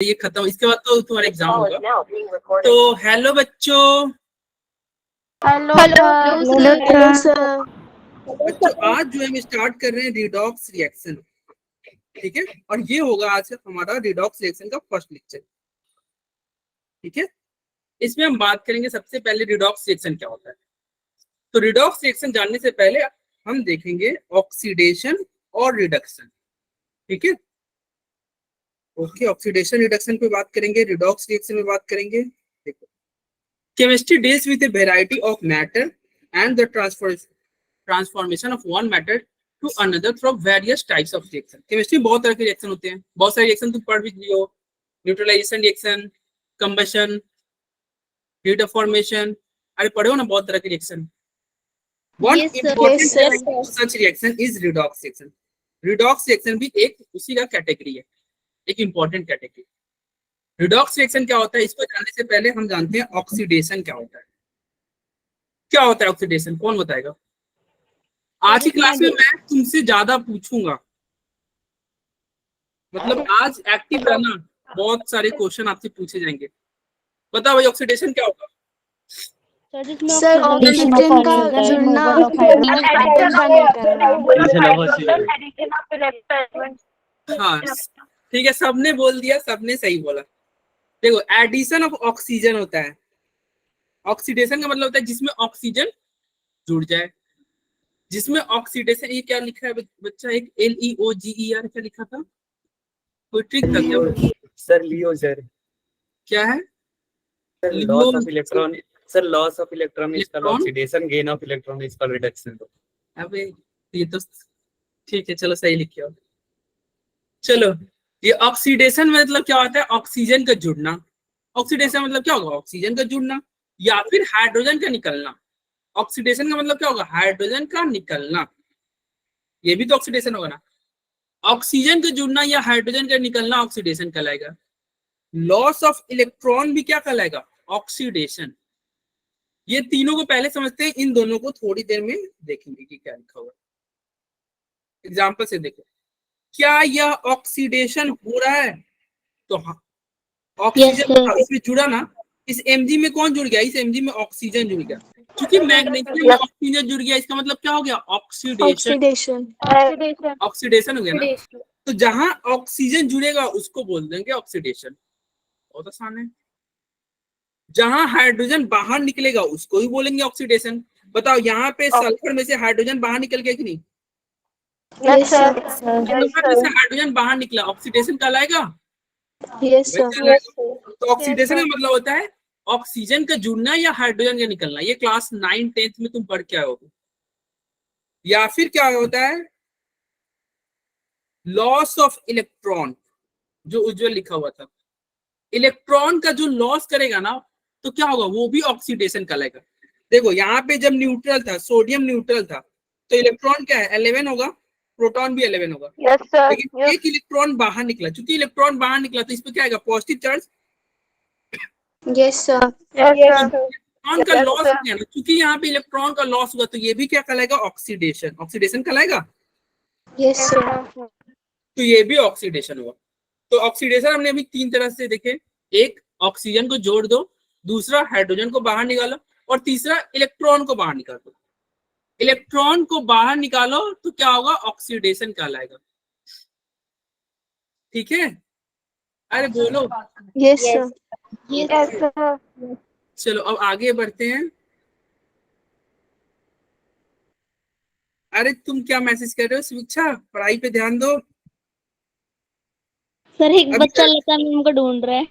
ये खत्म, इसके बाद तो तुम्हारा एग्जाम होगा। तो हेलो बच्चों। Hello sir. बच्चों आज जो है हम स्टार्ट कर रहे हैं रिडॉक्स रिएक्शन, ठीक है। और ये होगा आज हमारा रिडॉक्स रिएक्शन का फर्स्ट लेक्चर, ठीक है। इसमें हम बात करेंगे सबसे पहले रिडॉक्स रिएक्शन क्या होता है। तो रिडॉक्स रिएक्शन जानने से पहले हम देखेंगे ऑक्सीडेशन और रिडक्शन, ठीक है। ओके, ऑक्सीडेशन रिडक्शन पे बात करेंगे, रिडॉक्स रिएक्शन में बात करेंगे। देखो, chemistry deals with a variety of matter and the transformation of one matter to another through various types of reaction. केमिस्ट्री में बहुत तरह के रिएक्शन होते हैं, बहुत सारे रिएक्शन तुम पढ़ भी लिए हो, neutralisation reaction, combustion, heat of formation, अरे पढ़े हो ना बहुत तरह के reaction. One important aspect of such reaction is redox reaction. Redox reaction भी एक उसी का कैटेगरी है, एक इंपॉर्टेंट कैटेगरी। रिडॉक्स रिएक्शन क्या होता है, इसको जानने से पहले हम जानते हैं ऑक्सीडेशन क्या होता है। क्या होता है ऑक्सीडेशन, कौन बताएगा? आज की क्लास में मैं तुमसे ज्यादा पूछूंगा, मतलब आज एक्टिव रहना, बहुत सारे क्वेश्चन आपसे पूछे जाएंगे। बताओ भाई ऑक्सीडेशन क्या होगा? सर ऑक्सीजन का जुड़ना, हाँ ठीक है, सबने बोल दिया, सबने सही बोला। देखो एडिशन ऑफ ऑक्सीजन होता है, ऑक्सीडेशन का मतलब होता है जिसमें ऑक्सीजन जुड़ जाए, जिसमें ऑक्सीडेशन। ये क्या लिखा है बच्चा, एक LEOGER क्या लिखा था, कोई ट्रिक था क्या? सर लियो सर क्या है? Sir loss of electron, sir loss of electron is called oxidation, gain of electron is called reduction. अबे ये तो ठीक है, चलो सही लिखे हो। चलो, ये ऑक्सीडेशन मतलब क्या होता है, ऑक्सीजन का जुड़ना। ऑक्सीडेशन मतलब क्या होगा, ऑक्सीजन का जुड़ना या फिर हाइड्रोजन का निकलना। ऑक्सीडेशन का मतलब क्या होगा, हाइड्रोजन का निकलना, ये भी तो ऑक्सीडेशन होगा ना। ऑक्सीजन का जुड़ना या हाइड्रोजन का निकलना ऑक्सीडेशन कहलाएगा। लॉस ऑफ इलेक्ट्रॉन भी क्या कहलाएगा, ऑक्सीडेशन। ये तीनों को पहले समझते हैं, इन दोनों को थोड़ी देर में देखेंगे कि क्या लिखा हुआ। एग्जाम्पल से देखो, क्या यह ऑक्सीडेशन हो रहा है? तो हाँ, ऑक्सीजन इसमें जुड़ा ना, इस Mg में कौन जुड़ गया, इस Mg में ऑक्सीजन जुड़ गया। क्योंकि मैग्नीशियम में ऑक्सीजन जुड़ गया, इसका मतलब क्या हो गया, ऑक्सीडेशन। ऑक्सीडेशन हो गया ना। तो जहां ऑक्सीजन जुड़ेगा उसको बोल देंगे ऑक्सीडेशन, बहुत आसान है। जहां हाइड्रोजन बाहर निकलेगा उसको ही बोलेंगे ऑक्सीडेशन। बताओ यहाँ पे सल्फर में से हाइड्रोजन बाहर निकल गया कि नहीं? सल्फर में से हाइड्रोजन बाहर निकला, ऑक्सीडेशन कहलाएगा। तो ऑक्सीडेशन का मतलब होता है ऑक्सीजन का जुड़ना या हाइड्रोजन का निकलना। ये क्लास 9-10 में तुम पढ़ के आए हो। या फिर क्या होता है, लॉस ऑफ इलेक्ट्रॉन, जो उज्जवल लिखा हुआ था, इलेक्ट्रॉन का जो लॉस करेगा ना तो क्या होगा, वो भी ऑक्सीडेशन कहलाएगा। देखो यहाँ पे जब न्यूट्रल था, सोडियम न्यूट्रल था, तो इलेक्ट्रॉन क्या है, 11 होगा, प्रोटॉन भी 11 होगा। लेकिन एक इलेक्ट्रॉन बाहर निकला, चूंकि इलेक्ट्रॉन बाहर निकला तो इस पे क्या आएगा, पॉजिटिव चार्ज। इलेक्ट्रॉन का लॉस हो गया ना, क्योंकि यहाँ पे इलेक्ट्रॉन का लॉस हुआ तो ये भी क्या कहलाएगा, ऑक्सीडेशन। ऑक्सीडेशन कहलाएगा। तो ये भी ऑक्सीडेशन हुआ। तो ऑक्सीडेशन हमने अभी 3 तरह से देखे, एक ऑक्सीजन को जोड़ दो, दूसरा हाइड्रोजन को बाहर निकालो, और तीसरा इलेक्ट्रॉन को बाहर निकाल दो। इलेक्ट्रॉन को बाहर निकालो तो क्या होगा, ऑक्सीडेशन कहलाएगा। ठीक है, अरे बोलो। Yes sir. चलो अब आगे बढ़ते हैं। अरे तुम क्या मैसेज कर रहे हो स्वीक्षा, पढ़ाई पे ध्यान दो। सर एक बच्चा लता मैम को ढूंढ रहा है।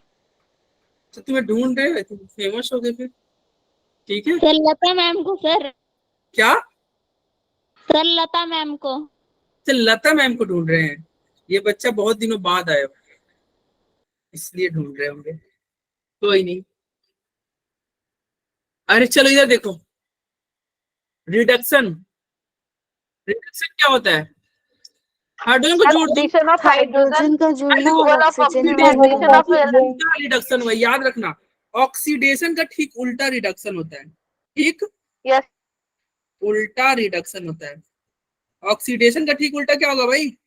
तो तुम्हें ढूंढ रहे हो, तुम फेमस हो गए फिर। ठीक है सर, लता मैम को। सर क्या, सर लता मैम को। तो लता मैम को ढूंढ रहे हैं। ये बच्चा बहुत दिनों बाद आया इसलिए ढूंढ रहे होंगे, कोई नहीं। अरे चलो इधर देखो, रिडक्शन। रिडक्शन क्या होता है, हाइड्रोजन को जोड़ दो, हाइड्रोजन का जुड़ना और ऑक्सीजन उल्टा रिडक्शन हुआ, याद रखना। ऑक्सीडेशन का ठीक उल्टा रिडक्शन होता है, ठीक उल्टा रिडक्शन होता है। ऑक्सीडेशन का ठीक उल्टा क्या होगा भाई,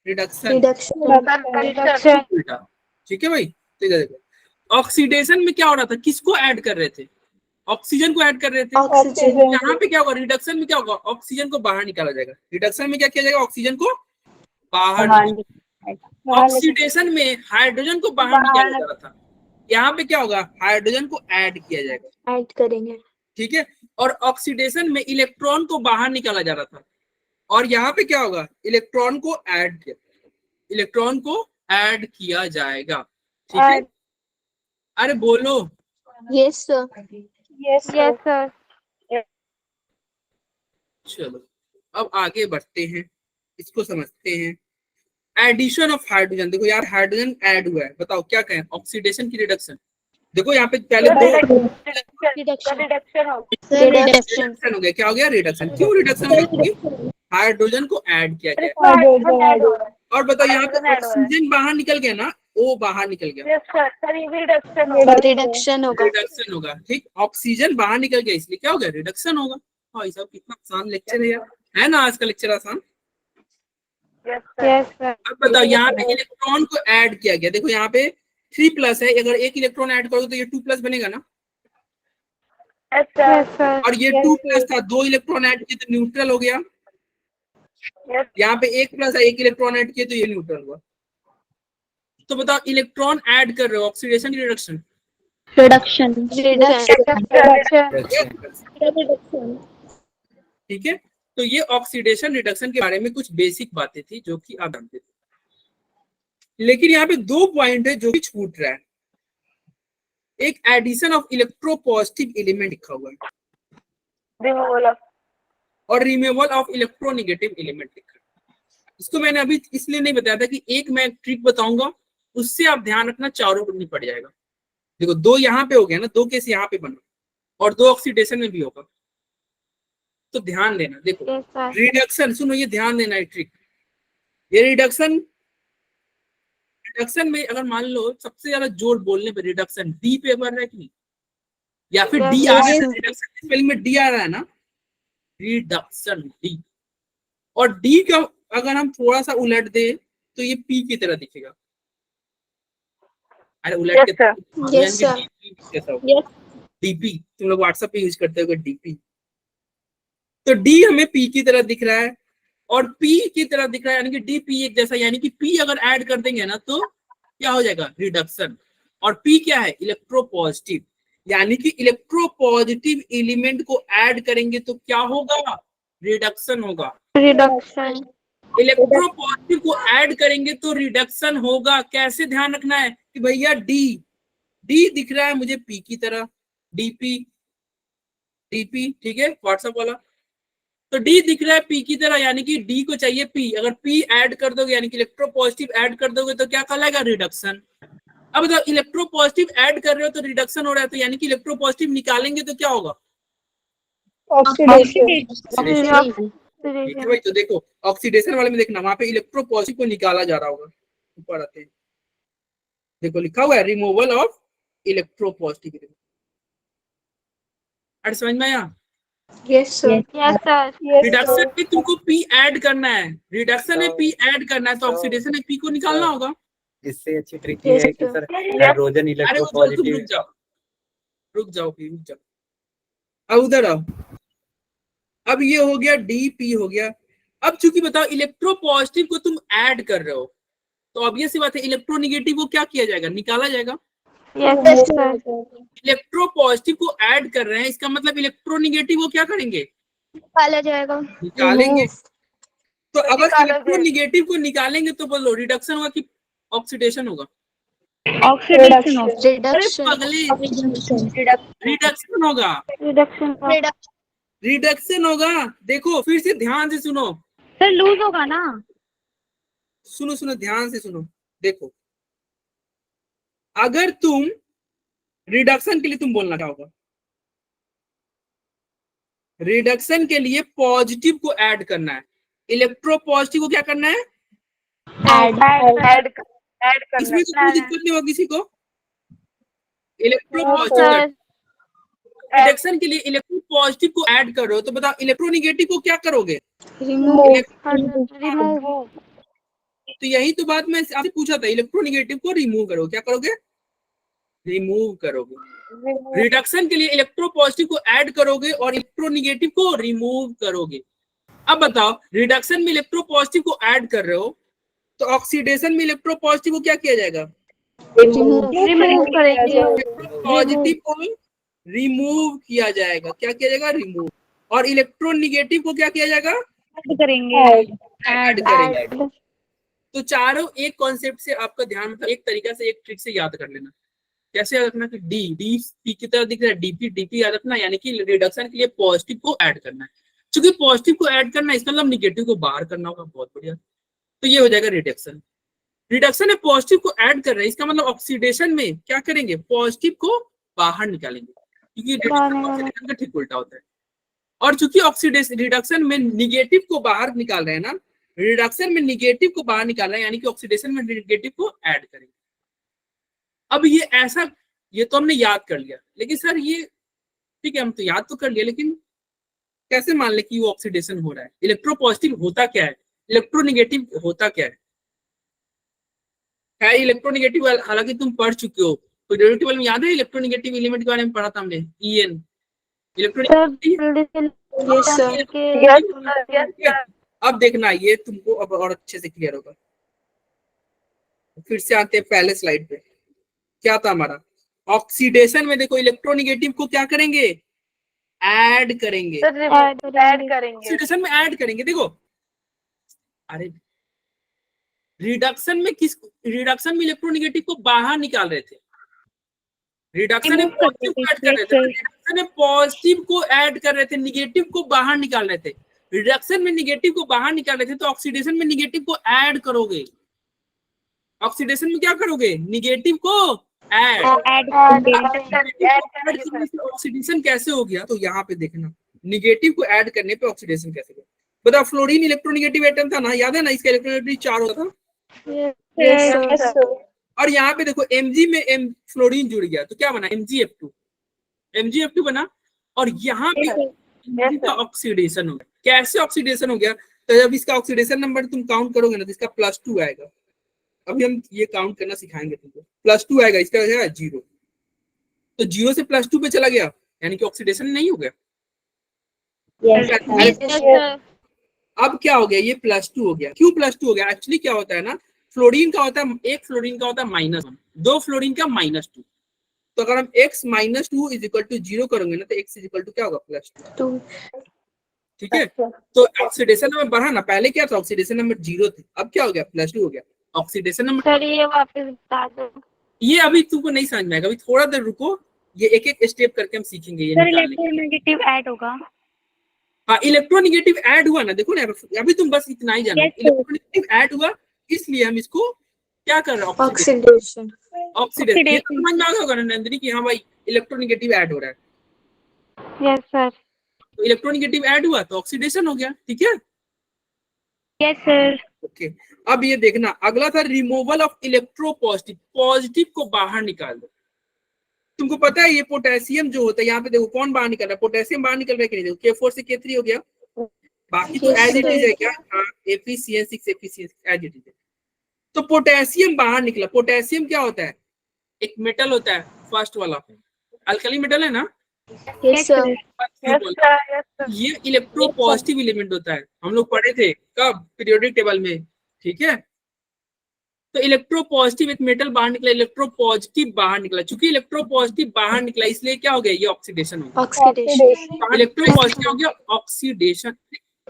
रिडक्शन। उल्टा। ठीक है भाई, तो इधर देखो ऑक्सीडेशन में क्या हो रहा था, किसको ऐड कर रहे थे, ऑक्सीजन को ऐड कर रहे थे। ऑक्सीजन। यहाँ पे क्या होगा, रिडक्शन में क्या होगा, ऑक्सीजन को बाहर निकाला जाएगा। रिडक्शन में क्या किया जाएगा, ऑक्सीजन को बाहर निकाला। ऑक्सीडेशन में हाइड्रोजन को बाहर निकाला जा रहा था, यहाँ पे क्या होगा, हाइड्रोजन को ऐड किया जाएगा, ऐड करेंगे। ठीक है। और ऑक्सीडेशन में इलेक्ट्रॉन को बाहर निकाला जा रहा था, और यहाँ पे क्या होगा, इलेक्ट्रॉन को ऐड किया, इलेक्ट्रॉन को ऐड किया जाएगा, ठीक है। अरे बोलो। Yes sir. Yes sir. चलो अब आगे बढ़ते हैं, इसको समझते हैं। एडिशन ऑफ हाइड्रोजन, देखो यार हाइड्रोजन ऐड हुआ है, बताओ क्या कहें, ऑक्सीडेशन की रिडक्शन। देखो यहाँ पे पहले दो रिडक्शन। रिडक्शन हो रिडक्शन हो गया, क्या हो गया, रिडक्शन। क्यों रिडक्शन हो गया, क्योंकि हाइड्रोजन को ऐड किया गया। और बताओ यहाँ पे ऑक्सीजन बाहर निकल गया ना, वो बाहर निकल गया, सर ये भी रिडक्शन होगा। रिडक्शन होगा। रिडक्शन होगा, ठीक। ऑक्सीजन बाहर निकल गया इसलिए क्या हो गया, रिडक्शन होगा। भाई साहब कितना आसान लेक्चर है यार, है ना आज का लेक्चर आसान। Yes sir. अब बताओ यहाँ पे इलेक्ट्रॉन को ऐड किया गया, देखो यहाँ पे 3+ है, अगर एक इलेक्ट्रॉन ऐड करोगे तो ये 2+ बनेगा ना, यस सर। और ये 2+ था, 2 इलेक्ट्रॉन ऐड किए तो न्यूट्रल हो गया। यहाँ पे 1+ है, 1 इलेक्ट्रॉन ऐड किए तो ये न्यूट्रल हुआ। तो बताओ इलेक्ट्रॉन ऐड कर रहे हो, ऑक्सीडेशन की रिडक्शन, रिडक्शन। ठीक है। तो ये ऑक्सीडेशन रिडक्शन के बारे में कुछ बेसिक बातें थी जो कि आप जानते थे, लेकिन यहाँ पे 2 पॉइंट है जो कि छूट रहा है। एक एडिशन ऑफ इलेक्ट्रोपॉजिटिव एलिमेंट लिखा हुआ है, रिमूवल ऑफ, और रिमूवल ऑफ इलेक्ट्रोनेगेटिव एलिमेंट लिखा है। इसको मैंने अभी इसलिए नहीं बताया था कि एक मैं ट्रिक बताऊंगा, उससे आप ध्यान रखना, चारों पर नहीं पड़ जाएगा। देखो 2 यहाँ पे हो गया ना, 2 केस यहाँ पे बना, और 2 ऑक्सीडेशन में भी होगा, तो ध्यान देना। देखो रिडक्शन, सुनो ये ध्यान देना है ट्रिक, ये रिडक्शन में अगर मान लो सबसे ज्यादा जोर बोलने पे रिडक्शन डी पे बन रहा है कि नहीं, या फिर डी आ रहा है, रिडक्शन स्पेलिंग में डी आ रहा है ना, रिडक्शन डी। और डी का अगर हम थोड़ा सा उलट दे तो ये पी की तरह दिखेगा। अरे उलट के डीपी, तुम लोग व्हाट्सएप पे यूज करते हो डीपी, तो डी हमें पी की तरह दिख रहा है, और पी की तरह दिख रहा है, यानी कि डी पी एक जैसा, यानी कि पी अगर ऐड कर देंगे ना तो क्या हो जाएगा, रिडक्शन। और पी क्या है, इलेक्ट्रोपॉजिटिव, यानी कि इलेक्ट्रोपॉजिटिव एलिमेंट को ऐड करेंगे तो क्या होगा, रिडक्शन होगा। रिडक्शन। इलेक्ट्रोपॉजिटिव को ऐड करेंगे तो रिडक्शन होगा। कैसे ध्यान रखना है कि भैया डी दिख रहा है मुझे पी की तरह, डीपी, ठीक है व्हाट्सएप वाला, तो डी दिख रहा है पी की तरह, यानी कि डी को चाहिए पी। अगर पी ऐड कर दोगे, यानी कि इलेक्ट्रोपॉजिटिव ऐड कर दोगे तो क्या कहलाएगा, रिडक्शन। अब बताओ इलेक्ट्रोपॉजिटिव ऐड कर रहे हो तो रिडक्शन हो रहा है, तो यानी कि इलेक्ट्रोपॉजिटिव निकालेंगे तो क्या होगा, ऑक्सीडेशन। ठीक है भाई। तो देखो ऑक्सीडेशन वाले में देखना, वहां पे इलेक्ट्रोपॉजिटिव को निकाला जा रहा होगा, ऊपर आते हैं देखो लिखा हुआ है रिमूवल ऑफ इलेक्ट्रोपॉजिटिव। अरे समझ में आया, यस सर। रिडक्शन में तुमको पी ऐड करना है, रिडक्शन में पी ऐड करना है, तो ऑक्सीडेशन में पी को निकालना होगा। इससे अच्छी ट्रिक ये है कि सर हाइड्रोजन अरे इलेक्ट्रोपॉजिटिव, रुक जाओ। अब उधर आओ, अब ये हो गया डी पी हो गया। अब चूंकि बताओ इलेक्ट्रोपॉजिटिव को तुम ऐड कर रहे हो, तो ऑब्वियस सी बात है इलेक्ट्रोनेगेटिव को क्या किया जाएगा, निकाला जाएगा। इलेक्ट्रोपॉजिटिव को ऐड कर रहे हैं, इसका मतलब इलेक्ट्रोनेगेटिव को क्या करेंगे, निकाला जाएगा, निकालेंगे। तो अगर इलेक्ट्रोनेगेटिव को निकालेंगे तो बोलो रिडक्शन होगा कि ऑक्सीडेशन होगा, रिडक्शन होगा, रिडक्शन होगा। देखो फिर से ध्यान से सुनो, सर लूज होगा ना, सुनो ध्यान से सुनो। देखो अगर तुम रिडक्शन के लिए तुम बोलना चाहोगे, रिडक्शन के लिए पॉजिटिव को ऐड करना है, इलेक्ट्रोपॉजिटिव को क्या करना है, ऐड करना। इसमें तो कोई दिक्कत नहीं होगी किसी को। इलेक्ट्रोपॉजिटिव रिडक्शन के लिए इलेक्ट्रोपॉजिटिव को ऐड करो, तो बताओ इलेक्ट्रोनेगेटिव को क्या करोगे, रिमूव। तो यही तो बात मैं आपसे पूछा था, इलेक्ट्रोनेगेटिव को रिमूव करो, क्या करोगे, रिमूव करोगे। रिडक्शन के लिए इलेक्ट्रोपॉजिटिव को ऐड करोगे और इलेक्ट्रोनेगेटिव को रिमूव करोगे। अब बताओ, रिडक्शन में इलेक्ट्रोपॉजिटिव को ऐड कर रहे हो तो ऑक्सीडेशन में इलेक्ट्रोपॉजिटिव को क्या किया जाएगा, रिमूव करेंगे। पॉजिटिव को रिमूव किया जाएगा। क्या किया जाएगा, रिमूव। और इलेक्ट्रोनेगेटिव को क्या किया जाएगा, ऐड करेंगे। ऐड करेंगे। तो चारों एक कॉन्सेप्ट से आपका ध्यान, मतलब एक तरीका से, एक ट्रिक से याद कर लेना। कैसे याद रखना कि डी पी की तरह दिख रहा है, डीपी याद रखना, यानी कि रिडक्शन के लिए पॉजिटिव को ऐड करना है। क्योंकि पॉजिटिव को ऐड करना है, इसका मतलब निगेटिव को बाहर करना होगा। बहुत बढ़िया, तो ये हो जाएगा रिडक्शन। रिडक्शन में पॉजिटिव को ऐड कर रहे हैं, इसका मतलब ऑक्सीडेशन में क्या करेंगे, पॉजिटिव को बाहर निकालेंगे, क्योंकि रिडक्शन का ठीक उल्टा होता है। और चूंकि ऑक्सीडेशन, रिडक्शन में निगेटिव को बाहर निकाल रहे हैं ना, रिडक्शन में निगेटिव को बाहर निकाल रहे हैं, यानी कि ऑक्सीडेशन में निगेटिव को ऐड करेंगे। अब ये ऐसा, ये तो हमने याद कर लिया, लेकिन सर ये ठीक है, हम तो याद तो कर लिया, लेकिन कैसे मान ले कि वो ऑक्सीडेशन हो रहा है। इलेक्ट्रोपॉजिटिव होता क्या है, इलेक्ट्रोनेगेटिव होता क्या है इलेक्ट्रोनेगेटिव, हालांकि तुम पढ़ चुके हो, तो डेरिवेटिव में याद है इलेक्ट्रोनेगेटिव एलिमेंट के बारे में पढ़ा था हमने, EN इलेक्ट्रोनेगेटिव। अब देखना ये तुमको अब और अच्छे से क्लियर होगा। फिर से आते हैं पहले स्लाइड पे, क्या था हमारा ऑक्सीडेशन में, देखो इलेक्ट्रोनेगेटिव को क्या करेंगे, ऐड करेंगे, ऐड करेंगे, ऑक्सीडेशन में ऐड करेंगे। देखो अरे रिडक्शन में इलेक्ट्रोनेगेटिव को बाहर निकाल रहे थे, रिडक्शन में पॉजिटिव को ऐड कर रहे थे, रिडक्शन में पॉजिटिव को ऐड कर रहे थे, निगेटिव को बाहर निकाल रहे थे। रिडक्शन में निगेटिव को बाहर निकाल रहे थे, तो ऑक्सीडेशन में निगेटिव को ऐड करोगे। ऑक्सीडेशन में क्या करोगे, निगेटिव को ऐड। ऑक्सीडेशन कैसे हो गया, तो यहाँ पे देखना, निगेटिव को ऐड करने पे ऑक्सीडेशन कैसे हुआ। बताओ, फ्लोरीन इलेक्ट्रोनेगेटिव एटम था ना, याद है ना, इसका इलेक्ट्रोनेगेटिव 4 होता था। और यहाँ पे देखो Mg में फ्लोरीन जुड़ गया, तो क्या बना, MgF2 बना। और यहाँ पे ऑक्सीडेशन हो गया। कैसे ऑक्सीडेशन हो गया, तो जब इसका ऑक्सीडेशन नंबर तुम काउंट करोगे ना, तो इसका +2 आएगा। अभी हम ये काउंट करना सिखाएंगे तुमको। +2 आएगा, इसका है 0, तो 0 से +2 पे चला गया, यानी कि ऑक्सीडेशन नहीं हो गया। अब क्या हो गया, ये +2 हो गया। क्यों +2 हो गया, एक्चुअली क्या होता है ना, फ्लोरीन का होता है, एक फ्लोरीन का होता है -1, 2 फ्लोरीन का -2। तो अगर हम x - 2 = 0 करेंगे ना, तो x क्या होगा, +2। ठीक है, तो ऑक्सीडेशन नंबर बढ़ा ना, पहले क्या था, ऑक्सीडेशन नंबर 0 थे, अब क्या हो गया, +2 हो गया ऑक्सीडेशन नंबर। सर ये वापस बता दो। ये अभी तुमको नहीं समझ में आएगा, अभी थोड़ा देर रुको, ये एक एक स्टेप करके हम सीखेंगे ये सर निकालने। इलेक्ट्रोनेगेटिव ऐड होगा। हाँ, इलेक्ट्रोनेगेटिव ऐड हुआ ना, देखो ना, अभी तुम बस इतना ही जानो, इलेक्ट्रोनेगेटिव ऐड हुआ, इसलिए हम इसको क्या कर रहे हैं, ऑक्सीडेशन। ये तो समझ में आ गया होगा ना नंदिनी कि हाँ भाई इलेक्ट्रोनेगेटिव ऐड हो रहा है। Yes sir. तो इलेक्ट्रोनेगेटिव ऐड हुआ तो ऑक्सीडेशन हो गया, ठीक है। Yes sir. ओके, अब ये देखना, अगला था रिमूवल ऑफ इलेक्ट्रोपॉजिटिव, पॉजिटिव को बाहर निकाल दो। तुमको पता है ये पोटेशियम जो होता है, यहाँ पे देखो कौन बाहर निकल रहा है, पोटेशियम बाहर निकल रहा है कि नहीं, देखो K4 से K3 हो गया, बाकी तो एज इट इज है। क्या, FeCN6 एज इट इज है। तो पोटेशियम बाहर निकला। पोटेशियम क्या होता है, एक मेटल होता है, फर्स्ट वाला अल्कली मेटल है ना। Yes sir. ये इलेक्ट्रोपॉजिटिव एलिमेंट होता है, हम लोग पढ़े थे कब, पीरियोडिक टेबल में, ठीक है। तो इलेक्ट्रोपॉजिटिव एक मेटल बाहर निकला, इलेक्ट्रोपॉजिटिव बाहर निकला। चूंकि इलेक्ट्रोपॉजिटिव बाहर निकला, इसलिए क्या हो गया, ये ऑक्सीडेशन हो गया। इलेक्ट्रोपॉजिटिव हो गया, ऑक्सीडेशन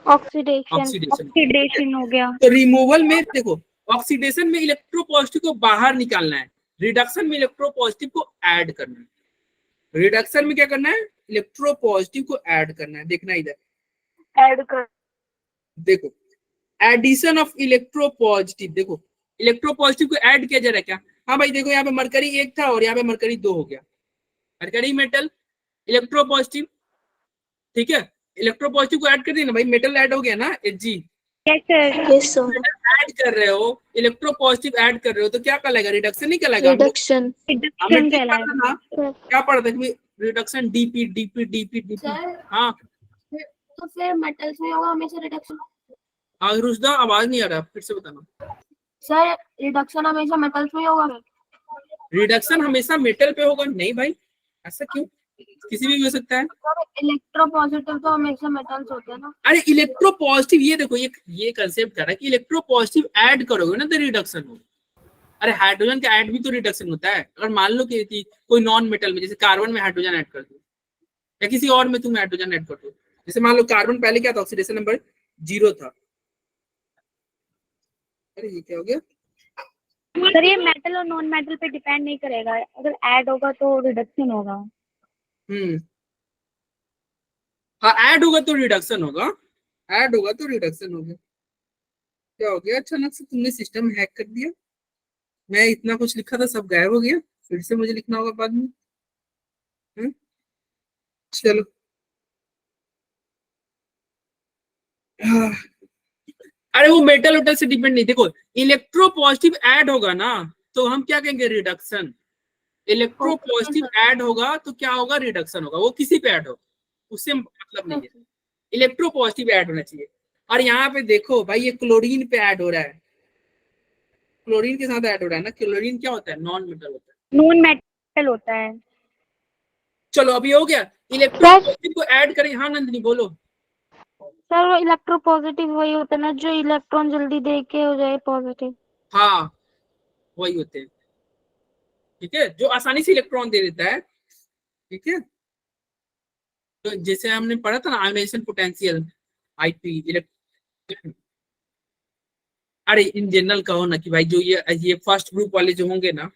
ऑक्सीडेशन हो गया। तो रिमूवल में देखो, ऑक्सीडेशन में इलेक्ट्रोपॉजिटिव को बाहर निकालना है, रिडक्शन में इलेक्ट्रोपॉजिटिव को ऐड करना है। रिडक्शन में क्या करना है, इलेक्ट्रोपॉजिटिव को ऐड करना है। देखना इधर, ऐड कर, देखो एडिशन ऑफ इलेक्ट्रोपॉजिटिव, देखो इलेक्ट्रोपॉजिटिव को ऐड किया जा रहा है क्या। हाँ भाई देखो, यहाँ पे मरकरी 1 था और यहाँ पे मरकरी 2 हो गया। मरकरी मेटल, इलेक्ट्रोपॉजिटिव, ठीक है, इलेक्ट्रोपॉजिटिव को ऐड कर दिया ना भाई, मेटल ऐड हो गया ना, Hg। Yes sir. ऐड कर रहे हो, इलेक्ट्रोपॉजिटिव ऐड कर रहे हो, तो क्या कहलाएगा, रिडक्शन नहीं कहलाएगा। रिडक्शन। क्या पढ़ा था, रिडक्शन डीपी। हाँ, तो फिर मेटल्स में होगा हमेशा रिडक्शन। रुशदा आवाज नहीं आ रहा, फिर से बताना। सर रिडक्शन हमेशा मेटल्स में ही होगा। रिडक्शन हमेशा मेटल पे होगा? नहीं भाई, ऐसा क्यों? किसी भी हो सकता है। सर इलेक्ट्रोपॉजिटिव तो हमेशा मेटल्स होते हैं ना। अरे इलेक्ट्रो पॉजिटिव, ये देखो ये कंसेप्ट कर रहा है कि इलेक्ट्रो पॉजिटिव ऐड करोगे ना तो रिडक्शन होगा। अरे हाइड्रोजन का ऐड भी तो रिडक्शन होता है। अगर मान लो कि कोई नॉन मेटल में, जैसे कार्बन में हाइड्रोजन ऐड कर दो या किसी और में तुम हाइड्रोजन ऐड कर दो, जैसे मान लो कार्बन पहले क्या था, ऑक्सीडेशन नंबर 0 था। अरे ये क्या हो गया? सर ये मेटल और नॉन मेटल पे डिपेंड नहीं करेगा, अगर ऐड होगा तो रिडक्शन होगा। हाँ, ऐड होगा तो रिडक्शन होगा, ऐड होगा तो रिडक्शन होगा। क्या हो गया? अचानक से तुमने सिस्टम हैक कर दिया। मैं इतना कुछ लिखा था, सब गायब हो गया, फिर से मुझे लिखना होगा बाद में। चलो अरे वो मेटल वेटल से डिपेंड नहीं। देखो इलेक्ट्रो पॉजिटिव ऐड होगा ना तो हम क्या कहेंगे? रिडक्शन। इलेक्ट्रो पॉजिटिव ऐड होगा तो क्या होगा? रिडक्शन होगा। वो किसी पे ऐड हो उससे मतलब नहीं है, इलेक्ट्रो पॉजिटिव ऐड होना चाहिए। और यहाँ पे देखो भाई, ये क्लोरीन पे ऐड हो रहा है, क्लोरीन के साथ ऐड हो रहा है ना। क्लोरीन क्या होता है? नॉन मेटल होता है, नॉन मेटल होता है। चलो अभी हो गया। इलेक्ट्रो पॉजिटिव को ऐड करें। हाँ नंदिनी बोलो। सर वो इलेक्ट्रोपॉजिटिव वही होता है ना जो इलेक्ट्रॉन जल्दी दे के हो जाए पॉजिटिव। हाँ वही होते हैं, ठीक है, जो आसानी से इलेक्ट्रॉन दे देता है, ठीक है। तो जैसे हमने पढ़ा था ना आयोनाइजेशन पोटेंशियल, आईपी। अरे इन जनरल कहो ना कि भाई जो ये फर्स्ट ग्रुप वाले जो होंगे ना,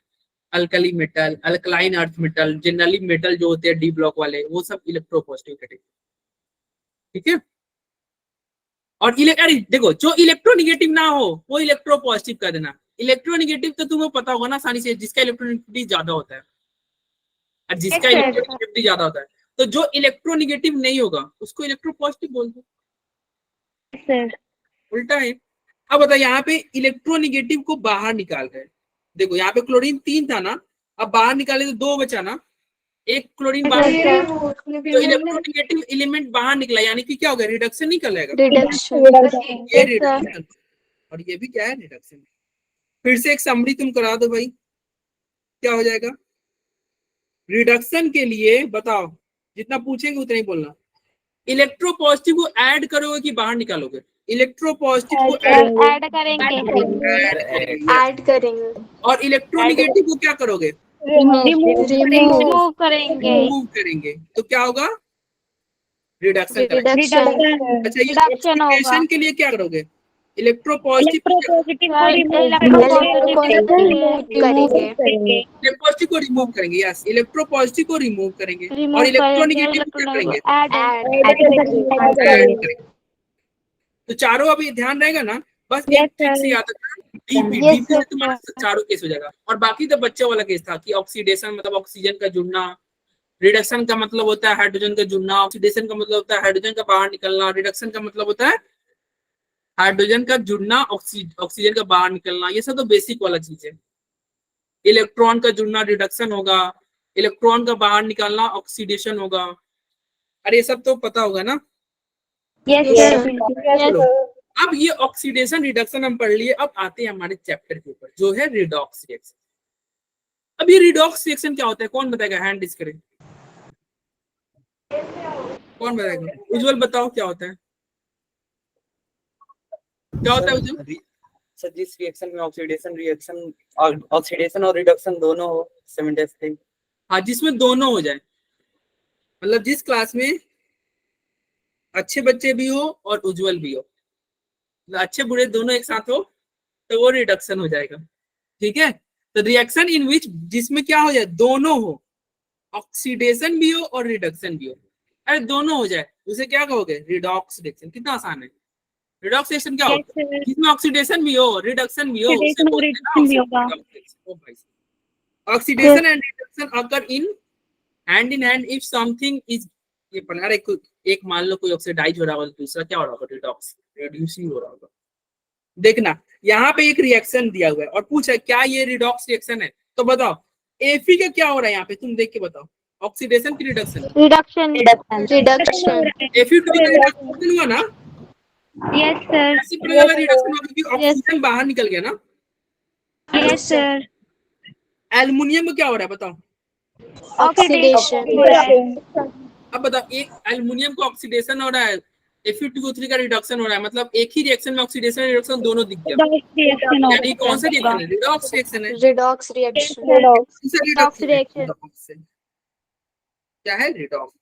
alkali metal, alkaline earth metal, generally metal जो होते हैं डी ब्लॉक वाले, वो सब इलेक्ट्रोपॉजिटिव कैटेगरी, ठीक है। और अरे देखो जो इलेक्ट्रोनिगेटिव ना हो वो इलेक्ट्रोपॉजिटिव कर देना। इलेक्ट्रोनिगेटिव तो तुम्हें पता होगा ना आसानी से, जिसका इलेक्ट्रोनिगेटिविटी ज्यादा होता है और जिसका इलेक्ट्रोनिगेटिविटी ज्यादा होता है, तो जो इलेक्ट्रोनिगेटिव नहीं होगा उसको इलेक्ट्रोपॉजिटिव बोल दो। उल्टा है। अब बताइए यहाँ पे इलेक्ट्रोनिगेटिव को बाहर निकाल रहे हैं। देखो यहाँ पे क्लोरीन 3 था ना, अब बाहर निकाले तो 2 बचा ना, एक क्लोरीन बाहर, तो इलेक्ट्रोनिगेटिव एलिमेंट बाहर निकला, यानी कि क्या हो गया? रिडक्शन निकल आएगा। ये रिडक्शन, और ये भी क्या है? रिडक्शन। फिर से एक समरी तुम करा दो भाई, क्या हो जाएगा? रिडक्शन के लिए बताओ, जितना पूछेंगे उतना ही बोलना। इलेक्ट्रोपॉजिटिव को ऐड करोगे कि बाहर निकालोगे? इलेक्ट्रोपॉजिटिव को ऐड करेंगे। ऐड करेंगे। और इलेक्ट्रोनिगेटिव को क्या करोगे? रिमूव करेंगे। रिमूव करेंगे। तो क्या होगा? रिडक्शन। अच्छा ये रिडक्शन होगा। ऑक्सीडेशन के लिए क्या करोगे? इलेक्ट्रोपॉजिटिव इलेक्ट्रोपॉजिटिव इलेक्ट्रोपॉजिटिव को रिमूव करेंगे। यस, इलेक्ट्रोपॉजिटिव को रिमूव करेंगे और इलेक्ट्रोनिगेटिव को क्या करेंगे? ऐड करेंगे। तो चारों अभी ध्यान रहेगा ना, बस एक ट्रिक से याद रखना, डीपी से तुम्हारा चारों केस हो जाएगा। और बाकी तो बच्चों वाला केस था कि ऑक्सीडेशन मतलब ऑक्सीजन का जुड़ना, रिडक्शन का मतलब होता है हाइड्रोजन का जुड़ना, ऑक्सीडेशन का मतलब होता है हाइड्रोजन का बाहर निकलना, रिडक्शन का मतलब होता है हाइड्रोजन का जुड़ना, ऑक्सीजन का बाहर निकलना। ये सब तो बेसिक वाला चीज है। इलेक्ट्रॉन का जुड़ना रिडक्शन होगा, इलेक्ट्रॉन का बाहर निकालना ऑक्सीडेशन होगा। अरे ये सब तो पता होगा ना। चलो अब ये ऑक्सीडेशन रिडक्शन हम पढ़ लिए, अब आते हैं हमारे चैप्टर के ऊपर जो है रिडॉक्स रिएक्शन। अब ये रिडॉक्स रिएक्शन क्या होता है? कौन बताएगा? हैंड रेज करें। कौन बताएगा? उज्जवल बताओ क्या होता है? क्या होता है उज्जवल? सर जिस रिएक्शन में ऑक्सीडेशन और रिडक्शन दोनों हो सिमिलटेनियसली। हाँ, जिसमें दोनों हो जाए, मतलब जिस क्लास में अच्छे बच्चे भी हो और उज्जवल भी हो, अच्छे बुरे दोनों एक साथ हो, तो वो रिडक्शन हो जाएगा, ठीक है। तो रिएक्शन इन विच, जिसमें क्या हो जाए? दोनों हो, ऑक्सीडेशन भी हो और रिडक्शन भी हो। अरे दोनों हो जाए उसे क्या कहोगे? Redox reaction. कितना आसान है। रिडॉक्स रिएक्शन क्या होता है? जिसमें ऑक्सीडेशन भी हो रिडक्शन भी हो, oxidation and reduction occur in hand in hand if something is, ये पढ़ना। अरे एक मान लो कोई ऑक्सीडाइज हो रहा होगा, दूसरा क्या हो रहा होगा? रिडॉक्स, रिड्यूसिंग हो रहा होगा। देखना यहाँ पे एक रिएक्शन दिया हुआ है और पूछा क्या ये रिडॉक्स रिएक्शन है, तो बताओ एफी का क्या हो रहा है यहाँ पे, तुम देख के बताओ। ऑक्सीडेशन की रिडक्शन? रिडक्शन। Fe2 का रिडक्शन हुआ ना? Yes sir. ऐसे पढ़ने वाला रिडक्शन हुआ क्योंकि ऑक्सीजन बाहर निकल गया ना, Yes, sir. एल्युमिनियम में क्या हो रहा है बताओ? Oxidation. अब बताओ, एक एल्युमिनियम का ऑक्सीडेशन हो रहा है, Fe2O3 का रिडक्शन हो रहा है, मतलब एक ही रिएक्शन में ऑक्सीडेशन और रिडक्शन दोनों दिख गया। Reaction हो यानी कौन सा रिएक्शन है? रिडॉक्स रिएक्शन है। Redox reaction. कौन सा Redox रिडक्शन है? reaction. क्या है? रिडॉक्स।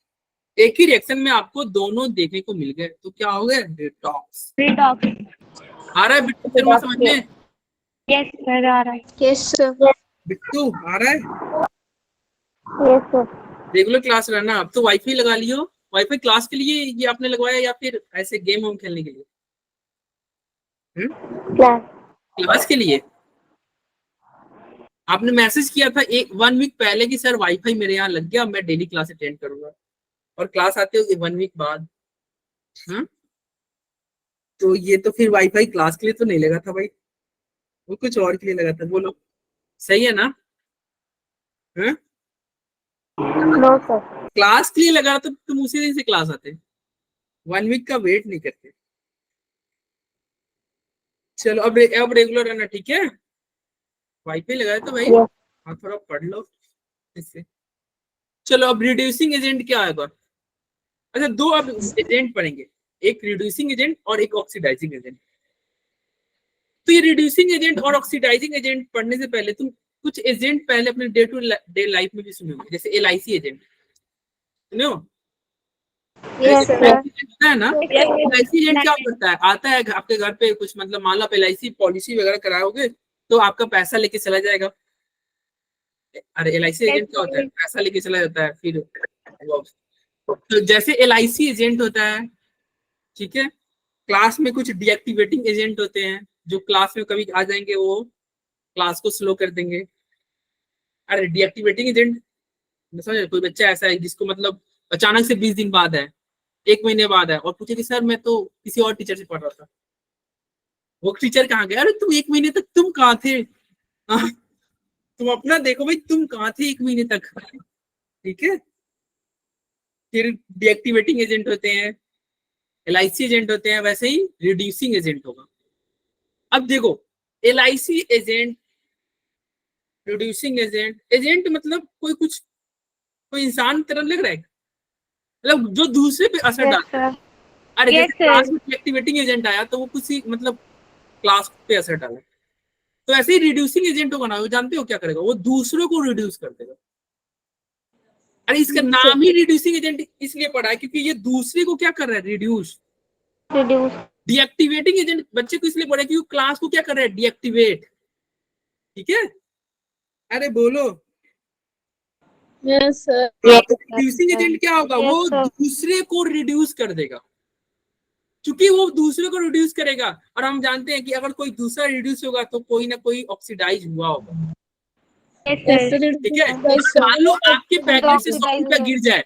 एक ही रिएक्शन में आपको दोनों देखने को मिल गए, तो क्या हो गया? रिडॉक्स। Redox. आ रहा है बिट्टू शर्मा समझ में? Yes, sir. आ रहा है. Yes, sir. बिट्टू आ रहा है? Yes, sir. रेगुलर क्लास रहना। अब तो वाईफाई लगा लियो। वाईफाई क्लास के लिए ये आपने लगवाया या फिर ऐसे गेम होम खेलने के लिए? Class. क्लास के लिए आपने मैसेज किया था 1 वीक पहले कि सर वाईफाई मेरे यहाँ लग गया, मैं डेली क्लास अटेंड करूंगा, और क्लास आते हो 1 वीक बाद। तो ये तो फिर वाईफाई क्लास के लिए तो नहीं लगा था भाई, वो कुछ और के लिए लगा था। बोलो सही है ना? No, sir. क्लास के लिए लगा तो तुम उसी दिन से क्लास आते, 1 वीक का वेट नहीं करते। चलो अब रेगुलर रहना, ठीक है? वाईफाई लगाया तो भाई हाँ थोड़ा पढ़ लो इससे। चलो अब रिड्यूसिंग एजेंट क्या आएगा? अच्छा, दो अब एजेंट पढ़ेंगे, एक रिड्यूसिंग एजेंट और एक ऑक्सीडाइजिंग एजेंट। तो ये रिड्यूसिंग एजेंट और ऑक्सीडाइजिंग एजेंट पढ़ने से पहले तुम कुछ एजेंट पहले अपने डे टू डे लाइफ में भी सुने होंगे, जैसे LIC एजेंट सुने हो? Yes, sir. है ना? LIC एजेंट क्या करता है? आता है आपके घर पे, कुछ मतलब मान लो आप LIC पॉलिसी वगैरह कराओगे तो आपका पैसा लेके चला जाएगा। अरे LIC एजेंट क्या होता है? पैसा लेके चला जाता है। फिर तो जैसे LIC एजेंट होता है, ठीक है, क्लास में कुछ डीएक्टिवेटिंग एजेंट होते हैं जो क्लास में कभी आ जाएंगे, वो क्लास को स्लो कर देंगे। अरे डीएक्टिवेटिंग एजेंट समझ, कोई बच्चा ऐसा है जिसको मतलब अचानक से 20 दिन बाद है, 1 महीने बाद है, और पूछे कि सर मैं तो किसी और टीचर से पढ़ रहा था, वो टीचर कहाँ गया? अरे तुम 1 महीने तक तुम कहाँ थे? तुम अपना देखो भाई, तुम कहाँ थे 1 महीने तक? ठीक है। फिर डीएक्टिवेटिंग एजेंट होते हैं, LIC एजेंट होते हैं, वैसे ही रिड्यूसिंग एजेंट होगा। अब देखो LIC agent, reducing agent, agent मतलब कोई इंसान की तरह लग रहा है, मतलब जो दूसरे पे असर डालता है। अरे Yes, जैसे क्लास में एक्टिवेटिंग एजेंट आया तो वो किसी मतलब क्लास पे असर डाला, तो ऐसे ही रिड्यूसिंग एजेंट होगा ना, वो जानते हो क्या करेगा? वो दूसरों को रिड्यूस कर देगा। अरे इसका नाम ही रिड्यूसिंग एजेंट इसलिए पड़ा है क्योंकि ये दूसरे को क्या कर रहा है? रिड्यूस। डीएक्टिवेटिंग एजेंट बच्चे को इसलिए पड़ा है क्योंकि क्लास को क्या कर रहा है? डीएक्टिवेट। ठीक है? अरे बोलो। Yes, sir. रिड्यूसिंग एजेंट क्या होगा? Yes, वो sir. दूसरे को रिड्यूस कर देगा। क्योंकि वो दूसरे को रिड्यूस करेगा, और हम जानते हैं कि अगर कोई दूसरा रिड्यूस होगा तो कोई ना कोई ऑक्सीडाइज हुआ होगा। Yes, sir. ठीक है? मान लो आपके पैकेट से 100 रुपया गिर जाए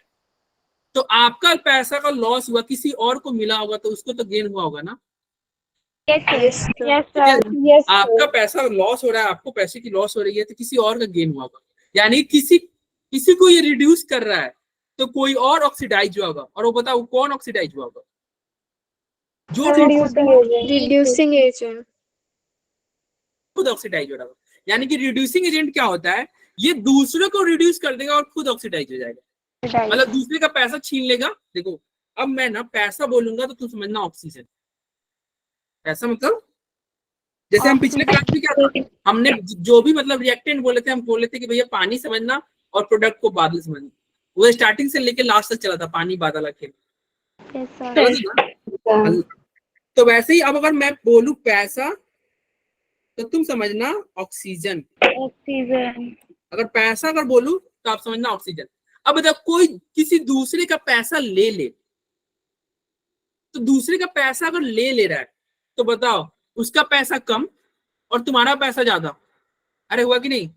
तो आपका पैसा का लॉस हुआ, किसी और को मिला होगा तो उसको तो गेन हुआ होगा ना? Yes, sir. Yes, sir. Yes, ठीक है? sir. Yes, आपका पैसा लॉस हो रहा है, आपको पैसे की लॉस हो रही है, तो किसी और का गेन हुआ होगा। यानी किसी को ये रिड्यूस कर रहा है तो कोई और ऑक्सीडाइज हुआ होगा, और वो बताओ कौन ऑक्सीडाइज हुआ होगा? जो Reducing agent. खुद ऑक्सीडाइज हो रहा होगा। यानी कि रिड्यूसिंग एजेंट क्या होता है? ये दूसरों को रिड्यूस कर देगा और खुद ऑक्सीडाइज हो जाएगा, मतलब दूसरे का पैसा छीन लेगा। देखो अब मैं ना पैसा बोलूंगा तो तुम समझना ऑक्सीजन। ऐसा मतलब जैसे हम पिछले क्लास में क्या था, हमने जो भी मतलब रिएक्टेंट बोले थे, हम बोले थे कि भैया पानी समझना और प्रोडक्ट को बादल समझना। वो स्टार्टिंग से लेके लास्ट तक चला था, पानी बादल अकेले। तो वैसे ही अब अगर मैं बोलूं पैसा तो तुम समझना ऑक्सीजन। Oxygen. अगर पैसा अगर बोलूं तो आप समझना ऑक्सीजन। अब बताओ कोई किसी दूसरे का पैसा ले ले, तो दूसरे का पैसा अगर ले रहा है तो बताओ उसका पैसा कम और तुम्हारा पैसा ज्यादा। अरे हुआ कि नहीं?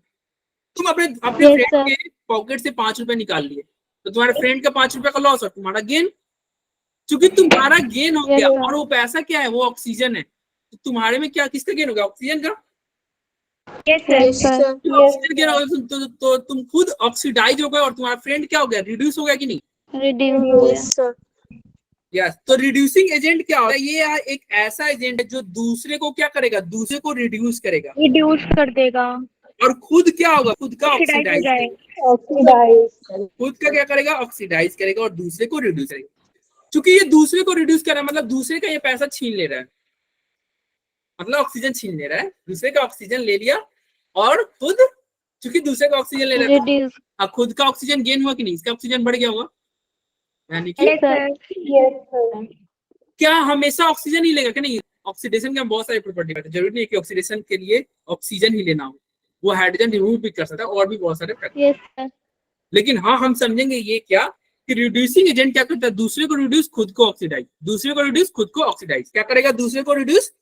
तुम अपने Yes, फ्रेंड के पॉकेट से 5 रुपए निकाल लिए तो तुम्हारे फ्रेंड का 5 रुपए का लॉस और तुम्हारा गेन। क्योंकि तुम्हारा गेन हो Yes, गया sir. और वो पैसा क्या है? वो ऑक्सीजन है। तो तुम्हारे में क्या, किसका गेन हो गया? ऑक्सीजन का। Yes, sir. Yes, sir. Oxygen gain हो गया तो तुम खुद ऑक्सीडाइज हो गए और तुम्हारा फ्रेंड क्या हो गया? रिड्यूस हो गया कि नहीं? Reduce. Yes, sir. यस, तो रिड्यूसिंग एजेंट क्या होता है? ये एक ऐसा एजेंट है जो दूसरे को क्या करेगा, दूसरे को रिड्यूस करेगा रिड्यूस कर देगा, और खुद क्या होगा, खुद का ऑक्सीडाइज हो ऑक्सीडाइज जाएगा। ऑक्सीडाइज। खुद का क्या करेगा, ऑक्सीडाइज करेगा और दूसरे को रिड्यूस करेगा। क्योंकि ये दूसरे को रिड्यूस कर रहा है मतलब दूसरे का ये पैसा छीन ले रहा है, मतलब ऑक्सीजन छीन ले रहा है, दूसरे का ऑक्सीजन ले लिया और खुद, क्योंकि दूसरे का ऑक्सीजन ले रहा है रिड्यूस। अब खुद का ऑक्सीजन गेन हुआ कि नहीं, इसका ऑक्सीजन बढ़ गया होगा, यानी कि यस सर, यस सर। क्या हमेशा ऑक्सीजन ही लेगा कि नहीं? ऑक्सीडेशन के हम बहुत सारी प्रॉपर्टी करते हैं, जरूरी नहीं है कि ऑक्सीडेशन के लिए ऑक्सीजन ही लेना हो, वो हाइड्रोजन रिमूव भी कर सकता है और भी बहुत सारे फैक्टर। Yes sir. लेकिन हाँ हम समझेंगे ये क्या कि रिड्यूसिंग एजेंट क्या करता है, दूसरे को रिड्यूस खुद को ऑक्सीडाइज, दूसरे को रिड्यूस खुद को ऑक्सीडाइज, क्या करेगा, दूसरे को रिड्यूस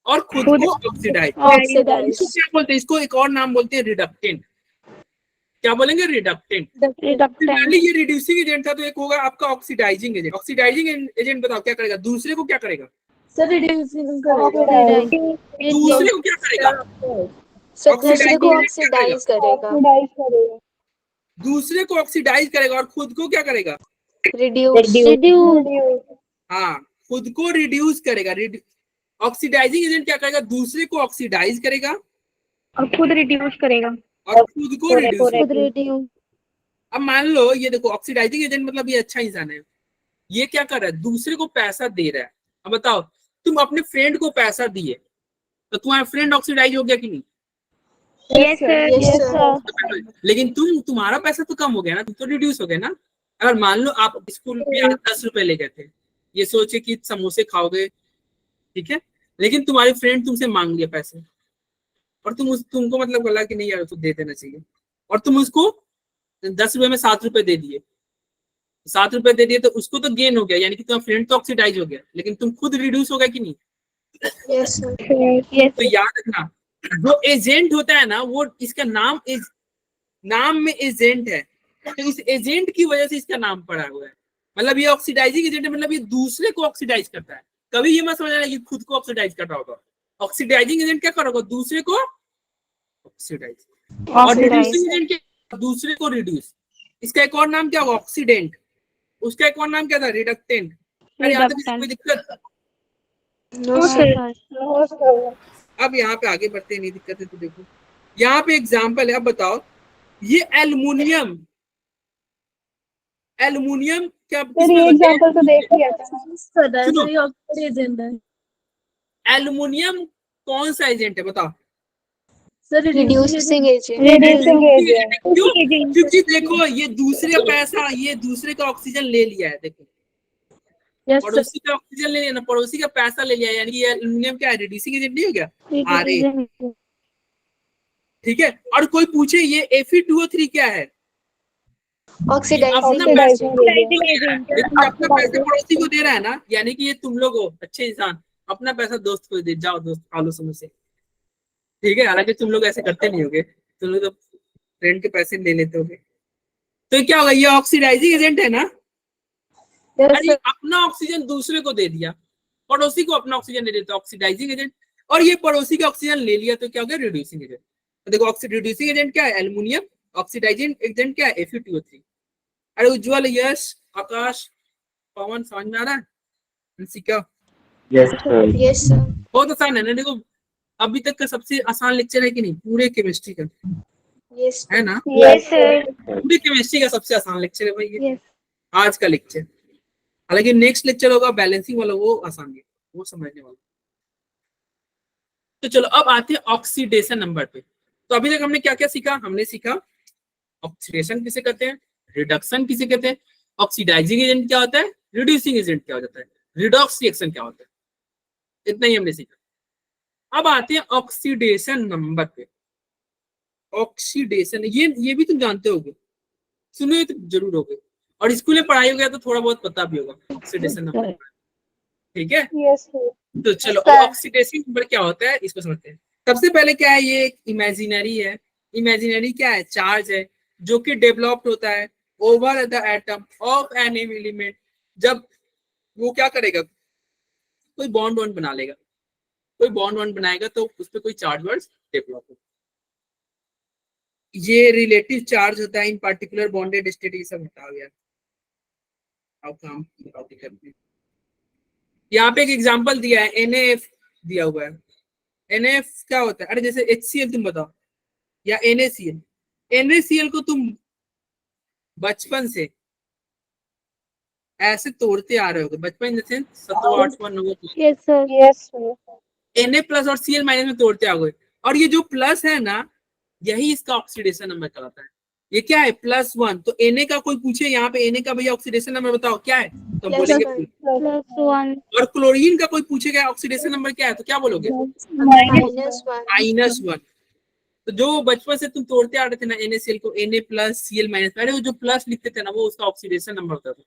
और खुद को ऑक्सीडाइज। ऑक्सीडाइज। इसको क्या बोलते हैं, इसको एक और नाम बोलते हैं रिडक्टेंट। क्या बोलेंगे, रिडक्टेंट। रिडक्टेंट। ये रिड्यूसिंग एजेंट था तो एक होगा आपका ऑक्सीडाइजिंग एजेंट। ऑक्सीडाइजिंग एजेंट बताओ क्या करेगा, दूसरे को क्या करेगा, सर रिड्यूसिंग दूसरे को क्या करेगा, सर दूसरे को ऑक्सीडाइज करेगा। दूसरे को ऑक्सीडाइज करेगा और खुद को क्या करेगा, रिड्यूस। हाँ खुद को रिड्यूस करेगा। ऑक्सीडाइजिंग एजेंट क्या करेगा, दूसरे को ऑक्सीडाइज करेगा और खुद रिड्यूस करेगा। और खुद को रिड्यूस। खुद रिड्यूस। अब मान लो ये देखो ऑक्सीडाइजिंग एजेंट मतलब ये अच्छा इंसान है, ये क्या कर रहा है, दूसरे को पैसा दे रहा है। अब बताओ तुम अपने फ्रेंड को पैसा दिए तो तुम्हारा फ्रेंड ऑक्सीडाइज हो गया कि नहीं? Yes sir, yes sir. लेकिन तुम्हारा पैसा तो कम हो गया ना, तुम तो रिड्यूस हो गए ना। अगर मान लो आप स्कूल में आज 10 रुपए ले गए थे, ये सोचे कि समोसे खाओगे, ठीक है, लेकिन तुम्हारे फ्रेंड तुमसे मांग लिया पैसे और तुमको मतलब बोला कि नहीं यार उसको दे देना चाहिए, और तुम उसको 10 रुपए में 7 रुपए दे दिए, 7 रुपए दे दिए तो उसको तो गेन हो गया, यानी कि तुम्हारा फ्रेंड तो ऑक्सीडाइज हो गया, लेकिन तुम खुद रिड्यूस हो गए कि नहीं? Yes sir. तो याद रखना जो एजेंट होता है ना, वो इसका नाम में एजेंट है, तो इस एजेंट की वजह से इसका नाम पड़ा हुआ है। मतलब ये ऑक्सीडाइजिंग एजेंट है, मतलब ये दूसरे को ऑक्सीडाइज करता है। कभी ये मत समझना कि खुद को ऑक्सीडाइज कर रहा होगा। ऑक्सीडाइजिंग एजेंट क्या कर रहा होगा, दूसरे को ऑक्सीडाइज, और रिड्यूसिंग एजेंट क्या, दूसरे को रिड्यूस। इसका एक और नाम क्या होगा, ऑक्सीडेंट। उसका एक और नाम क्या था, रिडक्टेंट। यहाँ तक कोई दिक्कत? No sir. अब यहाँ पे आगे बढ़ते नहीं दिक्कत है तो देखो यहाँ पे एग्जाम्पल है। अब बताओ ये एल्युमिनियम क्या एग्जांपल तो देख लिया था। सुनो, एजेंट है एल्युमिनियम कौन सा एजेंट है बताओ? सर। Reducing agent. क्यों? क्योंकि देखो ये दूसरे का पैसा, ये दूसरे का ऑक्सीजन ले लिया है। देखो पड़ोसी का ऑक्सीजन ले लिया ना, पड़ोसी का पैसा ले लिया, यानी कि एल्युमिनियम क्या है, रिड्यूसिंग एजेंट नहीं हो गया? अरे ठीक है। और कोई पूछे ये Fe2O3 क्या है, ऑक्सीडाइजिंग अपना पैसा पड़ोसी को दे रहा है ना, यानी कि ये तुम लोग हो अच्छे इंसान, अपना पैसा दोस्त को दे, जाओ दोस्त खा लो समोसे, ठीक है। हालांकि तुम लोग ऐसे करते नहीं होगे, तुम लोग तो फ्रेंड के पैसे ले लेते होगे। तो क्या होगा, ये ऑक्सीडाइजिंग एजेंट है ना। अरे अपना ऑक्सीजन दूसरे को दे दिया, पड़ोसी को अपना ऑक्सीजन दे देता, ऑक्सीडाइजिंग एजेंट। और ये पड़ोसी का ऑक्सीजन ले लिया तो क्या हो गया, रिड्यूसिंग एजेंट। तो देखो रिड्यूसिंग एजेंट क्या है, एल्युमिनियम। ऑक्सीडाइजिंग एजेंट क्या है, Fe2O3। अरे उज्जवल, यश, आकाश, पवन, समझ में आ रहा है? क्या यस सर। बहुत आसान है ना। देखो अभी तक का सबसे आसान लेक्चर है कि नहीं पूरे केमिस्ट्री का, यस है ना? यस सर, पूरी केमिस्ट्री का सबसे आसान लेक्चर है भाई ये यस। आज का लेक्चर। हालांकि नेक्स्ट लेक्चर होगा बैलेंसिंग वाला, वो आसान है, वो समझने वाला। तो चलो अब आते हैं ऑक्सीडेशन नंबर पे। तो अभी तक हमने क्या क्या सीखा, हमने सीखा ऑक्सीडेशन किसे कहते हैं, रिडक्शन किसे कहते हैं, ऑक्सीडाइजिंग एजेंट क्या होता है, रिड्यूसिंग एजेंट क्या होता है, रिडॉक्स रिएक्शन क्या होता है, इतना ही हमने सीखा। अब आते हैं ऑक्सीडेशन नंबर पे। ऑक्सीडेशन ये भी तुम जानते होगे, सुने तो जरूर होगे, और स्कूल में पढ़ाई हो गया तो थोड़ा बहुत पता भी होगा ऑक्सीडेशन नंबर, ठीक है। यस तो चलो ऑक्सीडेशन नंबर क्या होता है इसको समझते हैं। सबसे पहले क्या है, ये एक इमेजिनरी है। इमेजिनरी क्या है, चार्ज है जो कि डेवलप्ड होता है over the atom of an element. जब वो क्या करेगा, कोई बॉन्ड वॉन्ड बना लेगा, कोई बॉन्ड वॉन्ड बनाएगा तो उस पर कोई चार्ज वर्ड डेवलप होगा। ये रिलेटिव चार्ज होता है, इन पार्टिकुलर बॉन्डेड स्टेट, ये सब हटा गया। अब काम करते हैं। यहाँ पे एक एग्जांपल दिया है, NaF दिया हुआ है। NaF क्या होता है? अरे जैसे HCl तुम बताओ या NaCl। NaCl को तुम बचपन से ऐसे तोड़ते आ रहे हो, बचपन जैसे 7वां 8वां 9वां yes sir. Yes, sir. Na plus और Cl माइनस में तोड़ते आ गए, और ये जो प्लस है ना, यही इसका ऑक्सीडेशन नंबर कहलाता है। ये क्या है? +1। तो Na का कोई पूछे यहाँ पे Na का भैया ऑक्सीडेशन नंबर बताओ क्या है, तो Yes, बोलेंगे sir. +1। और क्लोरीन का कोई पूछेगा ऑक्सीडेशन नंबर क्या है, तो क्या बोलोगे? -1. -1। तो जो बचपन से तुम तोड़ते आ रहे थे ना NaCl को, Na प्लस Cl माइनस, पहले वो जो प्लस लिखते थे ना, वो उसका ऑक्सीडेशन नंबर होता था।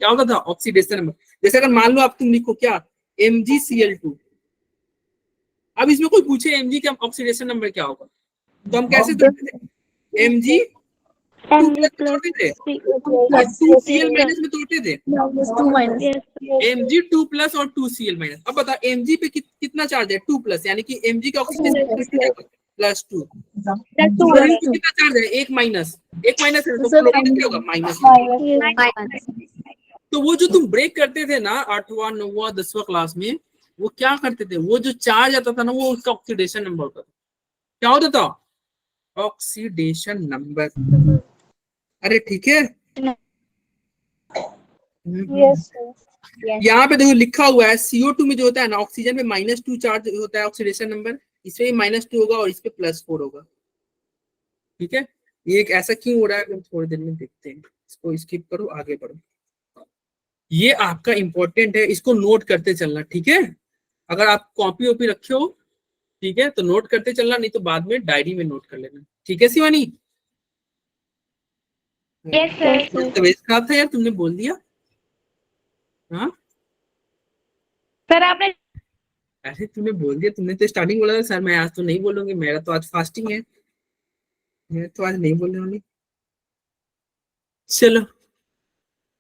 क्या होता था? Oxidation number. जैसे अगर मान लो आप तुम लिखो क्या, MgCl2, अब इसमें कोई पूछे Mg का ऑक्सीडेशन नंबर क्या होगा, तो हम कैसे तोड़ते थे? Mg Mg प्लस में तोड़ते थे और Plus 2Cl माइनस में तोड़ते थे। 2 minus. यस Mg 2 प्लस और 2Cl माइनस। अब बता Mg पे कितना चार्ज है? 2 प्लस, यानी कि Mg का ऑक्सीडेशन +2। क्लोरीन पे कितना चार्ज है? 1 माइनस, 1 माइनस है, तो सर, क्लोरीन क्या होगा? -1। यस तो वो जो तुम ब्रेक करते थे ना 8वां 9वां 10वां क्लास में, वो क्या करते थे? वो जो चार्ज आता था ना, वो उसका ऑक्सीडेशन नंबर होता था। क्या होता था? Oxidation number. अरे ठीक है। Yes, sir. यहाँ पे देखो लिखा हुआ है CO2 में जो होता है ना, ऑक्सीजन में -2 चार्ज होता है ऑक्सीडेशन नंबर, इसमें -2 होगा और इस पे +4 होगा। ठीक है, ये एक ऐसा क्यों हो रहा है, हम थोड़ी देर में देखते हैं। इसको स्किप करो, आगे बढ़ो। ये आपका इंपॉर्टेंट है, इसको नोट करते चलना। ठीक है, अगर आप कॉपी वॉपी रखे हो, ठीक है, तो नोट करते चलना, नहीं तो बाद में डायरी में नोट कर लेना। ठीक है शिवानी? Yes sir. तबीयत खराब था यार, तुमने बोल दिया। हाँ सर आपने अरे तुमने बोल दिया, तुमने तो स्टार्टिंग बोला था सर मैं आज तो नहीं बोलूंगी, मेरा तो आज फास्टिंग है, मैं तो आज नहीं बोलने वाली। चलो,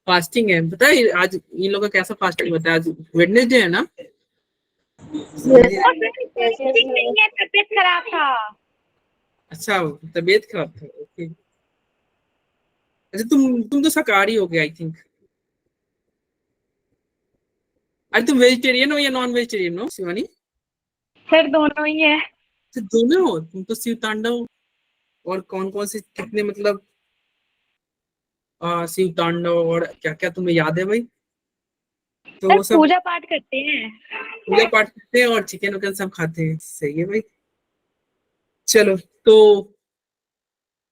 फास्टिंग है, पता है आज इन लोगों का कैसा फास्टिंग होता है? आज वेडनेसडे है ना। नहीं है, तबीयत खराब था। अच्छा, तबीयत खराब था, ओके। अच्छा तुम तो शाकाहारी हो गए आई थिंक। अरे तुम वेजिटेरियन हो या नॉन वेजिटेरियन हो शिवानी? सर दोनों ही है। तो दोनों हो तुम तो। शिव तांडव और कौन कौन से कितने मतलब शिव तांडव और क्या क्या तुम्हें याद है भाई? तो वो सर सब पूजा पाठ करते हैं। पूजा पाठ करते हैं और चिकन वकन सब खाते हैं, सही है भाई। चलो, तो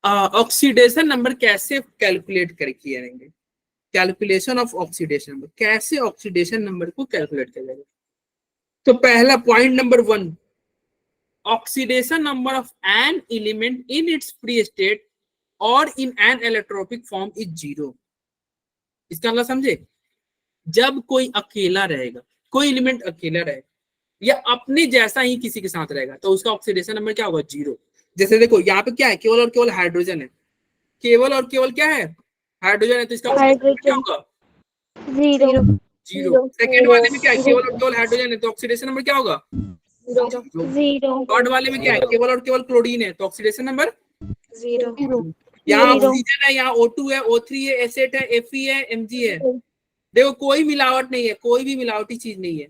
ऑक्सीडेशन नंबर कैसे कैलकुलेट कर किया जाएंगे? कैलकुलेशन ऑफ ऑक्सीडेशन नंबर, कैसे ऑक्सीडेशन नंबर को कैलकुलेट किया जाएगा? तो पहला point number 1, oxidation number of an element in its free state और इन एन इलेक्ट्रोपिक फॉर्म इज 0। इसका मतलब समझे? जब कोई अकेला रहेगा, कोई एलिमेंट अकेला रहेगा या अपने जैसा ही किसी के साथ रहेगा, तो उसका ऑक्सीडेशन नंबर क्या होगा? 0। जैसे देखो यहाँ पे क्या है, केवल और केवल हाइड्रोजन है, केवल और केवल क्या है? हाइड्रोजन है, तो इसका ऑक्सीडेशन नंबर क्या होगा? 0 0। सेकंड वाले में क्या है? केवल और केवल हाइड्रोजन है, तो ऑक्सीडेशन नंबर क्या होगा? 0 थर्ड वाले में क्या है? केवल और केवल क्लोरीन है, तो ऑक्सीडेशन नंबर 0. यहाँ Zero. ऑक्सीजन है, यहाँ O2 है, O3 है, एसेट है, Fe है, Mg है। देखो कोई मिलावट नहीं है, कोई भी मिलावटी चीज नहीं है,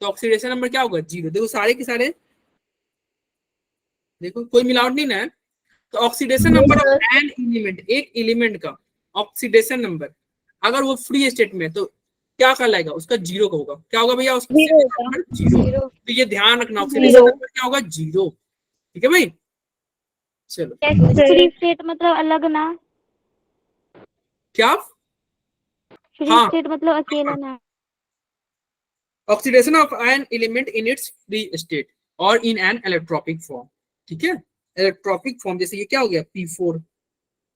तो ऑक्सीडेशन नंबर क्या होगा? 0। देखो सारे के सारे, देखो कोई मिलावट नहीं ना है, तो oxidation number of an element, एक एलिमेंट का ऑक्सीडेशन नंबर अगर वो फ्री स्टेट में, तो क्या कहलाएगा? उसका 0 का होगा। क्या होगा भैया? उसका 0। तो ये ध्यान रखना, ऑक्सीडेशन नंबर क्या होगा? 0। ठीक है भाई? चलो, फ्री स्टेट मतलब अलग ना? क्या? फ्री हाँ, स्टेट मतलब अकेला ना? Oxidation of an element in its free state और इन एन इलेक्ट्रोपिक फॉर्म। ठीक है, इलेक्ट्रोपिक फॉर्म, जैसे ये क्या हो गया? P4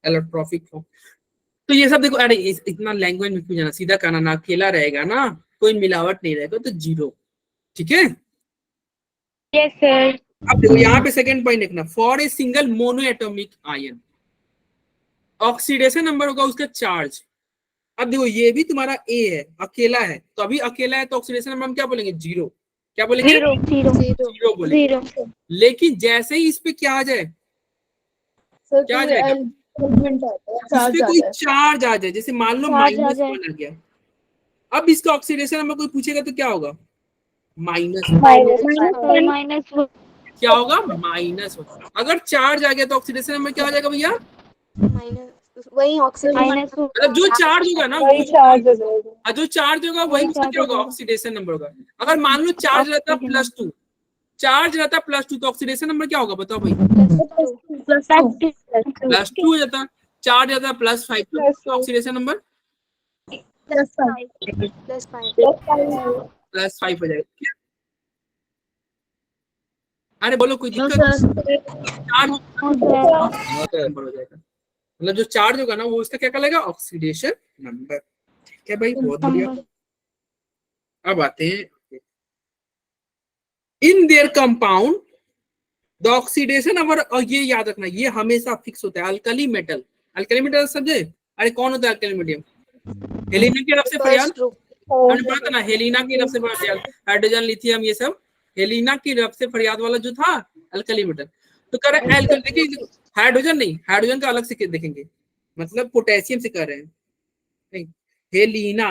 इलेक्ट्रोपिक form. तो ये सब देखो, अरे इतना लैंग्वेज में क्यों जाना, सीधा कहना ना, अकेला रहेगा ना, कोई मिलावट नहीं रहेगा, तो 0। ठीक है, यस सर। अब देखो यहाँ पे सेकंड पॉइंट लिखना, for a single mono atomic ion oxidation number होगा उसका चार्ज। अब देखो ये भी तुम्हारा A है, अकेला है, तो अभी अकेला है, तो ऑक्सीडेशन नंबर हम क्या बोलेंगे? 0। क्या बोलेंगे? 0 0 बोलेंगे। 0 लेकिन जैसे ही इस पे क्या आ जाए, क्या आ जाएगा? इस पे कोई चार्ज आ जाए, जैसे मान लो चार्ज आ -1 जाए। आ गया, अब इसका ऑक्सीडेशन नंबर कोई पूछेगा तो क्या होगा? माइनस। माइनस क्या होगा? माइनस होगा। अगर चार्ज आ गया तो ऑक्सीडेशन नंबर क्या हो जाएगा भैया? माइनस वही ऑक्सीजन माइनस मतलब जो चार्ज होगा ना वही चार्ज हो जाएगा। जो चार्ज होगा वही उसका क्या होगा? ऑक्सीडेशन नंबर होगा। अगर मान लो चार्ज रहता +2, चार्ज रहता +2 तो ऑक्सीडेशन नंबर क्या होगा बताओ भाई? +2 हो जाता। चार्ज रहता +5 तो ऑक्सीडेशन नंबर +5 हो जाएगा। ठीक है? अरे बोलो कोई दिक्कत? चार्ज नंबर हो जाएगा। मतलब जो चार्ज होगा ना वो उसका क्या कहलाएगा? Oxidation number. ठीक है भाई, बहुत बढ़िया। अब आते हैं in their compound the oxidation number, और ये याद रखना ये हमेशा फिक्स होता है। अल्कली मेटल, अल्कली मेटल समझे? अरे कौन होता है अल्कली मेटल? हेलिना की तरफ से फरियाद, हमने पढ़ा था ना, हेलिना की तरफ से फरियाद, हाइड्रोजन लिथियम ये सब हेलिना की तरफ से फरियाद वाला जो था अल्कली मेटल। तो कह रहे हैं देखिए हाइड्रोजन नहीं, हाइड्रोजन का अलग से देखेंगे, मतलब पोटेशियम से कर रहे हैं। नहीं, हेलिना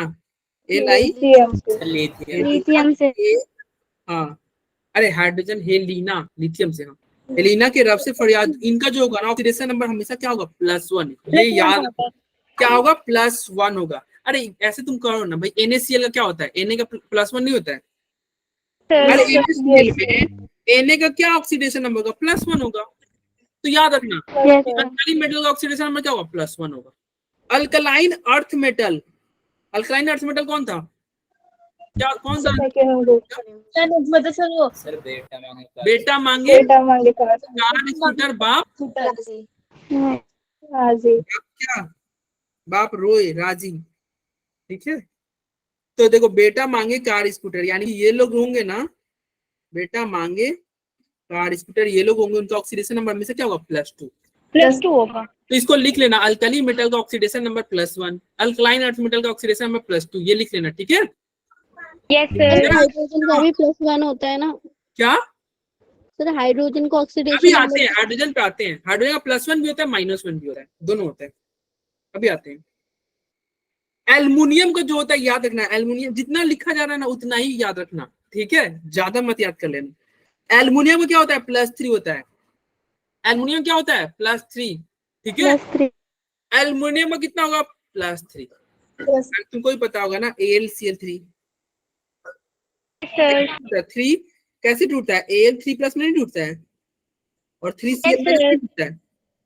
लिथियम से। हाँ, अरे हाइड्रोजन हेलिना लिथियम से। हाँ, हेलिना के रफ से फरियाद, इनका जो होगा ना ऑक्सीडेशन नंबर हमेशा क्या होगा? +1। ये याद क्या होगा? +1 होगा। अरे ऐसे तुम करो ना भाई, NaCl का क्या होता है? Na का +1 नहीं होता है? अरे NaCl में Na का क्या ऑक्सीडेशन नंबर होगा? +1 होगा। तो याद रखना अल्कली मेटल का ऑक्सीडेशन नंबर क्या होगा? +1 होगा। Alkaline earth metal, alkaline earth metal कौन था? क्या कौन था? सर बेटा मांगे बेटा मांगे कार स्कूटर, बाप राजी। क्या? बाप रोए राजी। ठीक है, तो देखो बेटा मांगे कार स्कूटर, यानी कि ये लोग होंगे ना, बेटा मांगे कार स्कूटर, ये लोग होंगे, उनका ऑक्सीडेशन नंबर में से क्या होगा? +2 होगा। तो इसको लिख लेना, अल्कली मेटल का oxidation number +1, alkaline earth metal का ऑक्सीडेशन नंबर +2, ये लिख लेना। ठीक है? Yes sir. हाइड्रोजन का भी +1 होता है ना क्या? सर? हाइड्रोजन का अभी ऑक्सीडेशन आते हैं, हाइड्रोजन पे आते हैं। हाइड्रोजन का +1 भी होता है, -1 भी होता है, दोनों होते हैं। अभी आते हैं एल्युमिनियम का जो होता है, याद रखना एल्युमिनियम जितना लिखा जा रहा है ना उतना ही याद रखना। ठीक है, ज्यादा मत याद कर लेना। एल्युमिनियम में क्या होता है? +3 होता है। एल्युमिनियम क्या होता है? +3। ठीक है, एल्युमिनियम में कितना होगा? +3। तुमको ही पता होगा ना, AlCl3 3 कैसे टूटता है? Al3+ में नहीं टूटता है, और 3Cl में टूटता है।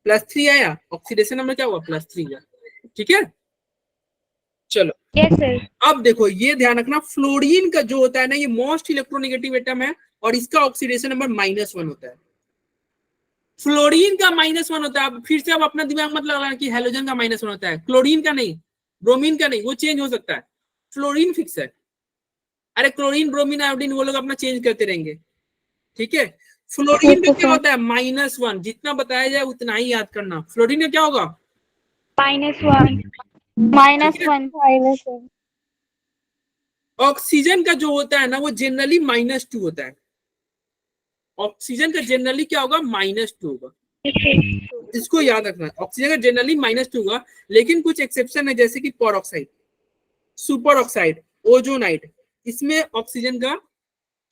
+3 आया, ऑक्सीडेशन नंबर क्या हुआ? +3 आया। ठीक है, चलो यस सर। अब देखो ये ध्यान रखना, फ्लोरीन का जो होता है ना ये मोस्ट इलेक्ट्रोनेगेटिव एटम है, और इसका ऑक्सीडेशन नंबर -1 होता है। फ्लोरीन का -1 होता है। अब फिर से अब अपना दिमाग मत लगाना कि हेलोजन का -1 होता है, क्लोरीन का नहीं, ब्रोमीन का नहीं, वो चेंज हो सकता है, फ्लोरीन फिक्स है। अरे क्लोरीन, ब्रोमीन, आयोडीन वो लोग अपना चेंज करते रहेंगे। ठीक है, फ्लोरीन का क्या होता है? -1। जितना बताया जाए उतना ही याद करना। फ्लोरीन का क्या होगा? -1 ऑक्सीजन का जो होता है ना वो जनरली -2 होता है। ऑक्सीजन का जनरली क्या होगा? -2 होगा। इसको याद रखना, ऑक्सीजन का जनरली -2 होगा, लेकिन कुछ एक्सेप्शन है, जैसे कि पेरोक्साइड, सुपर ऑक्साइड, ओजोनाइड, इसमें ऑक्सीजन का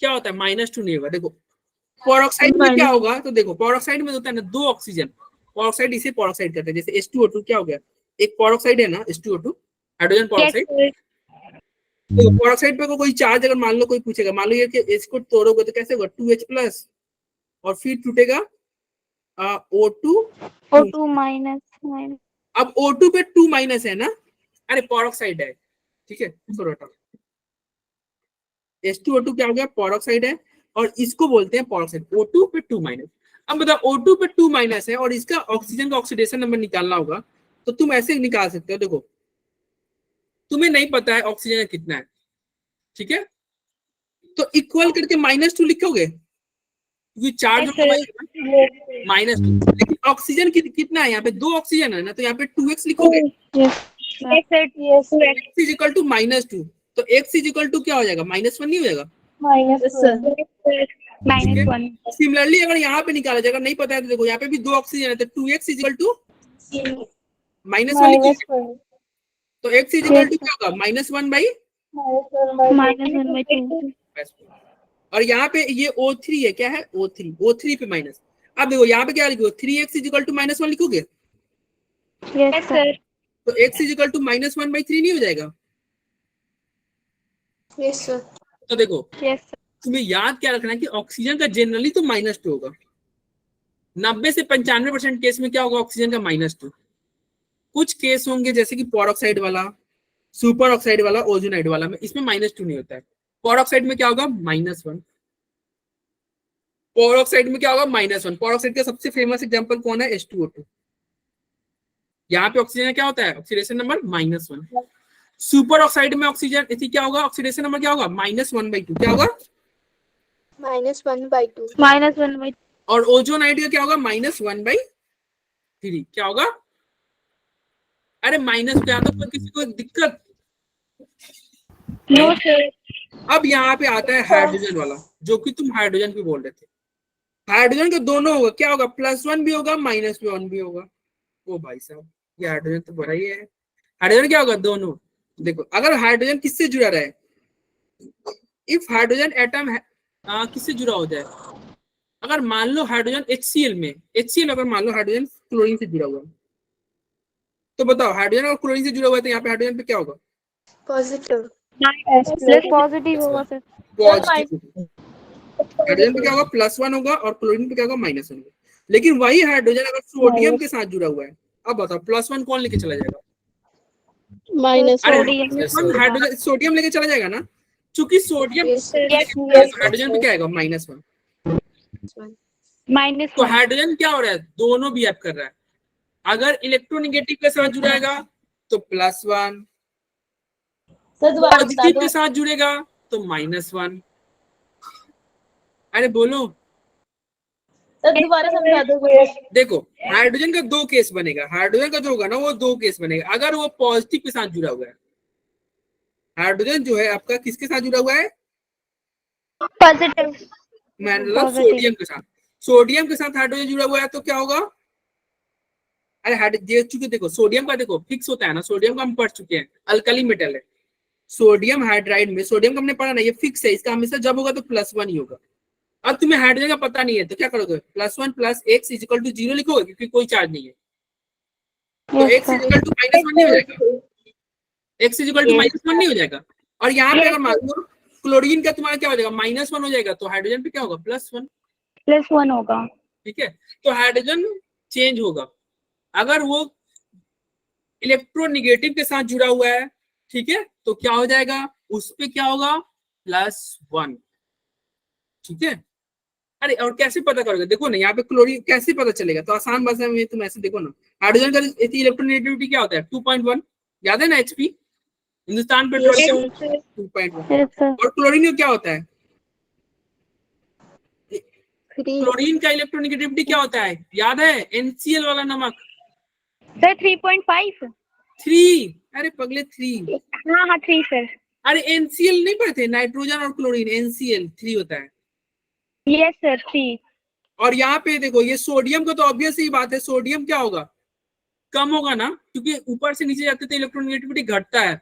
क्या होता है? -2 नहीं होगा। देखो पेरोक्साइड में क्या होगा, तो देखो पेरोक्साइड में होता है ना 2 ऑक्सीजन, पेरोक्साइड इसे पेरोक्साइड करते हैं। जैसे H2O2 क्या हो गया? एक पेरोक्साइड है ना, H2O2 हाइड्रोजन पेरोक्साइड। तो पेरोक्साइड पे कोई चार्ज अगर मान लो कोई पूछेगा, मान लो ये कि इसको तोड़ोगे तो कैसे होगा? 2H+, और फिर टूटेगा O2। अब O2 पे 2- है ना, अरे पेरोक्साइड है। ठीक है, H2O2 क्या हो गया? पेरोक्साइड है, और इसको बोलते हैं पेरोक्साइड। O2 पे 2-। अब बताओ O2 पे 2- है और इसका ऑक्सीजन का ऑक्सीडेशन नंबर निकालना होगा, तो तुम ऐसे निकाल सकते हो। देखो तुम्हें नहीं पता है ऑक्सीजन कितना है, ठीक है, तो इक्वल करके -2 लिखोगे, क्योंकि चार्ज -2, लेकिन ऑक्सीजन कितना है? यहाँ पे 2 ऑक्सीजन है ना, तो यहाँ पे 2x लिखोगे। x इक्वल टू -2, तो x इक्वल टू क्या हो जाएगा? -1 नहीं हो जाएगा? -1। सिमिलरली अगर यहाँ पे निकाला जाएगा, नहीं पता है तो देखो यहाँ पे भी 2 ऑक्सीजन है, तो 2x इक्वल टू -1 लिखोगे, तो x इक्वल टू क्या होगा? -1/2। -1/2 और यहाँ पे ये O3 है, क्या है O3 पे माइनस। अब देखो यहाँ पे क्या लिखोगे 3x इक्वल टू -1 लिखोगे, यस सर। तो x इक्वल टू -1/3 नहीं हो जाएगा। Yes sir. तो देखो यस सर। तुम्हें याद क्या रखना है कि ऑक्सीजन का जनरली तो -2 होगा, 90 से 95% केस में क्या होगा ऑक्सीजन का -2। कुछ केस होंगे जैसे कि परऑक्साइड वाला, सुपर ऑक्साइड वाला, ओजोनाइड वाला में इसमें -2 नहीं होता है। परऑक्साइड में क्या होगा -1, परऑक्साइड में क्या होगा -1। परऑक्साइड का सबसे फेमस एग्जांपल कौन है, H2O2। यहाँ पे ऑक्सीजन क्या होता है, ऑक्सीडेशन नंबर -1। सुपर ऑक्साइड में ऑक्सीजन इसी क्या होगा, ऑक्सीडेशन नंबर क्या होगा -1/2। क्या होगा -1/2। -1/2। और ओजोनाइड का क्या होगा -1/3। क्या होगा, अरे माइनस पे आता तो किसी को दिक्कत। No sir. अब यहाँ पे आता है हाइड्रोजन वाला, जो कि तुम हाइड्रोजन भी बोल रहे थे। हाइड्रोजन का दोनों होगा, क्या होगा +1 भी होगा -1 भी होगा। ओ भाई साहब ये हाइड्रोजन तो बड़ा ही है। हाइड्रोजन क्या होगा दोनों। देखो अगर हाइड्रोजन किससे जुड़ा रहे, इफ हाइड्रोजन एटम किससे जुड़ा हो जाए, अगर मान लो हाइड्रोजन HCl में, HCl अगर मान लो हाइड्रोजन क्लोरीन से जुड़ा हुआ है, तो बताओ हाइड्रोजन और क्लोरीन से जुड़ा हुआ है तो यहाँ पे हाइड्रोजन पे क्या होगा, पॉजिटिव। प्लस पॉजिटिव होगा सर। पॉजिटिव। हाइड्रोजन पे क्या होगा +1 होगा और क्लोरीन पे क्या होगा -1 होगा। लेकिन वही हाइड्रोजन अगर सोडियम के साथ जुड़ा हुआ है, अब बताओ +1 कौन लेके चला जाएगा, अरे सोडियम। हाइड्रोजन सोडियम लेके चला जाएगा ना, चूंकि सोडियम हाइड्रोजन पे क्या आएगा -1। तो -1। हाइड्रोजन क्या हो रहा है, दोनों भी ऐप कर रहा है। अगर इलेक्ट्रोनेगेटिव के साथ जुड़ाएगा तो +1, पॉजिटिव के साथ जुड़ेगा तो -1। अरे बोलो, दोबारा समझा दो। देखो हाइड्रोजन का 2 केस बनेगा, हाइड्रोजन का जो होगा ना वो 2 केस बनेगा। अगर वो पॉजिटिव के साथ जुड़ा हुआ है, हाइड्रोजन जो है आपका किसके साथ जुड़ा हुआ है, पॉजिटिव। मतलब सोडियम के साथ। सोडियम के साथ हाइड्रोजन जुड़ा हुआ है तो क्या होगा, अरे चूंकि देखो सोडियम का देखो फिक्स होता है ना, सोडियम का हम पढ़ चुके हैं, अल्कली मेटल है। सोडियम हाइड्राइड में सोडियम का हमने पढ़ा ना, ये फिक्स है, इसका हमेशा जब होगा तो +1 ही होगा। अब तुम्हें हाइड्रोजन का पता नहीं है तो क्या करोगे, +1 + x = 0 लिखोगे, क्योंकि कोई चार्ज नहीं है। तो x = -1 नहीं हो जाएगा, x = -1 नहीं हो जाएगा। और यहाँ पे अगर मान लो क्लोरीन का तुम्हारा क्या हो जाएगा -1 हो जाएगा, तो हाइड्रोजन पे क्या होगा +1 होगा। ठीक है। तो हाइड्रोजन चेंज होगा अगर वो इलेक्ट्रोनेगेटिव के साथ जुड़ा हुआ है, ठीक है, तो क्या हो जाएगा उस पे क्या होगा +1, ठीक है। अरे और कैसे पता करोगे, देखो ना यहाँ पे क्लोरीन कैसे पता चलेगा, तो आसान भाषा में तुम ऐसे देखो ना, हाइड्रोजन का इलेक्ट्रोनेगेटिविटी क्या होता है 2.1, याद है ना HP, हिंदुस्तान पेट्रोलियम 2.1। और क्लोरीन का क्या होता है, क्लोरीन का इलेक्ट्रोनेगेटिविटी क्या होता है, याद है NCl वाला नमक सर 3.5। 3। अरे पगले 3, हाँ 3 सर। अरे NCl नहीं पढ़ते, नाइट्रोजन और क्लोरीन NCl 3 होता है। Yes sir 3। और यहाँ पे देखो ये सोडियम का तो ऑब्वियस ही बात है, सोडियम क्या होगा कम होगा ना, क्योंकि ऊपर से नीचे जाते तो इलेक्ट्रोनेगेटिविटी घटता है।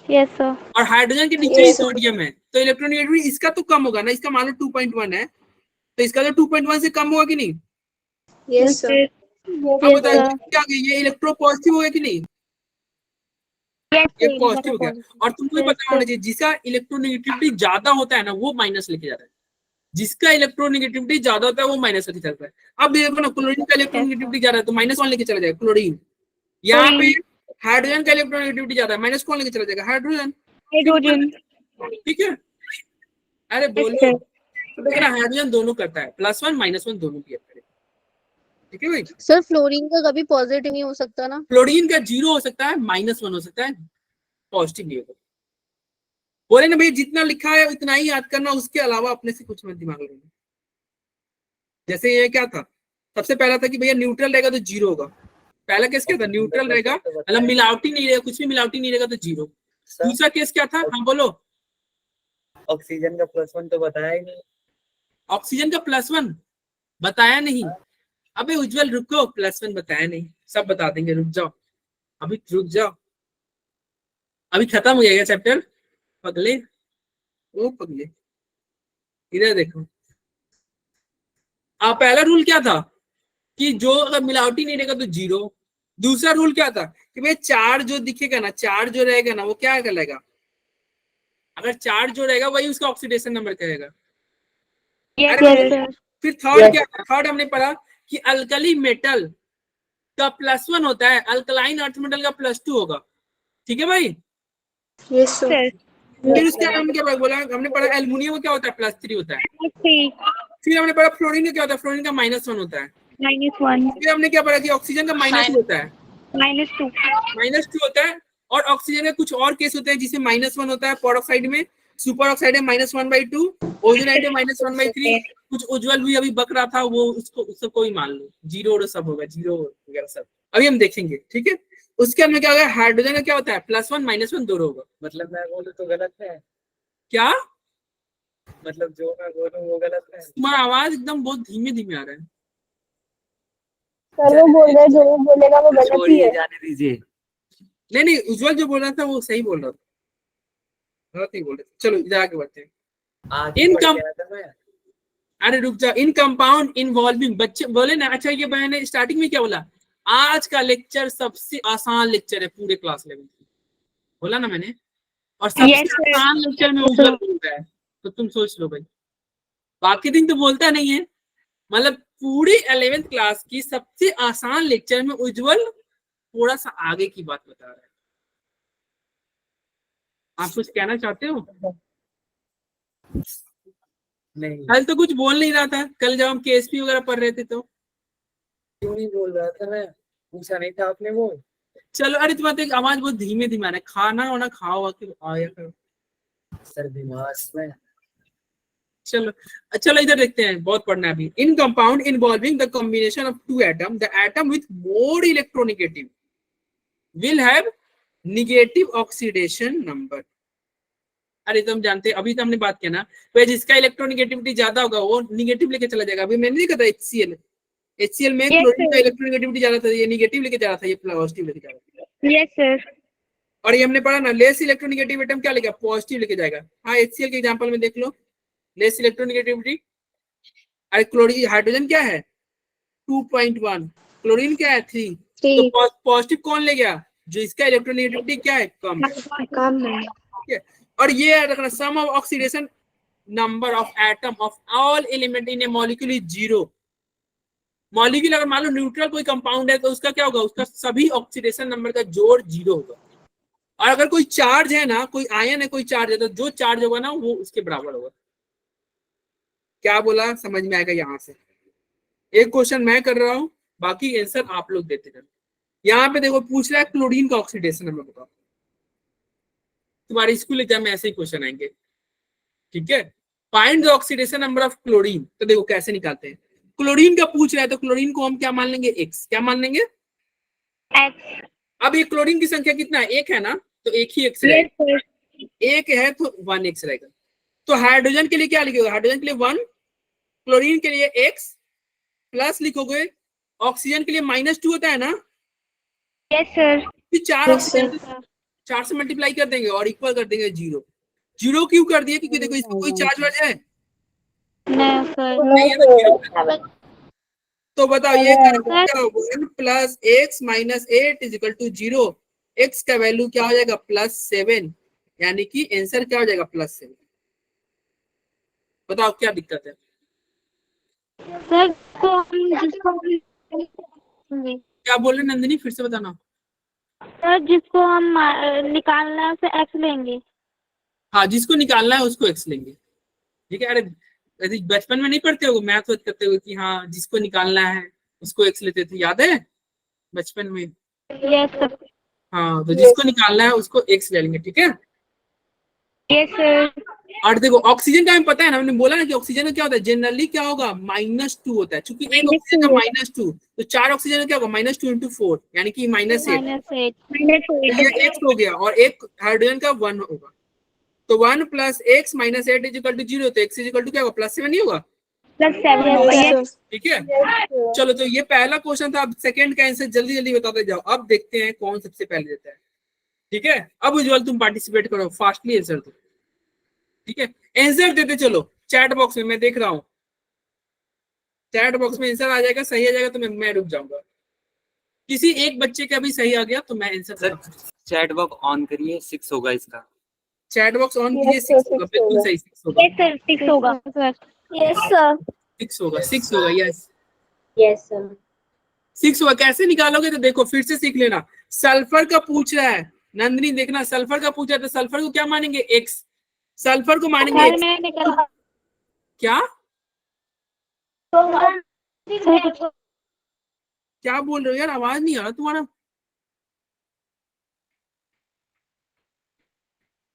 Yes sir. और हाइड्रोजन के नीचे ही सोडियम है तो इलेक्ट्रोनेगेटिविटी इसका तो कम होगा ना, इसका मान लो 2.1 है तो इसका तो 2.1 से कम होगा कि नहीं। Yes sir. अब बताइए क्या ये इलेक्ट्रो पॉजिटिव होगा कि नहीं, ये पॉजिटिव हो गया। और तुमको ये पता होना चाहिए जिसका इलेक्ट्रोनेगेटिविटी ज्यादा होता है ना वो माइनस लेके जाता है, जिसका इलेक्ट्रोनेगेटिविटी ज्यादा होता है वो माइनस लेके चलता है। अब देखो ना क्लोरीन का इलेक्ट्रोनेगेटिविटी ज्यादा है तो -1 लेके चला जाएगा क्लोरीन। यहाँ पे हाइड्रोजन का इलेक्ट्रोनेगेटिविटी ज्यादा है, -1 कौन लेके चला जाएगा हाइड्रोजन, ठीक है। अरे बोलो, लेकिन हाइड्रोजन दोनों करता है, +1 -1 दोनों भी है, ठीक है भाई। सर फ्लोरीन का कभी पॉजिटिव नहीं हो सकता ना, फ्लोरीन का 0 हो सकता है, -1 हो सकता है, पॉजिटिव नहीं होगा। बोले ना भाई जितना लिखा है उतना ही याद करना, उसके अलावा अपने से कुछ मत दिमाग लगाना। जैसे ये क्या था, सबसे पहला था कि भैया न्यूट्रल रहेगा तो 0 होगा, पहला केस क्या था न्यूट्रल रहेगा मतलब मिलावटी नहीं रहेगा, कुछ भी मिलावटी नहीं रहेगा तो 0। दूसरा केस क्या था, हाँ बोलो। ऑक्सीजन का +1 तो बताया ही नहीं, ऑक्सीजन का +1 बताया नहीं। अबे उज्जवल रुको, +1 बताया नहीं, सब बता देंगे, रुक जाओ, अभी रुक जाओ, अभी खत्म हो जाएगा चैप्टर, पगले, ओ पगले, इधर देखो। पहला रूल क्या था कि जो अगर मिलावटी नहीं रहेगा तो 0। दूसरा रूल क्या था कि भाई चार्ज जो दिखेगा ना, चार्ज जो रहेगा ना वो क्या कहलाएगा, अगर चार्ज जो रहेगा वही उसका ऑक्सीडेशन नंबर कहेगा। Yes, अरे Yes, sir. sir. फिर थर्ड क्या, थर्ड हमने पढ़ा कि अल्कली मेटल का +1 होता है, अल्कलाइन अर्थ मेटल का +2 होगा। ठीक है भाई। Yes, sir. Sir. फिर उसके बाद हमने क्या बोला, हमने पढ़ा एल्युमिनियम का क्या होता है, +3 होता है। Three. फिर हमने पढ़ा फ्लोरीन का क्या होता है, फ्लोरीन का -1 होता है। -1. फिर हमने क्या पढ़ा कि ऑक्सीजन का -2 होता है, -2. -2 होता है। और ऑक्सीजन के कुछ और केस होते हैं जिसमें -1 होता है, पेरोक्साइड में, सुपर ऑक्साइड में -1/2, ओजोनाइड में -1/3। कुछ उज्जवल भी अभी बक रहा था, वो उसको कोई मान लो, 0 सब होगा, 0 वगैरह सब अभी हम देखेंगे। ठीक है, उसके अंदर क्या होगा, हाइड्रोजन का क्या होता है, +1 -1 दोनों होगा। मतलब मैं बोलूँ तो गलत है, क्या मतलब जो मैं बोलूँ वो गलत है। तुम्हारा आवाज एकदम बहुत धीमे धीमे आ रहा है। सर वो बोल रहे हैं, जो वो बोलेगा वो गलत ही छोड़िए, है। जाने दीजिए। नहीं उज्जवल जो बोल रहा था वो सही बोल रहा था, गलत नहीं बोल रहे। चलो इधर आगे बढ़ते हैं। आगे इन बढ़ कम गया था मैं। अरे रुक जा, इन कंपाउंड इन्वॉल्विंग, बच्चे बोले ना। अच्छा ये मैंने स्टार्टिंग में क्या बोला, आज का लेक्चर सबसे आसान लेक्चर है पूरे क्लास लेवल, बोला ना मैंने। और सबसे Yes, sir. आसान लेक्चर में उज्जवल बोलता है, तो तुम सोच लो भाई, बाकी दिन तो बोलता नहीं है। मतलब पूरी 11th क्लास की सबसे आसान लेक्चर में उज्जवल थोड़ा सा आगे की बात बता रहा है। आप कुछ कहना चाहते हो? नहीं, कल तो कुछ बोल नहीं रहा था, कल जब हम केएसपी वगैरह पढ़ रहे थे तो। क्यों नहीं बोल रहा था मैं, पूछा नहीं था आपने वो। चलो, अरे तुम्हारी आवाज बहुत धीमे धीमे आ रहा है, खाना वाना खाओ आके आया करो। सर बीमार में। चलो चलो इधर देखते हैं, बहुत पढ़ना है अभी। In compound involving the combination of 2 atom, the atom with more electronegative will have negative oxidation number. अरे तुम जानते, अभी तो हमने बात किया ना, तो जिसका इलेक्ट्रोनेगेटिविटी ज्यादा होगा वो नेगेटिव लेके चला जाएगा। अभी मैंने नहीं कहा HCl, HCl में Yes, क्लोरीन का sir. इलेक्ट्रोनेगेटिविटी ज्यादा था, ये नेगेटिव लेके जा रहा था, ये पॉजिटिव लेके जा रहा था। Yes, sir. और ये हमने पढ़ा ना, लेस इलेक्ट्रोनेगेटिव एटम क्या लेगा, पॉजिटिव लेके जाएगा। हाँ HCl के एग्जांपल में देख लो, लेस इलेक्ट्रोनेगेटिविटी। अरे क्लोरीन, हाइड्रोजन क्या है 2.1, क्लोरीन क्या है 3, तो पॉजिटिव कौन ले गया, जो इसका इलेक्ट्रोनेगेटिविटी क्या है, कम है। काम नहीं। ठीक है, और ये याद रखना, sum of oxidation number of atom of all element in a molecule is 0। Molecule अगर मान लो न्यूट्रल कोई कंपाउंड है तो उसका क्या होगा, उसका सभी ऑक्सीडेशन नंबर का जोड़ 0 होगा। और अगर कोई चार्ज है ना, कोई आयन है, कोई चार्ज है, तो जो चार्ज होगा ना वो उसके बराबर होगा। क्या बोला समझ में आएगा? यहाँ से एक क्वेश्चन मैं कर रहा हूं, बाकी आंसर आप लोग देते रहना। यहाँ पे देखो पूछ रहा है क्लोरीन का ऑक्सीडेशन नंबर बताओ। तुम्हारे स्कूल एग्जाम में ऐसे ही क्वेश्चन आएंगे। ठीक है, find the oxidation number of chlorine. तो देखो कैसे निकालते हैं, क्लोरीन का पूछ रहा है तो क्लोरीन को हम क्या मान लेंगे, X। क्या मान लेंगे? X. अब ये क्लोरीन की संख्या कितना है, 1 है ना, तो एक ही X Yes, रहेगा। sir. 1 है तो 1X रहेगा। तो हाइड्रोजन के लिए क्या लिखोगे, हाइड्रोजन के लिए 1, क्लोरीन के लिए X प्लस लिखोगे, ऑक्सीजन के लिए -2 होता है ना, Yes, sir. फिर 4 Yes, ऑक्सीजन 4 से मल्टीप्लाई कर देंगे और इक्वल कर देंगे 0। 0 क्यों कर दिए, क्योंकि देखो इसमें कोई चार्ज वर्ज है नहीं सर। नहीं है, तो 0 कर दिया। तो बताओ ये क्या होगा, 1 + x - 8 = 0। x का वैल्यू क्या हो जाएगा, +7, यानी कि आंसर क्या हो जाएगा, +7। बताओ क्या दिक्कत है? सर तो हम जिसको क्या बोल रहे नंदिनी, फिर से बताना। सर जिसको हम निकालना है उसे एक्स लेंगे। हाँ, जिसको निकालना है उसको x लेंगे। ठीक है, अरे बचपन में नहीं पढ़ते हो मैथ करते हो कि हाँ जिसको निकालना है उसको x लेते थे, याद है बचपन में? Yes sir. हाँ, तो जिसको निकालना है उसको x ले लेंगे। ठीक है, Yes, sir. और देखो ऑक्सीजन का हमें पता है ना, हमने बोला ना कि ऑक्सीजन का क्या होता है, जनरली क्या होगा, -2 होता है। चूंकि एक ऑक्सीजन का -2, तो 4 ऑक्सीजन का क्या होगा, -2 × 4 यानी कि -8। -8। ये x हो गया, और एक हाइड्रोजन का 1 होगा। तो 1 + x - 8 = 0, तो x = क्या होगा, +7 नहीं होगा? +7 होगा। Yes. ठीक है, चलो तो ये पहला क्वेश्चन था। अब सेकंड का आंसर जल्दी जल्दी बताते जाओ। अब देखते हैं कौन सबसे पहले देता है। ठीक है, अब उज्जवल तुम पार्टिसिपेट करो, फास्टली आंसर दो। ठीक है, आंसर देते चलो चैट बॉक्स में, मैं देख रहा हूँ चैट बॉक्स में आंसर आ जाएगा, सही आ जाएगा तो मैं रुक जाऊंगा। किसी एक बच्चे का भी सही आ गया तो मैं answer sir chat box on करिए, 6 होगा इसका। चैट बॉक्स ऑन कीजिए, Yes, sir, 6 होगा, 6 बिल्कुल होगा। सही 6 होगा, यस सर 6 होगा। Yes, sir. 6 होगा, 6 होगा, यस Yes, sir. 6 हुआ। कैसे निकालोगे तो देखो फिर से सीख लेना। सल्फर का पूछ रहा है नंदिनी, देखना सल्फर का पूछा तो सल्फर को क्या मानेंगे एक्स, सल्फर को मानेंगे सर एक्स। मैं निकल क्या सर कुछ क्या बोल रहे हो यार, आवाज नहीं आ रहा तुम्हारा,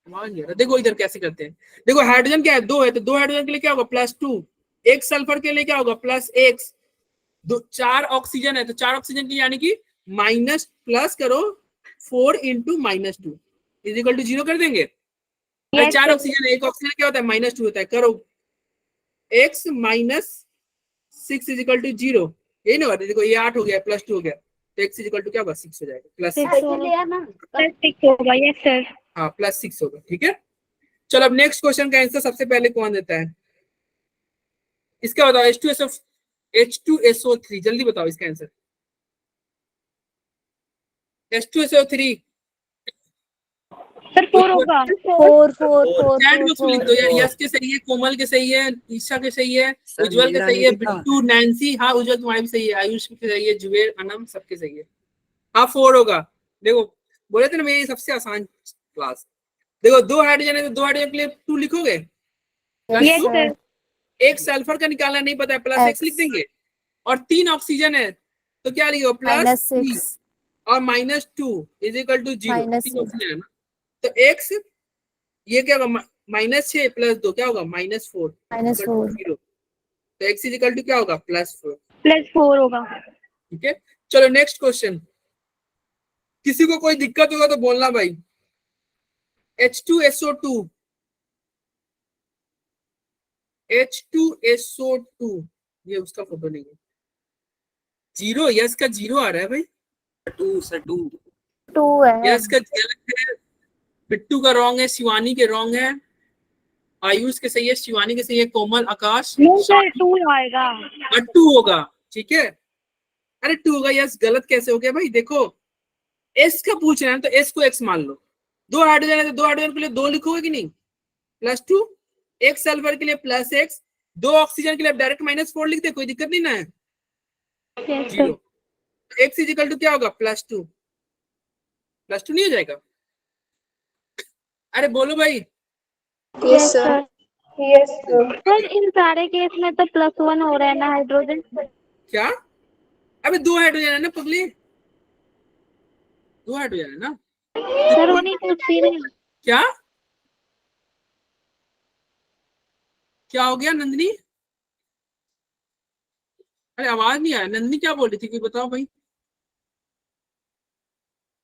आवाज नहीं आ रहा। देखो इधर कैसे करते हैं, देखो हाइड्रोजन क्या है, 2 है तो 2 हाइड्रोजन के लिए क्या होगा +2, एक सल्फर के लिए क्या होगा +x, 4 ऑक्सीजन है तो 4 ऑक्सीजन की यानी कि माइनस प्लस करो 4 इंटू -2 इज इक्वल टू 0 कर देंगे। Yes, 4 sir. ऑक्सीजन है, एक ऑक्सीजन क्या होता है -2 होता है, करो x -6 इज इक्वल टू 0, यही ना बात है। देखो ये 8 हो गया +2 हो गया तो x इज इक्वल टू क्या होगा 6 हो जाएगा, +6 6 होगा। Yes sir. हाँ +6 होगा। ठीक है चलो अब नेक्स्ट क्वेश्चन का आंसर सबसे पहले कौन देता है, इसका बताओ। H2SO3 जल्दी बताओ इसका आंसर। H2SO3 सर 4 होगा। 4, 4, 4, चैट बॉक्स में लिख दो यार, 4। यश के सही है, कोमल के सही है, ईशा के सही है, सर, उज्जवल के मेरा सही है, नहीं दिखा। बिट्टू, नैन्सी, हाँ उज्जवल तुम्हारी भी सही है, आयुष के सही है, जुबेर, अनम सबके सही है। हाँ 4 होगा। देखो बोले थे ना मेरी सबसे आसान क्लास। देखो 2 हाइड्रोजन है तो 2 हाइड्रोजन के लिए 2 लिखोगे, यस +2, सर। एक सल्फर का निकालना नहीं पता है +x लिख देंगे, और 3 ऑक्सीजन है तो क्या लिखो +3 और -2 इज इक्वल टू 0, 3 ऑक्सीजन है ना तो x ये क्या होगा -6 + 2 क्या होगा -4 0, तो x इज इक्वल टू क्या होगा +4। +4 होगा। ठीक है चलो नेक्स्ट क्वेश्चन। किसी को कोई दिक्कत होगा तो बोलना भाई। H2SO2 ये उसका फोटो नहीं है, 0 यस का 0 आ रहा है भाई, 2 सर 2 2 है। यस का गलत है, बिट्टू का रॉन्ग है, शिवानी के रॉन्ग है, आयुष के सही है, शिवानी के सही है, कोमल, आकाश, नो सर 2 आएगा। 2 होगा। ठीक है अरे 2 होगा, यस गलत कैसे हो गया भाई। देखो एस का पूछ रहे हैं तो एस को एक्स मान लो, 2 हाइड्रोजन है तो 2 हाइड्रोजन के लिए 2 लिखोगे कि नहीं, +2, एक सल्फर के लिए +x, 2 ऑक्सीजन के लिए डायरेक्ट -4 लिख दे, कोई दिक्कत नहीं ना है, yes 0, x is equal to क्या होगा +2 नहीं हो जाएगा, अरे बोलो भाई। Yes, sir. Yes, sir. Sir इन सारे केस में तो +1 हो रहा है ना हाइड्रोजन। क्या अबे 2 हाइड्रोजन है ना पगली, 2 हाइड्रोजन है ना, सर वो नहीं पूछती नहीं। क्या क्या हो गया नंदिनी, अरे आवाज नहीं आया, नंदिनी क्या बोल रही थी कोई बताओ भाई,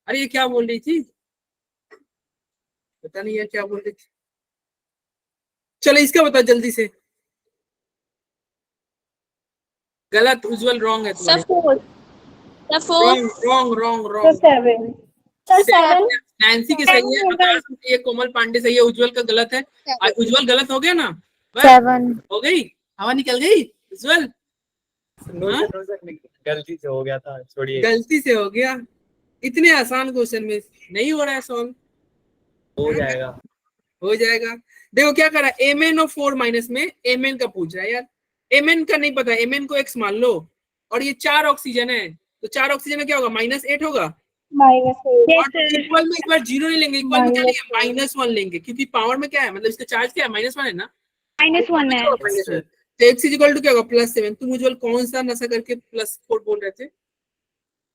अरे ये क्या बोल रही थी पता नहीं यार क्या बोल रही थी, चलो इसका बता जल्दी से। गलत, उज्जवल रॉन्ग है तुम्हारे, रॉन्ग 7. Sir, 7. नैन्सी के सही है, आकाश के सही है, कोमल पांडे सही है, उज्जवल का गलत है, उज्जवल गलत हो गया ना, बस 7. हो गई, हवा निकल गई उज्जवल, गलती से हो गया था, छोड़िए। गलती से हो गया, इतने आसान क्वेश्चन में नहीं हो रहा है सॉल्व, हो जाएगा। हो जाएगा। देखो क्या कर रहा है, Mn और 4 माइनस में Mn का पूछ रहा है यार, Mn का नहीं पता, Mn को x मान लो, और ये 4 ऑक्सीजन है तो 4 ऑक्सीजन में क्या होगा -8 होगा, -8. और इक्वल में इस बार 0 नहीं लेंगे, इक्वल में क्या लेंगे -1 लेंगे, क्योंकि पावर में क्या है, मतलब इसका चार्ज क्या है -1 है ना, -1 है। तो x इज इक्वल टू क्या होगा +7। तुम उज्जवल कौन सा नशा करके +4 बोल रहे थे,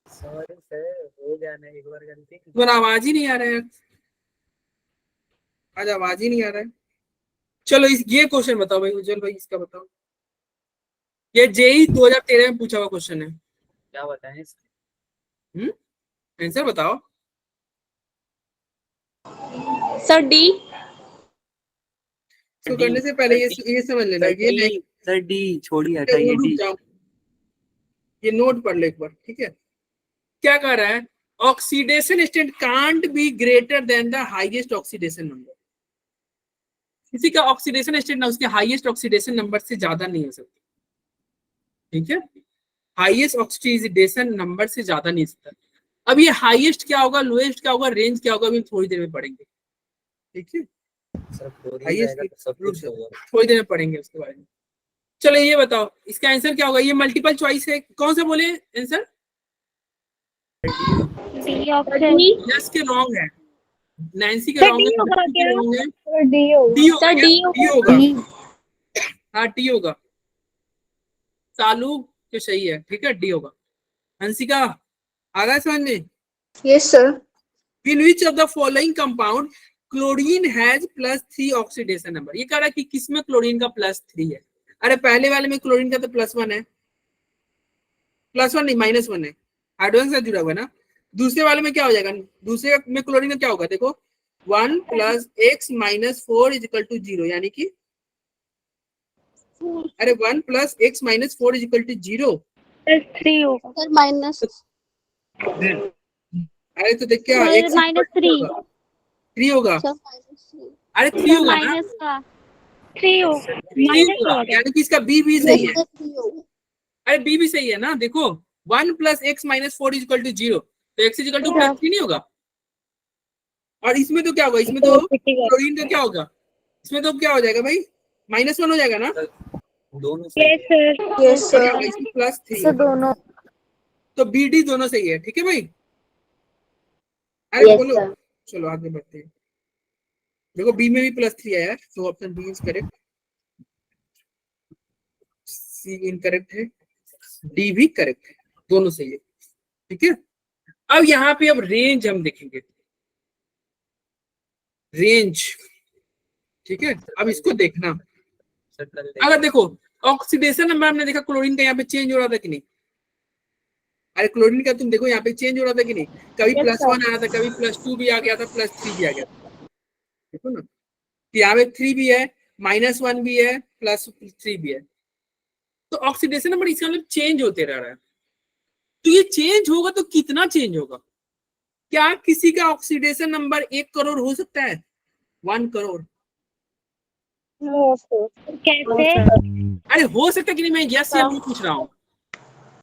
सॉरी सर, हो जाना एक बार गलती। तुम्हारा आवाज ही नहीं आ रहा है, आज आवाज ही नहीं आ रहा है। चलो ये क्वेश्चन बताओ भाई उज्जवल भाई, इसका बताओ, ये जेई 2013 में पूछा हुआ क्वेश्चन है, क्या बताएं सर? आंसर बताओ। Sir, D. इसको करने से पहले ये समझ लेना, ये सर डी छोड़िए, रुक हटाइए डी। जाओ, ये नोट पढ़ लो एक बार, ठीक है। क्या कह रहा है, oxidation state can't be greater than the highest oxidation number, किसी का ऑक्सीडेशन स्टेट ना उसके हाईएस्ट ऑक्सीडेशन नंबर से ज्यादा नहीं हो सकता, ठीक है, हाईएस्ट ऑक्सीडेशन नंबर से ज्यादा नहीं हो सकता। अब ये हाईएस्ट क्या होगा, लोएस्ट क्या होगा, रेंज क्या होगा, अभी थोड़ी देर में पढ़ेंगे, ठीक है, सर क्लोरीन हाईएस्ट रहेगा तो सब कुछ होगा। थोड़ी देर में पढ़ेंगे उसके बारे में। चलो ये बताओ इसका आंसर क्या होगा, ये मल्टीपल चॉइस है, कौन सा बोले आंसर, डी ऑप्शन। यस के रॉन्ग है, नैन्सी के सर, रॉन्ग डी है, होगा क्या? wrong है, सर डी होगा। डी होगा, सर, क्या? डी डी होगा। होगा, हाँ डी होगा, चालू तो सही है, ठीक है, डी होगा। हंसिका आ गया समझ में? Yes sir. In which of the following compound chlorine has +3 oxidation number, ये कह रहा है कि किसमें क्लोरीन का +3 है। अरे पहले वाले में क्लोरीन का तो +1 है, +1 नहीं -1 है, हाइड्रोजन से जुड़ा हुआ है ना। दूसरे वाले में क्या हो जाएगा, दूसरे में क्लोरीन का क्या होगा, देखो 1 + x - 4 = 0, यानी कि अरे 1 + x - 4 = 0। 3 होगा। Sir minus. अरे तो देख क्या x -3 3 होगा, सर -3। अरे 3 होगा ना, माइनस का 3 होगा। 3 माइनस होगा, होगा। यानी कि इसका बी भी सही है। 3 होगा। अरे बी भी सही है ना, देखो 1 + x - 4 = 0, तो x = +3 नहीं होगा। और इसमें तो क्या होगा, इसमें तो क्लोरीन का क्या होगा, इसमें तो क्या हो जाएगा भाई, -1 हो जाएगा ना, दोनों यस सर। यस और क्या सर। होगा इसमें +3, से दोनों। तो बी डी दोनों सही है, ठीक है भाई। अरे Yes, बोलो, sir. चलो आगे बढ़ते हैं। देखो बी में भी +3 आया है, तो option B is correct, C incorrect है, डी भी करेक्ट है, दोनों सही है, ठीक है। अब यहाँ पे अब रेंज हम देखेंगे, रेंज, ठीक है। अब इसको देखना, सर कल अगर देखो ऑक्सीडेशन नंबर हमने देखा क्लोरीन का यहाँ पे चेंज हो रहा था कि नहीं, अरे क्लोरीन का तुम देखो यहाँ पे चेंज हो रहा था कि नहीं, कभी Yes, sir. +1 आया था, कभी +2 भी आ गया था, +3 भी आ गया था, देखो ना, यहाँ पे 3 भी है, -1 भी है, +3 भी है, तो ऑक्सीडेशन नंबर इसका मतलब चेंज होते रह रहा है। तो ये चेंज होगा तो कितना चेंज होगा, क्या किसी का ऑक्सीडेशन नंबर 1 करोड़ हो सकता है, 1 करोड़? No sir. कैसे? अरे हो सकता है कि नहीं, मैं यस या नो पूछ रहा हूँ,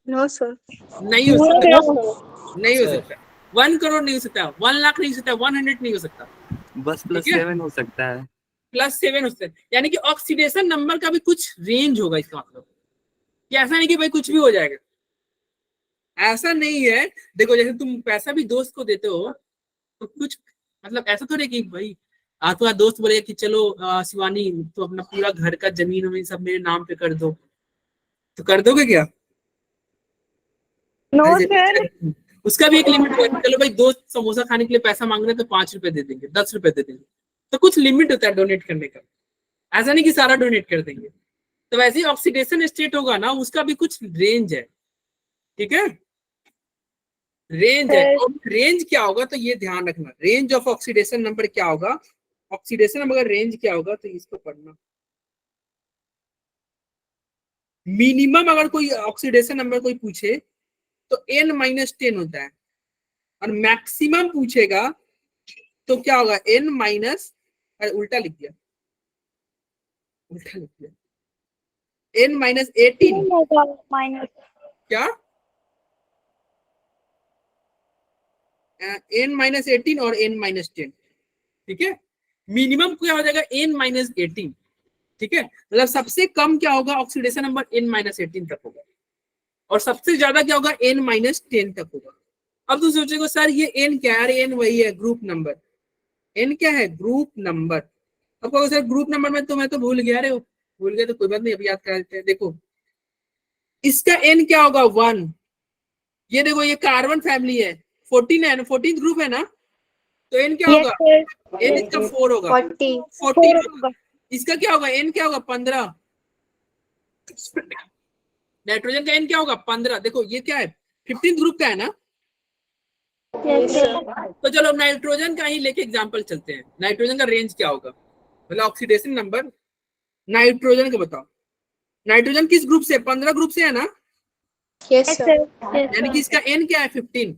नो सर। नहीं हो सकता, नो नहीं हो सर। सकता, 1 करोड़ नहीं हो सकता, 1 लाख नहीं हो सकता, 100 नहीं हो सकता, बस ठीक है? +7 हो सकता है। +7 हो सकता है, यानी कि ऑक्सीडेशन नंबर का भी कुछ रेंज होगा, इसका मतलब कि ऐसा नहीं कि भाई कुछ भी हो जाएगा, ऐसा नहीं है। देखो जैसे तुम पैसा भी दोस्त को देते हो तो कुछ मतलब ऐसा तो नहीं कि भाई तुम्हारा दोस्त बोलेगा कि चलो शिवानी तो अपना पूरा घर का जमीन वमीन सब मेरे नाम पे कर दो, तो कर दोगे क्या? नो अरे सर। उसका भी एक लिमिट होता है, चलो भाई दोस्त समोसा खाने के लिए पैसा मांग रहे हैं तो 5 रुपए दे देंगे, 10 रुपए दे देंगे, तो कुछ लिमिट होता है डोनेट करने का, ऐसा नहीं कि सारा डोनेट कर देंगे। तो वैसे ही ऑक्सीडेशन स्टेट होगा ना, उसका भी कुछ रेंज है, ठीक है, रेंज है। और रेंज क्या होगा तो ये ध्यान रखना, रेंज ऑफ ऑक्सीडेशन नंबर क्या होगा, ऑक्सीडेशन नंबर का रेंज क्या होगा, तो इसको पढ़ना। मिनिमम अगर कोई ऑक्सीडेशन नंबर कोई पूछे तो n-10 होता है, और मैक्सिमम पूछेगा तो क्या होगा n-, अरे उल्टा लिख दिया, उल्टा लिख दिया, n-18 होगा माइनस। क्या, n-18 और n-10, ठीक है। मिनिमम क्या हो जाएगा n-18, ठीक है, मतलब सबसे कम क्या होगा ऑक्सीडेशन नंबर n-18 तक होगा, और सबसे ज्यादा क्या होगा n-10 तक होगा। अब तुम सोचेगा सर ये n क्या है, n वही है ग्रुप नंबर, n क्या है, ग्रुप नंबर। अब कहोगे सर ग्रुप नंबर में तो मैं तो भूल गया, रे भूल गए तो कोई बात नहीं, अभी याद करा देते हैं। देखो इसका n क्या होगा 1, ये देखो ये कार्बन फैमिली है, 14 है ना, 14th ग्रुप है ना, तो n क्या होगा, n इसका 4 होगा, 14 होगा। इसका क्या होगा, n क्या होगा 15, नाइट्रोजन का n क्या होगा 15, देखो ये क्या है 15th ग्रुप का है ना। तो चलो नाइट्रोजन का ही लेके एग्जांपल चलते हैं, नाइट्रोजन का रेंज क्या होगा, मतलब ऑक्सीडेशन नंबर नाइट्रोजन का बताओ, नाइट्रोजन किस ग्रुप से, 15 ग्रुप से है ना, यस सर। यानी कि इसका n क्या है 15,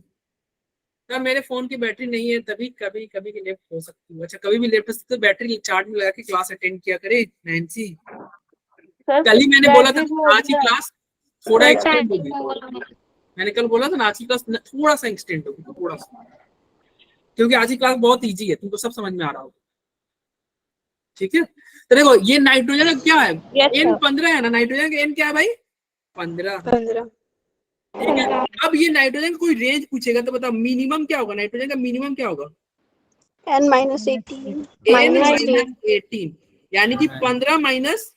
तब मेरे फोन की बैटरी नहीं है, तभी कभी कभी लेफ्ट हो सकती है। अच्छा, कभी भी लेफ्ट हो सकती है, बैटरी चार्ज में लगा के क्लास अटेंड किया करे नैन्सी। सर कल ही मैंने बोला था बैटरी आज की क्लास थोड़ा सर एक्सटेंड टाइमिंग होगी। मैंने कल बोला था ना आज की क्लास थोड़ा सा एक्सटेंड होगी, थोड़ा सा, क्योंकि आज की क्लास बहुत इजी है, तुमको सब समझ में आ रहा होगा। ठीक है, तो देखो ये नाइट्रोजन का क्या है, N 15 है ना, नाइट्रोजन का N क्या है भाई, 15। ठीक है, अब ये नाइट्रोजन का कोई रेंज पूछेगा तो बताओ मिनिमम क्या होगा, नाइट्रोजन का मिनिमम क्या होगा, N-18 N-18, यानी कि 15 माइनस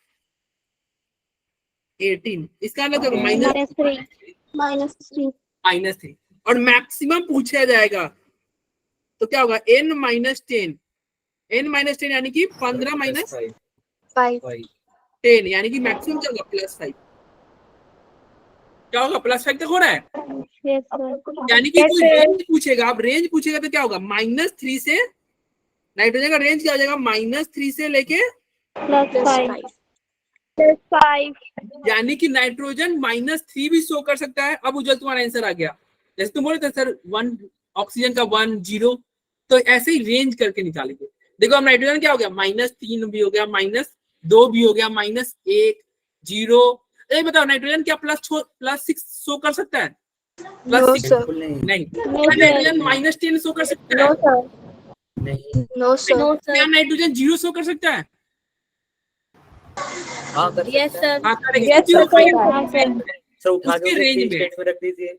18, इसका मतलब -3 -3। और मैक्सिमम पूछा जाएगा तो क्या होगा, N -10, N-10 यानी कि 15 माइनस 5 10, यानी कि मैक्सिमम क्या होगा, +5। क्या होगा, +5 तक हो रहा है। यस सर यानी कि कोई रेंज पूछेगा, अब रेंज पूछेगा तो क्या होगा, -3 से, नाइट्रोजन का रेंज क्या हो जाएगा, -3 से लेके, +5 यानी कि नाइट्रोजन -3 भी शो कर सकता है। अब उज्जवल तुम्हारा आंसर आ गया, जैसे तुम बोले थे सर 1 ऑक्सीजन का 1 0, तो ऐसे ही रेंज करके निकालेंगे। देखो अब नाइट्रोजन क्या हो गया, -3 भी हो गया, -2 भी हो गया, -1 0। ये बताओ नाइट्रोजन क्या +6 शो कर सकता है, +6 नहीं, क्या नाइट्रोजन -10 शो कर सकता है, नो सर क्या नाइट्रोजन 0 शो कर सकता है, हाँ कर सकता है। हाँ करेगा, सर उठा उसके के रेंज रेंज में। स्टेट में रख दीजिए।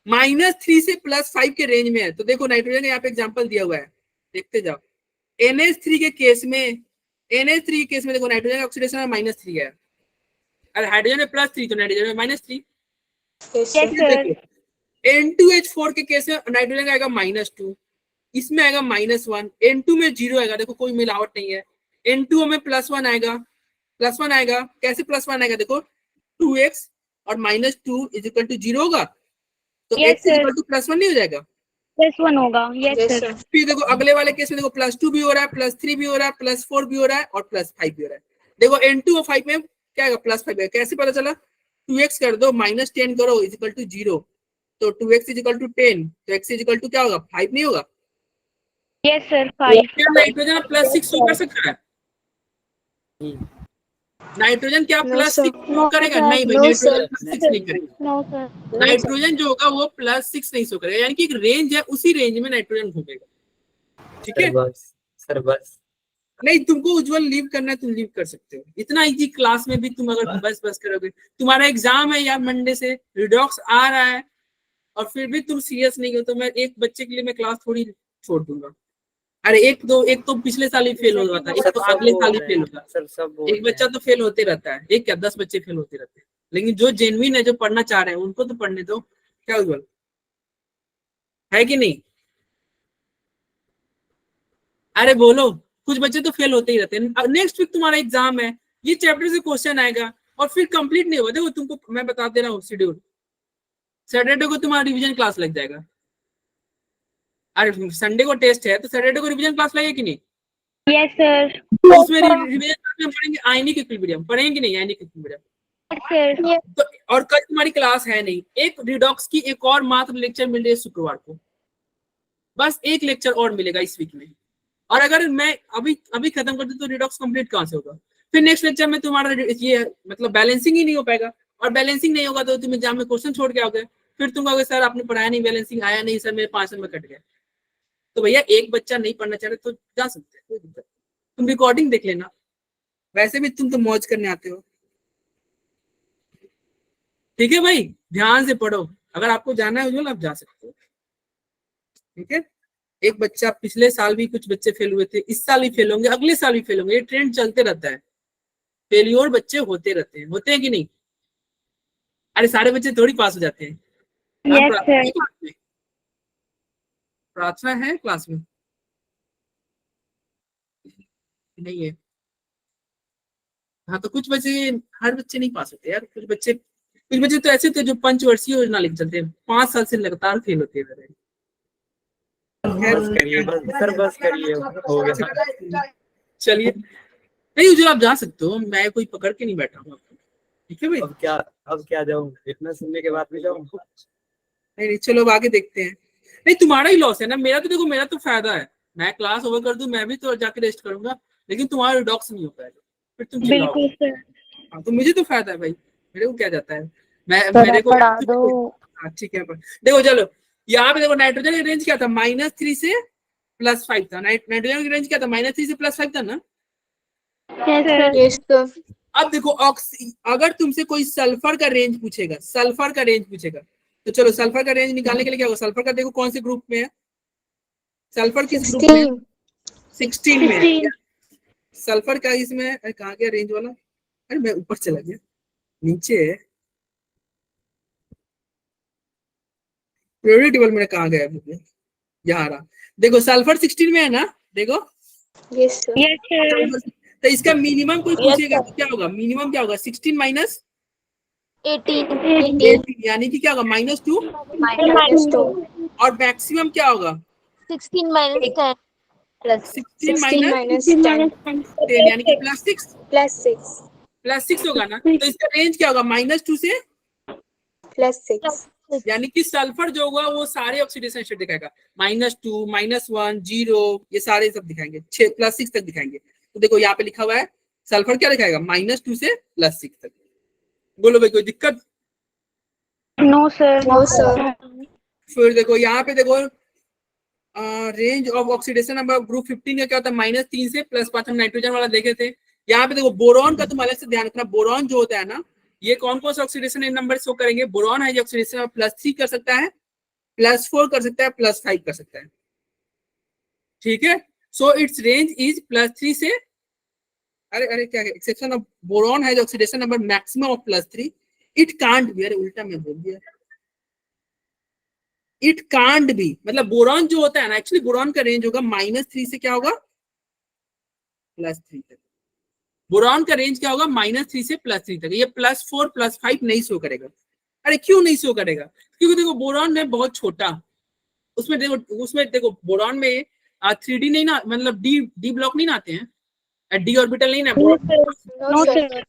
-3 से +5 के रेंज में है। तो देखो नाइट्रोजन यहाँ पे एग्जांपल दिया हुआ है, देखते जाओ। NH3 के केस में, NH3 के केस में देखो नाइट्रोजन का ऑक्सीडेशन में -3 है, और हाइड्रोजन में +3, तो नाइट्रोजन में -3। देखो N2H4 के केस में नाइट्रोजन आएगा -2, इसमें आएगा -1, N2 में 0 आएगा, देखो कोई मिलावट नहीं है। N2 में +1 आएगा, +1 आएगा, कैसे +1 आएगा, देखो 2x और -2 = 0 होगा, तो Yes, x = +1 नहीं हो जाएगा। +1 होगा। Yes sir. फिर देखो अगले वाले केस में देखो +2 भी हो रहा है, +3 भी हो रहा है, +4 भी हो रहा है और +5 भी हो रहा है। देखो N2 और 5 में क्या आएगा, +5 है, कैसे पता चला, 2x कर दो -10 करो = 0, तो 2x = 10, तो x = क्या होगा, 5 नहीं होगा। Yes sir 5। क्या नाइट्रोजन +6 शो कर सकता है, नाइट्रोजन क्या +6 शो करेगा, नहीं भाई नाइट्रोजन +6 नहीं करेगा, नो सर नाइट्रोजन जो होगा वो +6 नहीं शो करेगा, यानी कि एक रेंज है, उसी रेंज में नाइट्रोजन घूमेगा। ठीक है, सर बस नहीं तुमको उज्जवल लीव करना है, तुम लीव कर सकते हो, इतना इजी क्लास में भी तुम अगर बस करोगे। तुम्हारा एग्जाम है यार मंडे से, रिडॉक्स आ रहा है और फिर भी तुम सीरियस नहीं हो, तो मैं एक बच्चे के लिए मैं क्लास थोड़ी छोड़ दूंगा। अरे एक तो पिछले साल ही फेल हो रहा था, एक तो अगले साल ही फेल होगा, सर सब एक बच्चा तो फेल होते रहता है, एक क्या 10 बच्चे फेल होते रहते हैं, लेकिन जो जेन्युइन है, जो पढ़ना चाह रहे हैं उनको तो पढ़ने दो। क्या उज्जवल है कि नहीं, अरे बोलो, कुछ बच्चे तो फेल होते ही रहते हैं। नेक्स्ट वीक तुम्हारा एग्जाम है, ये चैप्टर से क्वेश्चन आएगा और फिर कंप्लीट नहीं होगा। देखो तुमको मैं बता दे रहा हूँ शेड्यूल, सैटरडे को तुम्हारा रिवीजन क्लास लग जाएगा, अरे संडे को टेस्ट है तो सैटरडे को रिवीजन क्लास लगेगी कि नहीं, यस सर। तो उसमें रिवीजन क्लास में पढ़ेंगे आयनिक इक्विलिब्रियम, पढ़ेंगे कि नहीं आयनिक इक्विलिब्रियम, सर तो और कल तुम्हारी क्लास है नहीं, एक रिडॉक्स की एक और मात्र लेक्चर मिल रही है शुक्रवार को, बस एक लेक्चर और मिलेगा इस वीक में। और अगर मैं अभी खत्म कर दूं तो रिडॉक्स कंप्लीट कहां से होगा, फिर नेक्स्ट लेक्चर में तुम्हारा ये मतलब बैलेंसिंग ही नहीं हो पाएगा, और बैलेंसिंग नहीं होगा तो तुम एग्जाम में क्वेश्चन छोड़ के आओगे, फिर तुम कहोगे सर आपने पढ़ाया नहीं, बैलेंसिंग आया नहीं सर, मेरे 5 नंबर कट गए। तो भैया एक बच्चा नहीं पढ़ना चाह रहे तो जा सकते हैं, कोई दिक्कत, तुम रिकॉर्डिंग देख लेना, वैसे भी तुम तो मौज करने आते हो। ठीक है भाई, ध्यान से पढ़ो, अगर आपको जाना है उज्जवल आप जा सकते हो। ठीक है, एक बच्चा पिछले साल भी कुछ बच्चे फेल हुए थे, इस साल भी फेल होंगे, अगले साल भी फेल होंगे, ये ट्रेंड चलते रहता है, फेलियोर बच्चे होते रहते हैं, होते हैं कि नहीं, अरे सारे बच्चे थोड़ी पास हो जाते हैं। Yes sir. प्रार्थना है क्लास में नहीं है, हाँ तो कुछ बच्चे, हर बच्चे नहीं पास होते यार, कुछ बच्चे तो ऐसे थे जो पंचवर्षीय योजना लेके चलते हैं, 5 साल से लगातार फेल होते हैं। बस करिए, बस करिए, हो गया। चलिए, नहीं उज्जवल आप जा सकते हो, मैं कोई पकड़ के नहीं बैठा हूँ आपको। ठीक है भाई, अब क्या जाऊं, इतना सुनने के बाद भी जाऊं। नहीं चलो अब आगे देखते हैं। नहीं तुम्हारा ही लॉस है ना, मेरा तो देखो मेरा तो फायदा है, मैं क्लास ओवर कर दूं मैं भी तो जाके रेस्ट करूंगा, लेकिन तुम्हारा रिडॉक्स नहीं हो पाएगा, फिर तुम चिल्लाओ। बिल्कुल सर। हाँ, तो मुझे तो फायदा है भाई, मेरे को क्या जाता है, मैं सर मेरे आप को पढ़ा दो। हाँ, ठीक है देखो चलो यहाँ पे देखो नाइट्रोजन का रेंज क्या था, -3 से +5 था। नाइट्रोजन का रेंज क्या था, -3 से +5 था ना। Yes sir. Yes sir. अब देखो अगर तुमसे कोई सल्फर का रेंज पूछेगा, सल्फर का रेंज पूछेगा, तो चलो सल्फर का रेंज निकालने के लिए क्या होगा, सल्फर का देखो कौन से ग्रुप में है, सल्फर किस ग्रुप में है, 16 में है। सल्फर का इसमें है, कहाँ गया रेंज वाला, अरे मैं ऊपर चला गया, नीचे है प्रियोरिटी टेबल में, कहाँ गया मुझे, यहाँ रहा। देखो सल्फर 16 में है ना, देखो यस सर। Yes sir. तो इसका मिनिमम कोई पूछेगा तो क्या होगा, मिनिमम क्या होगा, 16 माइनस 18 यानी कि क्या होगा, -2, -2 और मैक्सिमम क्या होगा 16 -10 16 16 माइनस -10 10 यानी कि +6 +6 +6 होगा ना, तो इसका रेंज क्या होगा, -2 से +6 यानी कि सल्फर जो होगा वो सारे ऑक्सीडेशन स्टेट दिखाएगा, -2 -1 0 ये सारे सब दिखाएंगे, 6 +6 तक दिखाएंगे। तो देखो यहाँ पे लिखा हुआ है सल्फर क्या दिखाएगा, -2 से +6 तक। बोलो भाई कोई दिक्कत, नो सर। No sir. फिर देखो यहाँ पे देखो range of oxidation number group 15 का क्या होता है, -3 से +5 हम नाइट्रोजन वाला देखे थे। यहाँ पे देखो बोरॉन का तुम अलग से ध्यान रखना, बोरॉन जो होता है ना, ये कौन कौन सा ऑक्सीडेशन नंबर शो करेंगे, बोरॉन है जो ऑक्सीडेशन +3 कर सकता है, +4 कर सकता है, +5 कर सकता है, ठीक है। सो इट्स रेंज इज +3 से, अरे अरे क्या एक्सेप्शन ऑफ बोरॉन है जो oxidation number maximum of +3, it can't be, अरे उल्टा मैं बोल दिया, इट कांट बी मतलब बोरॉन जो होता है ना, एक्चुअली बोरॉन का रेंज होगा -3 से क्या होगा +3 तक, बोरॉन का रेंज क्या होगा -3 से +3 तक, ये +4 +5 नहीं शो करेगा। अरे क्यों नहीं शो करेगा, क्योंकि देखो बोरॉन में बहुत छोटा, उसमें देखो बोरॉन में 3D नहीं ना, मतलब डी ब्लॉक नहीं ना आते हैं, डी ऑर्बिटल नहीं ना, नो सर।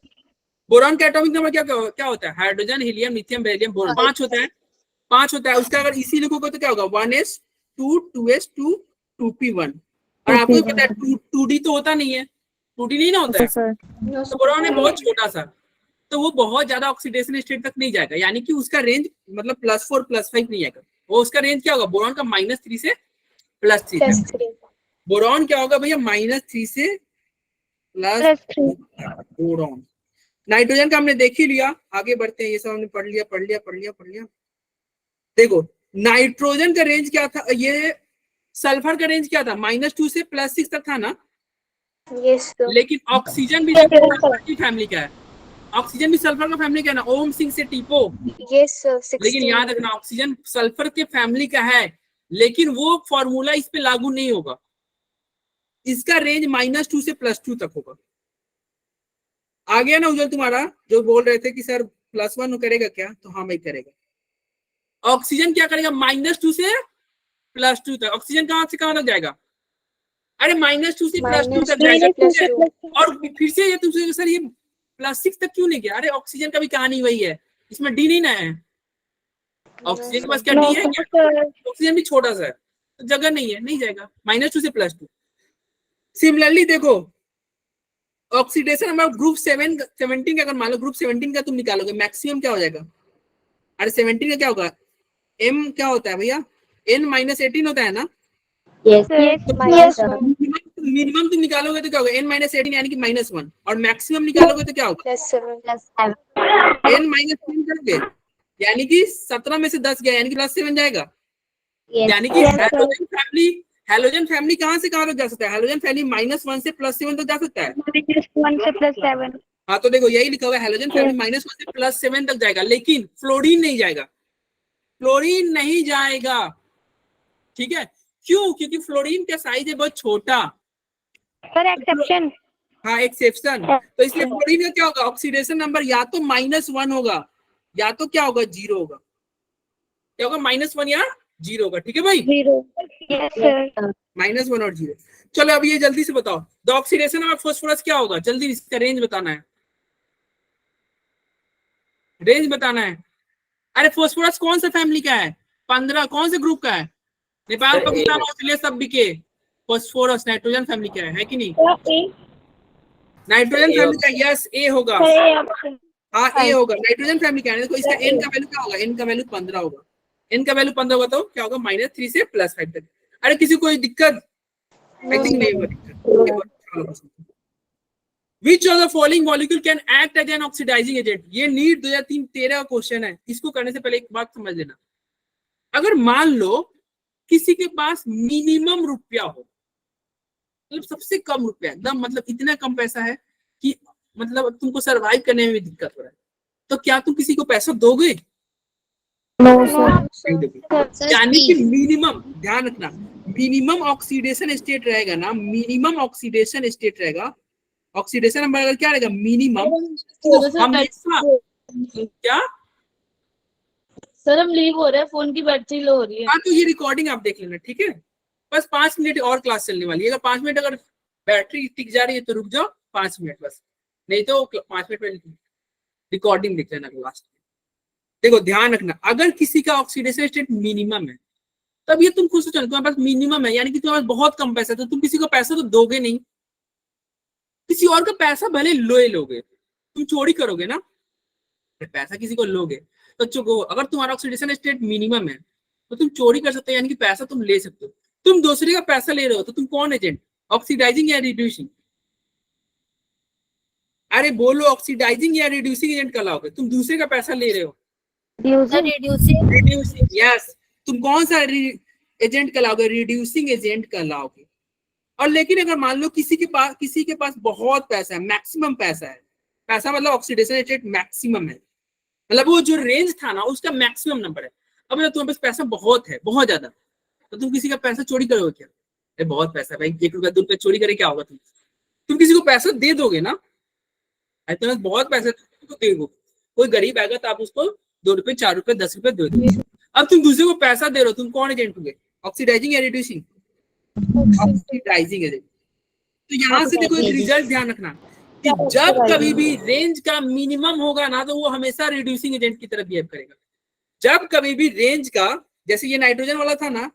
बोरॉन का एटॉमिक नंबर क्या होता है, hydrogen helium lithium beryllium boron 5 होता है, 5 होता है। उसका अगर इसी लिखोगे तो क्या होगा, 1s2 2s2 2p1, और आपको पता है 2d तो होता नहीं है, 2d नहीं ना होता है, तो बोरॉन है बहुत छोटा सा, तो वो बहुत ज्यादा ऑक्सीडेशन स्टेट तक नहीं जाएगा, यानी कि उसका रेंज मतलब +4 +5 नहीं आएगा, वो उसका रेंज क्या होगा बोरॉन का -3 से +3 तक। बोरॉन क्या होगा भैया, -3 से +3 बोरॉन। नाइट्रोजन का हमने देख ही लिया, आगे बढ़ते हैं, ये सब हमने पढ़ लिया। देखो नाइट्रोजन का रेंज क्या था, ये सल्फर का रेंज क्या था, -2 से +6 तक था ना, यस सर। लेकिन ऑक्सीजन भी सल्फर की फैमिली का है, ऑक्सीजन भी सल्फर का फैमिली का है ना, ओम सिंह से टीपो, यस सर। लेकिन याद रखना ऑक्सीजन सल्फर के फैमिली का है, लेकिन वो फॉर्मूला इस पे लागू नहीं होगा, इसका रेंज -2 से +2 तक होगा। आ गया ना उज्जवल तुम्हारा, जो बोल रहे थे कि सर +1 करेगा क्या, तो हाँ भाई करेगा। ऑक्सीजन क्या करेगा, -2 से +2 तक, ऑक्सीजन कहां से कहां तक जाएगा, अरे -2 से +2 तक जाएगा, और फिर से ये तुमसे सर ये +6 तक क्यों नहीं गया, अरे ऑक्सीजन का भी कहानी वही है, इसमें डी नहीं ना है, ऑक्सीजन के पास क्या डी है क्या, ऑक्सीजन भी छोटा सा है, तो जगह नहीं है, नहीं जाएगा -2 से +2। सिमिलरली देखो ऑक्सीडेशन नंबर ग्रुप 17 का, अगर मान लो ग्रुप 17 का तुम निकालोगे, मैक्सिमम क्या हो जाएगा, अरे 17 का क्या होगा, m क्या होता है भैया, n -18 होता है ना, मिनिमम तुम निकालोगे तो क्या होगा, n -18 यानी कि -1, और मैक्सिमम निकालोगे तो क्या होगा, n -7 करोगे यानी कि 17 में से 10 गया, यानी कि +7 जाएगा, यानी कि हैलोजन फैमिली कहां से कहां तक जा सकता है, हैलोजन फैमिली -1 से +7 तक जा सकता है, -1 से +7। हाँ तो देखो यही लिखा हुआ है, हैलोजन फैमिली -1 से +7 तक जाएगा, लेकिन फ्लोरीन नहीं जाएगा, फ्लोरीन नहीं जाएगा, ठीक है, क्यों, क्योंकि फ्लोरीन का साइज है बहुत छोटा, सर एक्सेप्शन, हाँ एक्सेप्शन, तो इसलिए फ्लोरीन का क्या होगा, ऑक्सीडेशन नंबर या तो -1 होगा या तो क्या होगा 0 होगा, क्या होगा -1 या 0 होगा, ठीक है भाई, 0। Yes sir. -1 और 0। चलो अब ये जल्दी से बताओ, द ऑक्सीडेशन नंबर फास्फोरस क्या होगा, जल्दी इसका रेंज बताना है, रेंज बताना है, अरे फास्फोरस कौन सा फैमिली का है, 15 कौन से ग्रुप का है, Nepal, sir, Pakistan, A। Australia सब भी के। फास्फोरस नाइट्रोजन फैमिली क्या है कि नहीं? A नाइट्रोजन A फैमिली का यस ए होगा। सर A ऑप्शन हाँ ए होगा। नाइट्रोजन फैमिली क्या है? देखो इसका एन का वैल्यू क्या होगा? एन का वैल्यू 15 होगा। एन का वैल्यू 15 होगा तो क्या होगा? -3 से +5 तक। अरे किसी को कोई दिक्कत? आई थिंक नहीं होगा दिक्कत। Which of the following molecule can act as an oxidizing agent? ये नीट 2013 का क्वेश्चन है। इसको करने से पहले एक बात समझ लेना। अगर मान लो किसी के पास मिनिमम रुपया हो, मतलब सबसे कम रुपया, एकदम मतलब इतना कम पैसा है कि मतलब तुमको सरवाइव करने में भी दिक्कत हो रहा है, तो क्या तुम किसी को पैसा दोगे? नहीं दोगे। यानी कि मिनिमम, ध्यान रखना, मिनिमम ऑक्सीडेशन स्टेट रहेगा ना, मिनिमम ऑक्सीडेशन स्टेट रहेगा, ऑक्सीडेशन नंबर अगर क्या रहेगा? मिनिमम, तो हमेशा क्या? सर हम लीव हो रहे हैं, फोन की बैटरी लो हो रही है। हाँ तो ये रिकॉर्डिंग आप देख लेना, ठीक है? बस 5 मिनट और क्लास चलने वाली है। अगर 5 मिनट अगर बैटरी टिक जा रही है तो रुक जाओ 5 मिनट बस, नहीं तो 5 मिनट में रिकॉर्डिंग देख लेना लास्ट में। देखो ध्यान रखना, अगर किसी का ऑक्सीडेशन स्टेट मिनिमम है, तब ये तुम खुद से चलो, तुम्हारे पास मिनिमम है यानी कि तुम्हारे पास बहुत कम पैसा है, तो तुम किसी को पैसा तो दोगे नहीं। किसी और का पैसा भले लोगे, तुम चोरी करोगे ना, पैसा किसी को लोगे तो चुको। अगर तुम्हारा ऑक्सीडेशन स्टेट मिनिमम है तो तुम चोरी कर सकते हो, यानी कि पैसा तुम ले सकते हो। तुम दूसरे का पैसा ले रहे हो तो तुम कौन एजेंट? ऑक्सीडाइजिंग या रिड्यूसिंग? अरे बोलो, ऑक्सीडाइजिंग या रिड्यूसिंग एजेंट कहलाओगे? तुम दूसरे का पैसा ले रहे हो, रिड्यूसिंग। यस, तुम कौन सा एजेंट कहलाओगे? रिड्यूसिंग एजेंट कहलाओगे। और लेकिन अगर मान लो किसी के पास बहुत पैसा है, मैक्सिमम पैसा है, पैसा मतलब ऑक्सीडेशन स्टेट मैक्सिमम है, मतलब वो जो रेंज था ना उसका मैक्सिमम नंबर है। अब मतलब तुम्हारे पास पैसा बहुत है, बहुत ज्यादा, तो तुम किसी का पैसा चोरी करोगे क्या? अरे बहुत पैसा है भाई, 1 रुपया 2 रुपया चोरी करे क्या होगा? तुम किसी को पैसा दे दोगे ना। अरे तुम्हें बहुत पैसा तुमको दे दो, कोई गरीब आएगा तो आप उसको 2 रुपए 4 रुपए 10 रुपए दे दो। अब तुम दूसरे को पैसा दे रहे हो, तुम कौन एजेंट होगे? ऑक्सीडाइजिंग या रिड्यूसिंग? Oxidising agent. तो यहाँ से देखो एक रिजल्ट ध्यान रखना कि जब कभी भी रेंज का मिनिमम होगा ना, तो वो हमेशा रिड्यूसिंग एजेंट की तरह बिहेव करेगा। जब कभी भी रेंज का, जैसे ये नाइट्रोजन वाला था ना,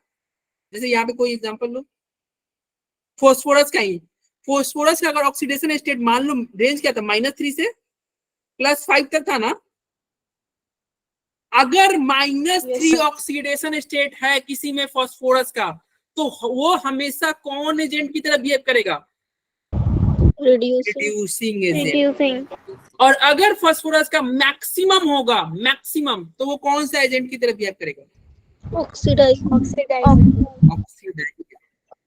जैसे यहाँ पे कोई एग्जांपल लो, फास्फोरस का ही, फास्फोरस का अगर ऑक्सीडेशन स्टेट मान लो रेंज क्या था? -3 से +5 तक था ना। अगर -3 ऑक्सीडेशन स्टेट है किसी में फास्फोरस का, तो वो हमेशा कौन एजेंट की तरह बिहेव करेगा? Reducing agent. और अगर फास्फोरस का मैक्सिमम होगा, मैक्सिमम, तो वो कौन सा एजेंट की तरह बिहेव करेगा? ऑक्सीडाइजिंग।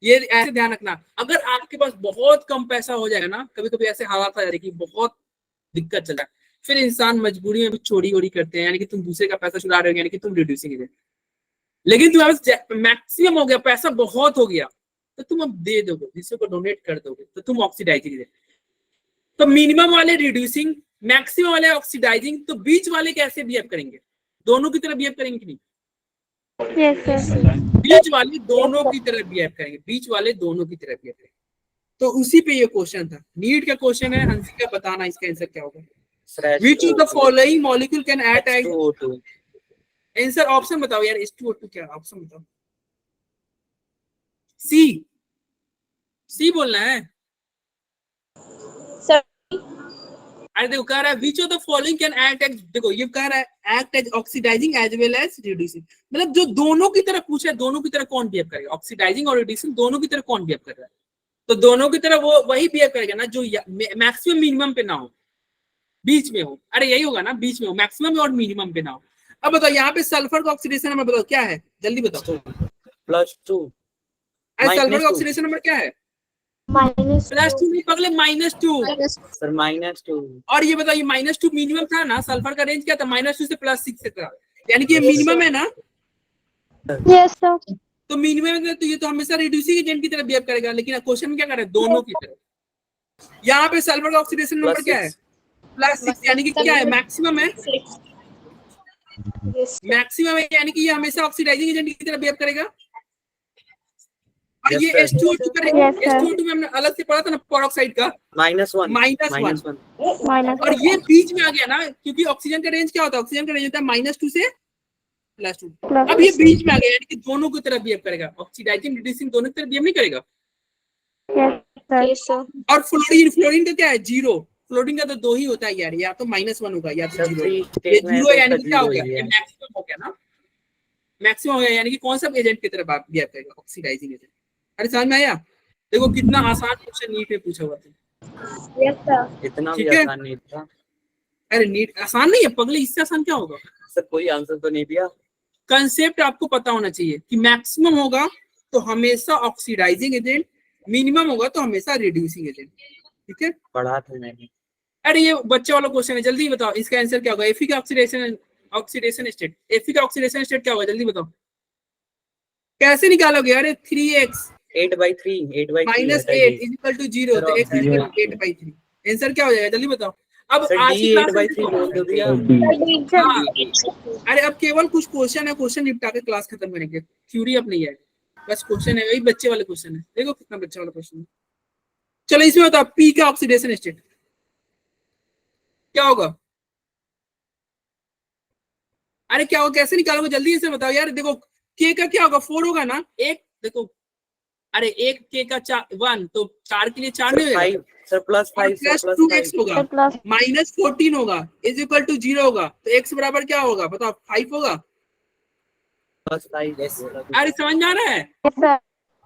ये ऐसे ध्यान रखना। अगर आपके पास बहुत कम पैसा हो जाएगा ना, कभी कभी ऐसे हालात आ जाए कि बहुत दिक्कत चल रहा है, फिर इंसान मजबूरी में भी चोरी वोरी करते हैं, यानी कि तुम दूसरे का पैसा चुरा रहे हो, यानी कि तुम रिड्यूसिंग एजेंट। लेकिन तुम्हारे पास मैक्सिमम हो गया, पैसा बहुत हो गया, तो तुम अब दे दोगे, दूसरे को डोनेट कर दोगे, तो तुम ऑक्सीडाइजिंग एजेंट। तो मिनिमम वाले रिड्यूसिंग, मैक्सिमम वाले ऑक्सीडाइजिंग, तो बीच वाले कैसे बिहेव करेंगे? दोनों की तरह बिहेव करेंगे कि नहीं? बीच वाले दोनों की तरह बिहेव करेंगे, बीच वाले दोनों की तरह बिहेव करेंगे। तो उसी पे ये क्वेश्चन था, नीट का क्वेश्चन है। हंसिका बताना इसका आंसर क्या होगा? Which of the following molecule can act as H2O2। Answer option बताओ यार, H2O2 क्या ऑप्शन बताओ? सी बोलना है। अरे देखो कह रहा है which of the following can act as, देखो ये कह रहा है act as oxidizing as well as reducing, मतलब जो दोनों की तरह पूछा है, दोनों की तरह कौन बिहेव करेगा? ऑक्सीडाइजिंग और रिड्यूसिंग दोनों की तरह कौन बिहेव कर रहा है? तो दोनों की तरह वो वही बिहेव करेगा ना जो मैक्सिमम मिनिमम पे ना हो, बीच में हो। अरे यही होगा ना, बीच में हो, मैक्सिमम और मिनिमम पे ना हो। अब बताओ यहाँ पे सल्फर का ऑक्सीडेशन नंबर बताओ क्या है, जल्दी बताओ। +2। अरे सल्फर का ऑक्सीडेशन नंबर क्या है? +2 नहीं पगले, -2 सर -2। और ये बताइए -2 मिनिमम था ना, सल्फर का रेंज क्या था? -2 से +6 से था, यानी कि ये मिनिमम है ना। Yes sir. तो मिनिमम है तो ये तो हमेशा रिड्यूसिंग एजेंट की तरह बिहेव करेगा, लेकिन क्वेश्चन में क्या कर रहा है? दोनों की तरह। यहाँ पे सल्फर का ऑक्सीडेशन नंबर क्या है? +6, यानी कि क्या है? मैक्सिमम है, मैक्सिमम है, यानी कि ये हमेशा ऑक्सीडाइजिंग एजेंट की तरह बिहेव करेगा। और ये H2O2 करेगा, H2O2 में हमने अलग से पढ़ा था ना पेरोक्साइड का, -1। और ये बीच में आ गया ना, क्योंकि ऑक्सीजन का रेंज क्या होता है? ऑक्सीजन का रेंज होता है -2 से +2। अब ये बीच में आ गया, यानी कि दोनों की तरफ बिहेव करेगा, ऑक्सीडाइजिंग रिड्यूसिंग दोनों की तरफ बिहेव नहीं करेगा। Yes sir. और फ्लोरीन का क्या है, 0। फ्लोरीन का तो 2 ही होता है यार, या तो -1 होगा या तो 0। ये 0 यानी कि क्या हो गया, ये मैक्सिमम हो गया ना, मैक्सिमम हो गया, यानी कि कौन सा एजेंट की तरफ आप बिहेव करेगा, ऑक्सीडाइजिंग एजेंट। अरे समझ में आया? देखो कितना आसान क्वेश्चन नीट में पूछा हुआ था। Yes sir. इतना भी ठीक है? आसान नहीं था अरे नीट आसान नहीं है पगले, इससे आसान क्या होगा। सर, कोई आंसर तो नहीं दिया। कंसेप्ट आपको पता होना चाहिए कि मैक्सिमम होगा तो हमेशा ऑक्सीडाइजिंग एजेंट, मिनिमम होगा तो हमेशा रिड्यूसिंग एजेंट। ठीक है, पढ़ा था मैंने। अरे ये बच्चे वाला क्वेश्चन है, जल्दी बताओ इसका आंसर क्या होगा। Fe का ऑक्सीडेशन स्टेट, Fe का ऑक्सीडेशन स्टेट क्या होगा, जल्दी बताओ। कैसे निकालोगे? अरे 3x 8/3 -8 इक्वल टू 0, तो x इक्वल टू 8/3। आंसर क्या हो जाएगा, जल्दी बताओ। अब सर आज डी की क्लास 8/3 बोल दो दिया। हाँ, अरे अब केवल कुछ क्वेश्चन है, क्वेश्चन निपटा के क्लास खत्म करेंगे, थ्योरी अब नहीं है, बस क्वेश्चन है, वही बच्चे वाले क्वेश्चन है। देखो कितना बच्चे वाला क्वेश्चन है। चलो इसमें बताओ P का ऑक्सीडेशन स्टेट क्या होगा। अरे क्या होगा, कैसे निकालोगे, जल्दी से बताओ यार। देखो K का क्या होगा, 4 होगा ना, एक देखो, अरे एक K का 1 तो 4 के लिए 4 नहीं होगा, सर +5 प्लस 2x होगा, -14 होगा, इज इक्वल टू 0 होगा, तो x बराबर क्या होगा बताओ, 5 होगा। +5। अरे समझ में आ रहा है? Yes sir.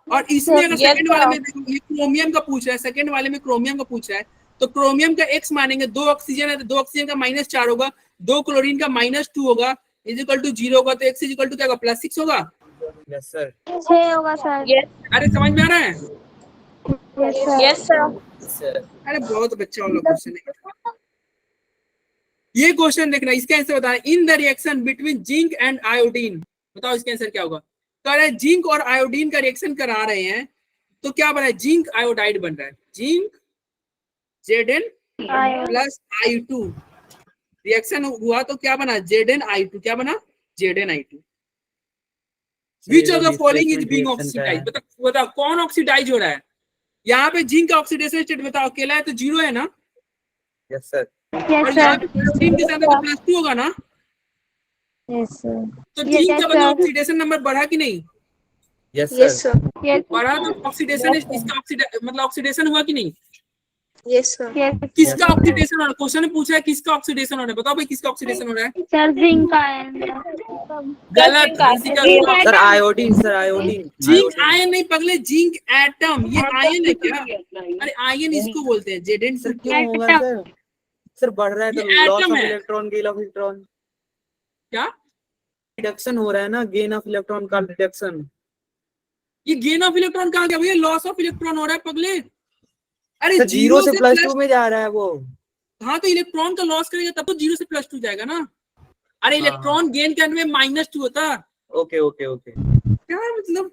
और इसमें अगर Yes, सेकंड वाले में देखो, ये क्रोमियम का पूछ रहा है, सेकंड वाले में क्रोमियम का पूछ रहा है, तो क्रोमियम का x मानेंगे, 2 ऑक्सीजन है तो 2 ऑक्सीजन का -4 होगा, 2 क्लोरीन का -2 होगा, इज इक्वल टू 0 होगा, तो x इज इक्वल टू क्या होगा, +6 होगा। Yes sir. 6 होगा सर। अरे समझ में आ रहा है? Yes sir. Yes sir. अरे बहुत बच्चा वाला क्वेश्चन है ये। क्वेश्चन देखना, इसका आंसर बताना। In the reaction between zinc and iodine, बताओ इसका आंसर क्या होगा। कह रहा है जिंक और आयोडीन का रिएक्शन करा रहे हैं, तो क्या बना है, जिंक आयोडाइड बन रहा है, जिंक Zn+I2 रिएक्शन हुआ तो क्या बना, Zn(I2), क्या बना, Zn(I2). Which of the following is being oxidised, बताओ कौन ऑक्सीडाइज हो रहा है। यहाँ पे जिंक का ऑक्सीडेशन स्टेट बताओ, अकेला है तो 0 है ना, यस सर। और यहाँ पे क्लोरीन के साथ तो +2 होगा ना, यस सर। तो जिंक का बना ऑक्सीडेशन नंबर बढ़ा कि नहीं, यस सर। बढ़ा, तो ऑक्सीडेशन इसका मतलब ऑक्सीडेशन हुआ कि नहीं। Yes sir. किसका ऑक्सीडेशन हो रहा है, क्वेश्चन ने पूछा है किसका ऑक्सीडेशन हो रहा है, बताओ भाई किसका ऑक्सीडेशन हो रहा है। सर जिंक का है। गलत, sir iodine, sir iodine. Zinc ion नहीं पगले, जिंक एटम, ये आयन है क्या। अरे आयन इसको बोलते हैं, Zn सर क्यों होगा सर? सर बढ़ रहा है तो ये लॉस atom ऑफ है। इलेक्ट्रॉन, गेन ऑफ इलेक्ट्रॉन, क्या रिडक्शन हो रहा है ना, गेन ऑफ इलेक्ट्रॉन का रिडक्शन। ये गेन ऑफ इलेक्ट्रॉन कहाँ गया भैया, लॉस ऑफ इलेक्ट्रॉन हो रहा है पगले। अरे सर 0 से प्लस +2 में जा रहा है वो। हाँ तो इलेक्ट्रॉन का लॉस करेगा तब तो 0 से +2 जाएगा ना। अरे हाँ। इलेक्ट्रॉन गेन करने में -2 होता। Okay okay okay. क्या मतलब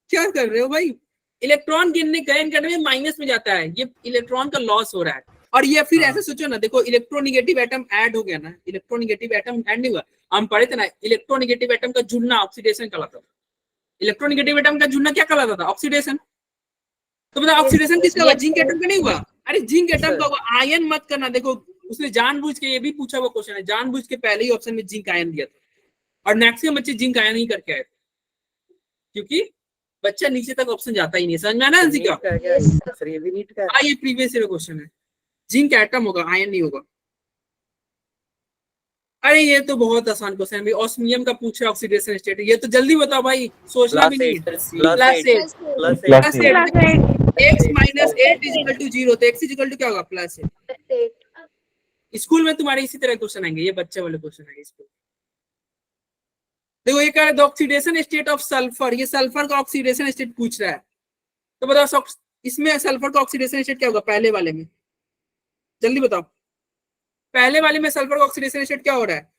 क्या कर रहे हो भाई, इलेक्ट्रॉन गेन करने में माइनस में जाता है, ये इलेक्ट्रॉन का लॉस हो रहा है। और ये फिर हाँ। ऐसे सोचो ना, देखो इलेक्ट्रोनिगेटिव एटम ऐड हो गया ना, इलेक्ट्रोनिगेटिव एटम ऐड नहीं हुआ, हम पढ़े थे ना, इलेक्ट्रोनिगेटिव एटम का जुड़ना ऑक्सीडेशन कहलाता था। इलेक्ट्रोनिगेटिव एटम का जुड़ना क्या कहलाता था, ऑक्सीडेशन। तो मतलब ऑक्सीडेशन किसका हुआ, जिंक एटम का नहीं हुआ। अरे जिंक एटम का हुआ, आयन मत करना। देखो उसने जानबूझ के, ये भी पूछा हुआ क्वेश्चन है, जानबूझ के पहले ही ऑप्शन में जिंक आयन दिया था, और मैक्सिमम बच्चे जिंक आयन ही करके आए, क्योंकि बच्चा नीचे तक ऑप्शन जाता ही नहीं। समझ में आना है क्या। सर ये भी नीट का है। हाँ ये प्रीवियस ईयर क्वेश्चन है, जिंक एटम होगा, आयन नहीं होगा। अरे ये तो बहुत आसान क्वेश्चन है, ऑस्मियम का पूछा ऑक्सीडेशन स्टेट, ये तो जल्दी बताओ भाई, सोचना भी नहीं। +8 x -8 = 0, तो x = क्या होगा, +8। स्कूल में तुम्हारे इसी तरह क्वेश्चन आएंगे, ये बच्चे वाले क्वेश्चन आएंगे स्कूल। देखो ये कह रहा है ऑक्सीडेशन स्टेट ऑफ सल्फर, ये सल्फर का ऑक्सीडेशन स्टेट पूछ रहा है, तो बताओ इसमें सल्फर का ऑक्सीडेशन स्टेट क्या होगा, पहले वाले में, जल्दी बताओ। पहले वाले में सल्फर का ऑक्सीडेशन स्टेट क्या हो रहा है।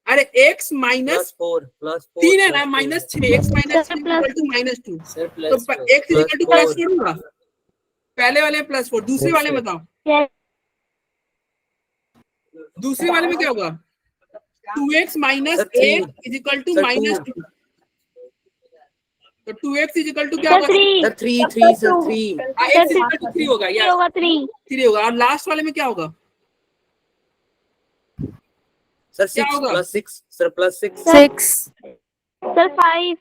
अरे x -3 है ना, -6, x -6 = -2, तो x = +4 होगा। पहले वाले में +4, दूसरे वाले में बताओ, दूसरे वाले में क्या होगा, 2x - 8 = -2, तो 2x = क्या होगा, सर 3 सर 3। x = 3 होगा, या होगा 3 होगा। और लास्ट वाले में क्या होगा, सर क्या 6 होगा? प्लस 6 सर प्लस 6 6 सर 5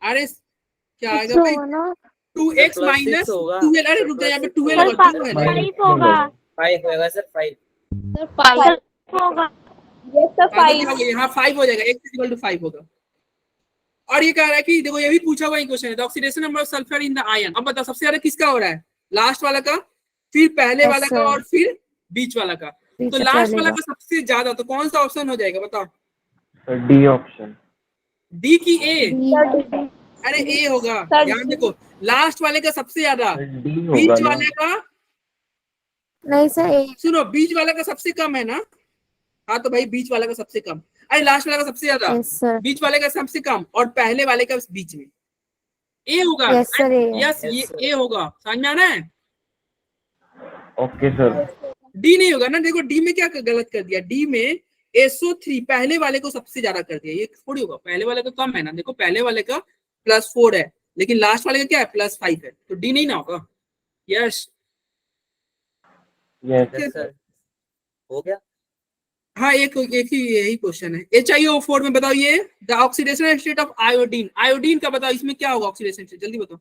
अरे क्या आएगा 6 भाई? होगा ना 2x प्लस माइनस 6 होगा 12। अरे सर, रुक जा, प्लस यहाँ पे 6 12 होगा। होगा, सर 2 है ना? 5 होगा 5 होगा सर 5 सर 5 होगा Yes, sir, हाँ, तो क्या 5. होगा? यहाँ 5 हो जाएगा, x इक्वल टू 5 होगा। और ये कह रहा है कि देखो ये भी पूछा हुआ क्वेश्चन है, the oxidation number of sulphur in the ion. अब बताओ सबसे ज्यादा किसका हो रहा है? लास्ट वाला का, फिर पहले Yes, वाला का, sir. और फिर बीच वाला का। बीच तो में लास्ट पहले वाला का। का सबसे ज्यादा, तो कौन सा ऑप्शन हो जाएगा बताओ? D option. डी की ए? D अरे ए होगा। Sir, ध्यान देखो, लास्ट वाले का सबसे ज्यादा, डी होगा बीच ना। वाले का, नहीं सर ए सुनो, बीच वाला का सबसे कम है ना? हाँ तो भाई बीच वाला का सबसे कम, अरे लास्ट वाला का सबसे ज्यादा, यस सर बीच वाले का सबसे कम, और पहले वाले का बीच में। ए होगा। यस सर ए यस, ये Yes, sir. ए होगा, समझ में आ रहा है? Okay sir. डी नहीं होगा ना। देखो डी में क्या गलत कर दिया, डी में SO3 पहले वाले को सबसे ज्यादा कर दिया, ये थोड़ी होगा, पहले वाले का कम है ना। देखो पहले वाले का +4 है, लेकिन लास्ट वाले का क्या है? +5 है, तो डी नहीं ना होगा। यस यस यस सर हो गया। हाँ, एक ही यही क्वेश्चन है। HiO4 में बताओ ये the oxidation state of iodine. Iodine का बताओ, इसमें क्या होगा ऑक्सीडेशन स्टेट, जल्दी बताओ।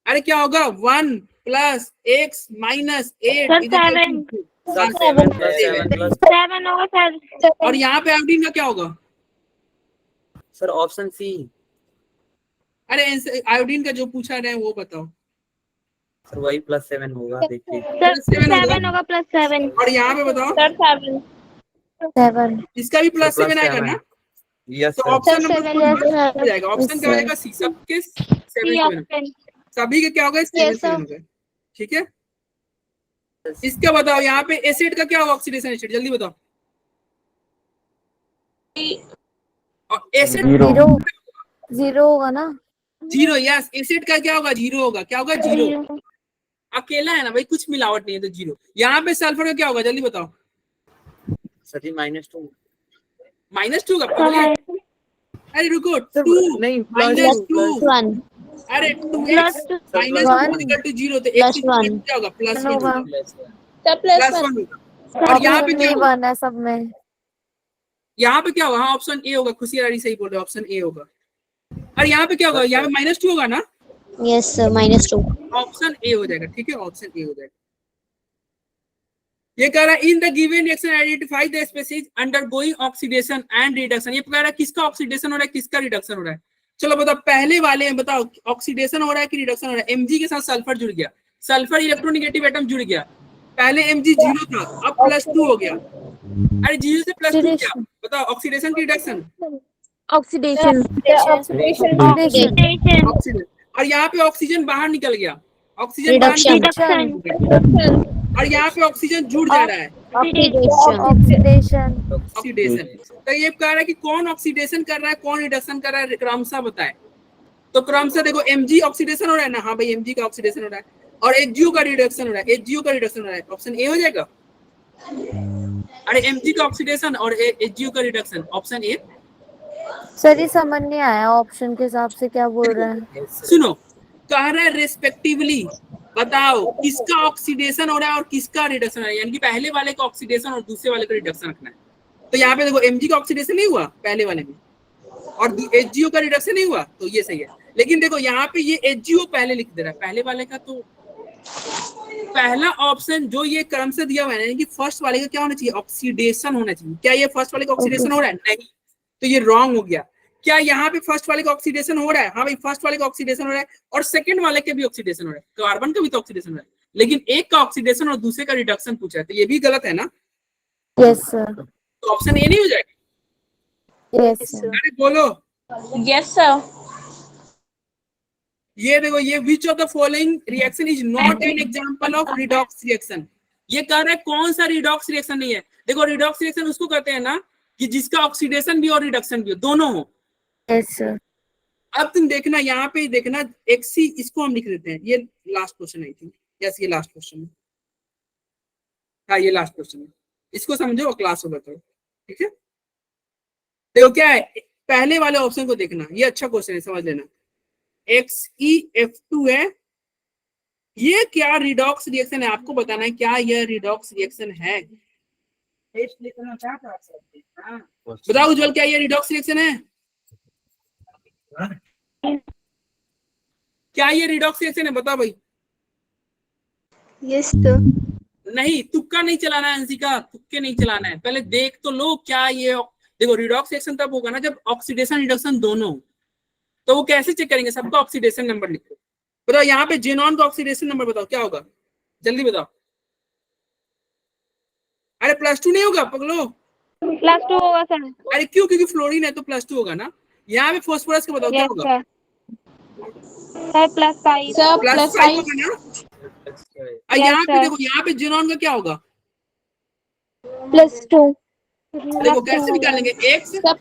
अरे क्या होगा? 1 + x - 8 sir, is equal 7 to sir 7 plus 7 plus 7 होगा सर। और यहाँ पे आयोडीन का क्या होगा? सर ऑप्शन सी अरे आयोडीन का जो पूछा रहे हैं वो बताओ। सर वही +7 होगा देखिए। सर 7 होगा +7। और यहाँ पे बताओ, Sir, 7. 7 इसका भी सर +7 आएगा ना? यस तो sir option Sir, number 7 4 yes, हो जाएगा। ऑप्शन yes, क्या हो sir. जाएगा? सी। सबके सी 7 ऑप्शन। सभी के क्या होगा? 7 sir. हो गए। ठीक है, इसका बताओ यहाँ पे एसिड का क्या होगा ऑक्सीडेशन स्टेट, जल्दी बताओ। और एसिड जीरो। 0 होगा ना 0। यस, एसिड का क्या होगा? 0 होगा। क्या होगा? 0। अकेला है ना भाई, कुछ मिलावट नहीं है तो 0। यहाँ पे सल्फर का क्या होगा, जल्दी बताओ। सर जी -2 -2 का पहले, अरे रुको, 2 नहीं -2 1 अरे 2x सर -2 इक्वल टू 0, तो x +1 क्या होगा? +1 होगा। होगा। Sir, +1 +1. होगा। और यहाँ पे क्या होगा? 1 है सब में यहाँ पे क्या होगा? हाँ, ऑप्शन ए होगा। खुशी रानी सही बोल रहे हो, ऑप्शन ए होगा। और यहाँ पे क्या होगा? यहाँ पे -2 होगा ना? यस सर -2 ऑप्शन ए हो जाएगा। ठीक है, ऑप्शन ए हो जाएगा। ये कह रहा है in the given reaction identify the species undergoing oxidation and reduction. ये कह रहा है किसका ऑक्सीडेशन हो रहा है, किसका रिडक्शन हो रहा है। चलो बताओ, पहले वाले में बताओ ऑक्सीडेशन हो रहा है कि रिडक्शन हो रहा है। Mg के साथ सल्फर जुड़ गया, सल्फर इलेक्ट्रोनेगेटिव एटम जुड़ गया। पहले Mg 0 था, अब +2 हो गया। अरे 0 से +2 क्या? बताओ, ऑक्सीडेशन की रिडक्शन? Oxidation Oxidation. ऑक्सीजन। और यहाँ पे ऑक्सीजन बाहर निकल गया, ऑक्सीजन बाहर निकल गया। और यहाँ पे ऑक्सीजन जुड़ जा रहा है, ऑक्सीडेशन ऑक्सीडेशन। तो ये कह रहा है कि कौन ऑक्सीडेशन कर रहा है, कौन रिडक्शन कर रहा है, क्रमशः बताए। तो क्रमशः देखो, Mg ऑक्सीडेशन हो रहा है ना? हाँ भाई, Mg का ऑक्सीडेशन हो रहा है, और HGO का रिडक्शन हो रहा है, HGO का रिडक्शन हो रहा है। ऑप्शन ए हो जाएगा। अरे Mg का ऑक्सीडेशन और HGO का रिडक्शन, ऑप्शन ए। सर ये समझ नहीं आया ऑप्शन के हिसाब से क्या बोल रहे हैं। सुनो, कह रहा है रेस्पेक्टिवली बताओ किसका ऑक्सीडेशन हो रहा है और किसका रिडक्शन हो रहा है, यानी कि पहले वाले का ऑक्सीडेशन और दूसरे वाले का रिडक्शन रखना है। तो यहाँ पे देखो, Mg का ऑक्सीडेशन नहीं हुआ पहले वाले में, और HGO का रिडक्शन नहीं हुआ, तो ये सही है। लेकिन देखो यहाँ पे ये HGO पहले लिख दे रहा है पहले वाले का, तो पहला ऑप्शन जो ये क्रम से दिया हुआ है, यानी कि फर्स्ट वाले का क्या होना चाहिए? ऑक्सीडेशन होना चाहिए। क्या ये फर्स्ट वाले का ऑक्सीडेशन हो रहा है? नहीं, तो ये रॉन्ग हो गया। क्या यहाँ पे फर्स्ट वाले का ऑक्सीडेशन हो रहा है? हाँ भाई, फर्स्ट वाले का ऑक्सीडेशन हो रहा है, और सेकंड वाले के भी ऑक्सीडेशन हो रहा है, कार्बन का भी तो ऑक्सीडेशन हो रहा है, लेकिन एक का ऑक्सीडेशन और दूसरे का रिडक्शन पूछा है, तो ये भी गलत है ना? यस सर तो ऑप्शन ए नहीं हो जाएगा? यस सर अरे बोलो। Yes, sir. ये देखो, ये विच of the following reaction is not an example of redox reaction. ये कह रहा है कौन सा रिडॉक्स रिएक्शन नहीं है। देखो, रिडॉक्स रिएक्शन उसको कहते हैं ना कि जिसका ऑक्सीडेशन भी और रिडक्शन भी हो, दोनों हो। यस सर अब तुम देखना, यहाँ पे देखना, XC इसको हम लिख देते हैं। ये लास्ट क्वेश्चन आई थी। यस, ये लास्ट क्वेश्चन है। हाँ, ये लास्ट क्वेश्चन है, इसको समझो, क्लास होगा तो। ठीक है, देखो क्या है, पहले वाले ऑप्शन को देखना, ये अच्छा क्वेश्चन है, समझ लेना। XeF2 है, ये क्या रिडॉक्स रिएक्शन है? आपको बताना है क्या यह रिडॉक्स रिएक्शन है। बताओ उज्जवल, क्या ये रिडॉक्स रिएक्शन है? क्या ये रिडॉक्स रिएक्शन है? बताओ भाई। Yes sir. नहीं, तुक्का नहीं चलाना है अंशिका, तुक्के नहीं चलाना है, पहले देख तो लो क्या ये। देखो रिडॉक्स रिएक्शन तब होगा ना जब ऑक्सीडेशन रिडक्शन दोनों हो। तो वो कैसे चेक करेंगे? सबका ऑक्सीडेशन नंबर लिखो। बताओ यहाँ पे जेनॉन का ऑक्सीडेशन नंबर बताओ क्या होगा, जल्दी बताओ। अरे +2 नहीं होगा पगलो? +2 होगा सर। अरे क्यों? क्योंकि फ्लोरीन है तो +2 होगा ना। यहाँ पे फास्फोरस का बताओ क्या यस होगा? सर। सर +5। सर +5 होगा ना। और Yes, यहाँ पे sir. देखो, यहाँ पे जेनॉन का क्या होगा? +2। देखो कैसे निकालेंगे? x sir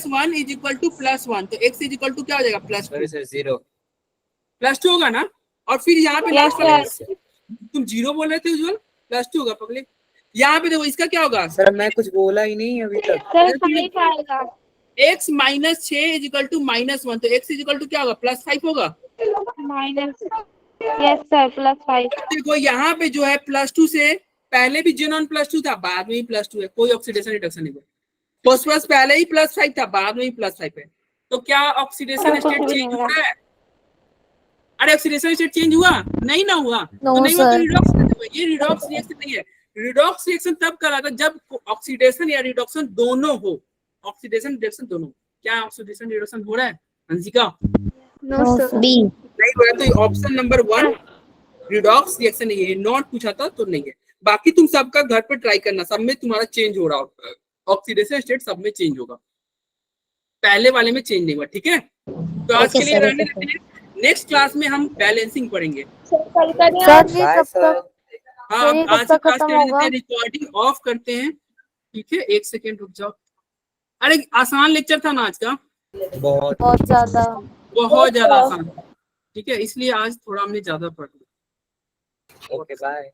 -1 is equal to +1, तो x इज इक्वल टू क्या हो जाएगा? सॉरी सर 0 +2 होगा ना। और फिर यहाँ पे Yes, लास्ट वाला sir. तुम 0 बोल रहे थे उज्जवल, +2 होगा पगले। यहाँ पे देखो इसका क्या होगा? सर मैं कुछ बोला ही नहीं अभी तक। सर 5 आएगा। x -6 इज इक्वल टू -1, तो x इज इक्वल टू क्या होगा? +5 होगा। माइनस। Yes sir +5। देखो यहाँ पे जो है +2 से पहले भी जेनॉन +2 था, बाद में ही +2 है, कोई ऑक्सीडेशन रिडक्शन नहीं हुआ। फास्फोरस पहले ही +5 था, बाद में ही +5 है। तो क्या ऑक्सीडेशन स्टेट चेंज हुआ है? अरे ऑक्सीडेशन स्टेट चेंज हुआ नहीं ना हुआ? तो नहीं हुआ तो रिडॉक्स हुआ। ये रिडॉक्स रिएक्शन नहीं है। रिडॉक्स रिएक्शन तब कहलाता है जब ऑक्सीडेशन या रिडक्शन दोनों हो। ऑक्सीडेशन रिडक्शन दोनों। क्या ऑक्सीडेशन रिडक्शन हो रहा है अंशिका? No sir. बी। नहीं हो रहा तो ऑप्शन नंबर 1 रिडॉक्स रिएक्शन नहीं है। नॉट पूछा था तो नहीं है। बाकी तुम सबका घर पे ट्राई करना, सब में तुम्हारा चेंज हो रहा होगा। ऑक्सीडेशन स्टेट सब में चेंज होगा, पहले वाले में चेंज नहीं हुआ। ठीक है, तो आज के लिए रहने देते हैं। नेक्स्ट क्लास में हम बैलेंसिंग पढ़ेंगे। सर जी कब तक? हाँ, ये अब कब आज तक की क्लास खत्म के रहने होगा? देते हैं, रिकॉर्डिंग ऑफ करते हैं। ठीक है, 1 सेकेंड रुक जाओ। अरे आसान लेक्चर था ना आज का, बहुत ज्यादा। बहुत ज्यादा आसान। ठीक है, इसलिए आज थोड़ा हमने ज्यादा पढ़ लिया। Okay bye.